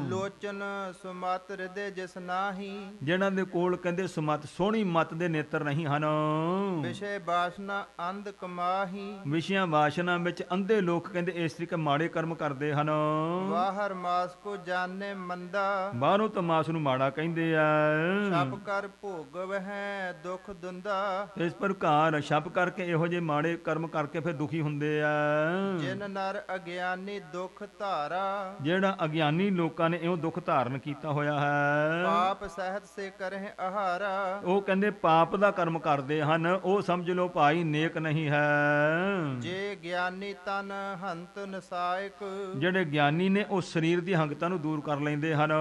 ਲੋਚਨ ਸੁਮਤ ਹਿਰਦੇ ਜਿਸ ਨਾਹੀ। ਜਿਹਨਾਂ ਦੇ ਕੋਲ ਕਹਿੰਦੇ ਸੁਮਤ ਸੋਹਣੀ ਮਤ ਦੇ ਨੇਤਰ ਨਹੀਂ ਹਨ। ਵਿਸ਼ੇ ਬਾਸਨਾ ਅੰਧ ਕਮਾਹੀ। ਵਿਸ਼ਿਆਂ ਵਾਸ਼ਨਾ ਵਿੱਚ ਅੰਧੇ ਲੋਕ ਕਹਿੰਦੇ ਇਸ ਤਰੀਕੇ ਮਾੜੇ ਕਰਮ ਕਰਦੇ ਹਨ। ਬਾਹਰ ਮਾਸ ਕੋ ਜਾਣੇ ਮੰਦਾ। ਬਾਹਰੋਂ ਤਮਾਸ ਨੂੰ ਮਾੜਾ ਕਹਿੰਦੇ ਆ। ਛਪ ਕਰ ਭੋਗਵਹਿ ਦੁਖ ਦੁੰਦਾ। ਇਸ ਪ੍ਰਕਾਰ ਛਪ ਕਰਕੇ ਇਹੋ ਜਿਹੇ ਮਾੜੇ ਕਰਮ ਕਰਕੇ ਫਿਰ ਦੁਖੀ ਹੁੰਦੇ ਆ। ਜਿਨ ਨਰ ਅਗਿਆਨੀ ਦੁਖ ਧਾਰਾ। ਜਿਹੜਾ ਅਗਿਆਨੀ ਲੋਕਾਂ ਨੇ ਇਹੋ ਦੁੱਖ ਧਾਰਨ ਕੀਤਾ ਹੋਇਆ ਹੈ। ਪਾਪ ਸਹਿਤ ਸੇ ਕਰਹਿ ਆਹਾਰਾ। ਉਹ ਕਹਿੰਦੇ ਪਾਪ ਦਾ ਕਰਮ ਕਰਦੇ ਹਨ, ਉਹ ਸਮਝ ਲਓ ਭਾਈ ਨੇਕ ਨਹੀਂ ਹੈ। ਜੇ ਗਿਆਨੀ ਤਨ ਹੰਤ ਨਸਾਇਕ। ਜਿਹੜੇ ਗਿਆਨੀ ਨੇ ਉਹ ਸਰੀਰ ਦੀ ਹੰਗਤਾ ਨੂੰ ਦੂਰ ਕਰ ਲੈਂਦੇ ਹਨ।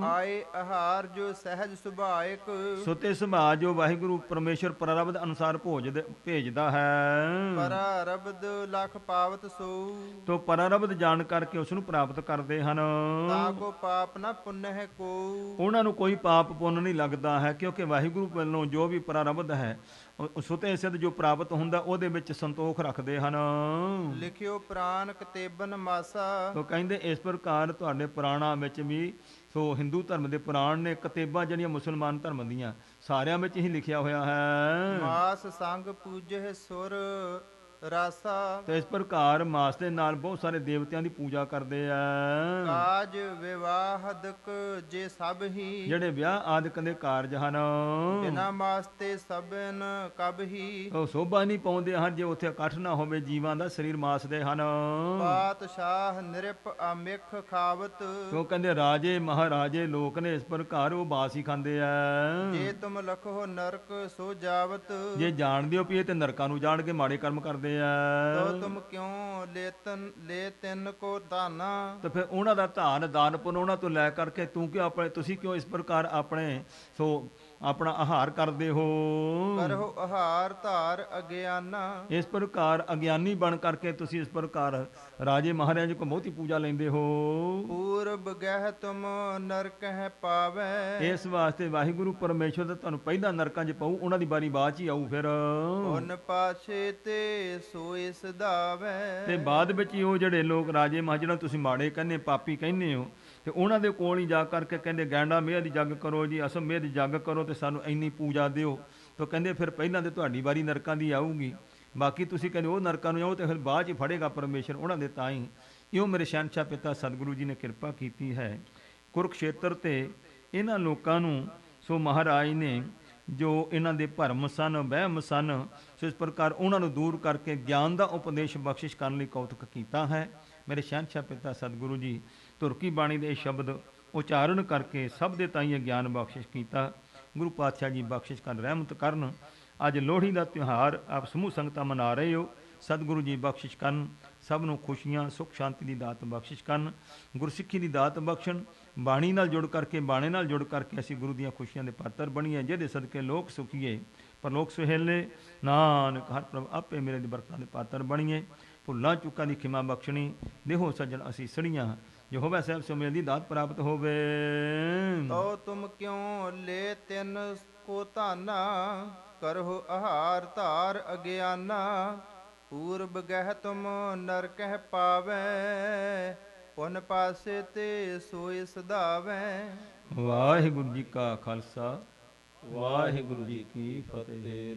ਆਏ ਆਹਾਰ ਜੋ ਸਹਿਜ ਸੁਭਾਇਕ। ਸੁਤੇ ਸੁਭਾਅ ਜੋ ਵਾਹਿਗੁਰੂ ਪਰਮੇਸ਼ਰ ਪਰਾਰਬਧ ਅਨੁਸਾਰ ਭੇਜਦਾ ਹੈ। ਪਰਾਰਬਧ ਲਖ ਪਾਵਤ ਸੋ। ਤੋ ਪਰਾਰਬਧ ਜਾਣ ਕਰਕੇ ਉਸ ਨੂੰ ਪ੍ਰਾਪਤ ਕਰਦੇ ਹਨ। ਤਾ ਕੋ ਪਾਪ ਨਾ ਪੁੰਨ ਹੈ ਕੋ। ਉਹਨਾਂ ਨੂੰ ਕੋਈ ਪਾਪ ਪੁੰਨ ਨਹੀਂ ਲੱਗਦਾ ਹੈ, ਕਿਉਂਕਿ ਵਾਹਿਗੁਰੂ ਵੱਲੋਂ ਜੋ ਵੀ ਪਰਾਰਬਧ ਹੈ ਸੁਤੇ ਸਿੱਧ ਜੋ ਪ੍ਰਾਪਤ ਹੁੰਦਾ ਉਹਦੇ ਵਿੱਚ ਸੰਤੋਖ ਰੱਖਦੇ ਹਨ। ਲਿਖਿਓ ਪ੍ਰਾਨ ਕਤੇਬਨ ਮਾਸਾ। ਤੋ ਕਹਿੰਦੇ ਇਸ ਪ੍ਰਕਾਰ ਤੁਹਾਡੇ ਪੁਰਾਣਾਂ ਵਿੱਚ ਵੀ ਸੋ ਹਿੰਦੂ ਧਰਮ ਦੇ ਪੁਰਾਣ ਨੇ, ਕਿਤਾਬਾਂ ਜਿਹੜੀਆਂ ਮੁਸਲਮਾਨ ਧਰਮ ਦੀਆਂ ਸਾਰਿਆਂ ਵਿੱਚ ਹੀ ਲਿਖਿਆ ਹੋਇਆ ਹੈ। ਮਾਸ ਸੰਗ ਪੂਜਹਿ ਸੁਰ ਰਾਸਾ। ਤੇ ਇਸ ਪ੍ਰਕਾਰ ਮਾਸ ਦੇ ਨਾਲ ਬਹੁਤ ਸਾਰੇ ਦੇਵਤਿਆਂ ਦੀ ਪੂਜਾ ਕਰਦੇ ਆ। ਕਾਜ ਵਿਵਾਹਦਕ ਜੇ ਸਭ ਹੀ। ਜਿਹੜੇ ਵਿਆਹ ਆਦਿਕ ਦੇ ਕਾਰਜ ਹਨ ਬਿਨਾ ਮਾਸ ਤੇ ਸਭਨ ਕਬ ਹੀ। ਉਹ ਸੋਭਾ ਨਹੀਂ ਪਾਉਂਦੇ ਹਨ ਜੇ ਉੱਥੇ ਇਕੱਠ ਨਾ ਹੋਵੇ ਜੀਵਾਂ ਦਾ। ਸਰੀਰ ਮਾਸ ਦੇ ਹਨ। ਪਾਤਸ਼ਾਹ ਨਿਰਪ ਅਮਿਖ ਖਾਵਤ। ਉਹ ਕਹਿੰਦੇ ਰਾਜੇ ਮਹਾਰਾਜੇ ਲੋਕ ਨੇ ਇਸ ਪ੍ਰਕਾਰ ਉਹ ਬਾਸ ਹੀ ਖਾਂਦੇ ਆ। ਜੇ ਤੁਮ ਲਖੋ ਨਰਕ ਸੋ ਜਾਵਤ। ਜੇ ਜਾਣਦੇ ਹੋ ਵੀ ਇਹ ਤੇ ਨਰਕਾਂ ਨੂੰ ਜਾਣ ਕੇ ਮਾੜੇ ਕਰਮ ਕਰਦੇ ਤੋ ਤੁਮ ਕਿਉ ਲੈ ਤਿੰਨ ਕੋ ਦਾਨਾ। ਤੇ ਫਿਰ ਉਹਨਾਂ ਦਾ ਧਾਨ ਦਾਨ ਪੁੰਨ ਉਹਨਾਂ ਤੋਂ ਲੈ ਕਰਕੇ ਤੁਸੀਂ ਕਿਉਂ ਇਸ ਪ੍ਰਕਾਰ ਆਪਣੇ ਸੋ ਆਪਣਾ ਆਹਾਰ ਕਰਦੇ ਹੋ। ਕਰੋ ਆਹਾਰ ਧਾਰ ਅਗਿਆਨਾ। ਇਸ ਪ੍ਰਕਾਰ ਅਗਿਆਨੀ ਬਣ ਕਰਕੇ ਤੁਸੀਂ ਇਸ ਪ੍ਰਕਾਰ ਰਾਜੇ ਮਹਾਰਾਜੇ ਕੋ ਬਹੁਤੀ ਪੂਜਾ ਲੈਂਦੇ ਹੋ। ਪੂਰਬ ਗਹਿ ਤੁਮ ਨਰਕ ਹੈ ਪਾਵੈ। ਇਸ ਵਾਸਤੇ ਵਾਹਿਗੁਰੂ ਪਰਮੇਸ਼ਵਰ ਦਾ ਤੁਹਾਨੂੰ ਪਹਿਲਾਂ ਨਰਕਾਂ 'ਚ ਪਾਊ, ਉਹਨਾਂ ਦੀ ਬਾਰੀ ਬਾਅਦ 'ਚ ਹੀ ਆਊ। ਫਿਰ ਉਨ ਪਾਛੇ ਤੇ ਸੋਏ ਸਦਾਵੈ। ਤੇ ਬਾਅਦ ਵਿੱਚ ਹੀ ਉਹ ਜਿਹੜੇ ਲੋਕ ਰਾਜੇ ਮਹਾਰਾਜੇ ਤੁਸੀਂ ਮਾੜੇ ਕਹਿੰਦੇ, ਪਾਪੀ ਕਹਿੰਦੇ ਹੋ, ਤੇ ਉਹਨਾਂ ਦੇ ਕੋਲ ਹੀ ਜਾ ਕਰਕੇ ਕਹਿੰਦੇ ਗੈਂਡਾ ਮੇਹ ਦੀ ਜੱਗ ਕਰੋ ਜੀ, ਅਸਮ ਮੇਹ ਦੀ ਜੱਗ ਕਰੋ ਤੇ ਸਾਨੂੰ ਇੰਨੀ ਪੂਜਾ ਦਿਓ। ਤਾਂ ਕਹਿੰਦੇ ਫਿਰ ਪਹਿਲਾਂ ਤੇ ਤੁਹਾਡੀ ਵਾਰੀ ਨਰਕਾਂ ਦੀ ਆਊਗੀ, ਬਾਕੀ ਤੁਸੀਂ ਕਹਿੰਦੇ ਉਹ ਨਰਕਾਂ ਨੂੰ ਜਾਓ ਤੇ ਫਿਰ ਬਾਅਦ 'ਚ ਫੜੇਗਾ ਪਰਮੇਸ਼ਰ ਉਹਨਾਂ ਦੇ ਤਾਂ ਹੀ। ਇਉਂ ਮੇਰੇ ਸ਼ਹਿਨਸ਼ਾਹ ਪਿਤਾ ਸਤਿਗੁਰੂ ਜੀ ਨੇ ਕਿਰਪਾ ਕੀਤੀ ਹੈ ਕੁਰੂਕਸ਼ੇਤਰ ਤੇ ਇਹਨਾਂ ਲੋਕਾਂ ਨੂੰ। ਸੋ ਮਹਾਰਾਜ ਨੇ ਜੋ ਇਹਨਾਂ ਦੇ ਭਰਮ ਸਨ, ਵਹਿਮ ਸਨ, ਸੋ ਇਸ ਪ੍ਰਕਾਰ ਉਹਨਾਂ ਨੂੰ ਦੂਰ ਕਰਕੇ ਗਿਆਨ ਦਾ ਉਪਦੇਸ਼ ਬਖਸ਼ਿਸ਼ ਕਰਨ ਲਈ ਕੌਤਕ ਕੀਤਾ ਹੈ। ਮੇਰੇ ਸ਼ਹਿਨਸ਼ਾਹ ਪਿਤਾ ਸਤਿਗੁਰੂ ਜੀ ਧੁਰਕੀ ਬਾਣੀ ਦੇ ਸ਼ਬਦ ਉਚਾਰਨ ਕਰਕੇ ਸਭ ਦੇ ਤਾਈਂ ਗਿਆਨ ਬਖਸ਼ਿਸ਼ ਕੀਤਾ। ਗੁਰੂ ਪਾਤਸ਼ਾਹ ਜੀ ਬਖਸ਼ਿਸ਼ ਕਰਨ, ਰਹਿਮਤ ਕਰਨ। ਅੱਜ ਲੋਹੜੀ ਦਾ ਤਿਉਹਾਰ ਆਪ ਸਮੂਹ ਸੰਗਤਾਂ ਮਨਾ ਰਹੇ ਹੋ। ਸਤਿਗੁਰੂ ਜੀ ਬਖਸ਼ਿਸ਼ ਕਰਨ, ਸਭ ਨੂੰ ਖੁਸ਼ੀਆਂ, ਸੁੱਖ ਸ਼ਾਂਤੀ ਦੀ ਦਾਤ ਬਖਸ਼ਿਸ਼ ਕਰਨ, ਗੁਰਸਿੱਖੀ ਦੀ ਦਾਤ ਬਖਸ਼ਣ। ਬਾਣੀ ਨਾਲ ਜੁੜ ਕਰਕੇ, ਬਾਣੇ ਨਾਲ ਜੁੜ ਕਰਕੇ ਅਸੀਂ ਗੁਰੂ ਦੀਆਂ ਖੁਸ਼ੀਆਂ ਦੇ ਪਾਤਰ ਬਣੀਏ, ਜਿਹਦੇ ਸਦਕੇ ਲੋਕ ਸੁਖੀਏ ਪਰਲੋਕ ਸੁਹੇਲੇ। ਨਾਨਕ ਹਰ ਪ੍ਰਭ ਆਪੇ ਮੇਰੇ ਦੀ ਬਰਕਤਾਂ ਦੇ ਪਾਤਰ ਬਣੀਏ। ਭੁੱਲਾਂ ਚੁੱਕਾਂ ਦੀ ਖਿਮਾ ਬਖਸ਼ਣੀ, ਦੇਹੋ ਸੱਜਣ ਅਸੀਂ ਸੜੀਆਂ, ਜੋ ਹੋਵੇ ਸਾਹਿਬ ਸੋ ਮੇਰੀ ਦੀ ਦਾਤ ਪ੍ਰਾਪਤ ਹੋਵੇ। ਤੋ ਤੁਮ ਕਿਉਂ ਲੈ ਤਿੰਨ ਕੋ ਧਾਨਾ, ਕਰਹੁ ਆਹਾਰ ਧਾਰ ਅਗਿਆਨਾ। ਪੂਰਬ ਗਹਿ ਤੁਮ ਨਰ ਕਹਿ ਪਾਵੈ, ਪੁਨ ਪਾਸੇ ਤੇ ਸੋਇ ਸਦਾਵੈ। ਵਾਹਿਗੁਰੂ ਜੀ ਕਾ ਖਾਲਸਾ, ਵਾਹਿਗੁਰੂ ਜੀ ਕੀ ਫਤਿਹ।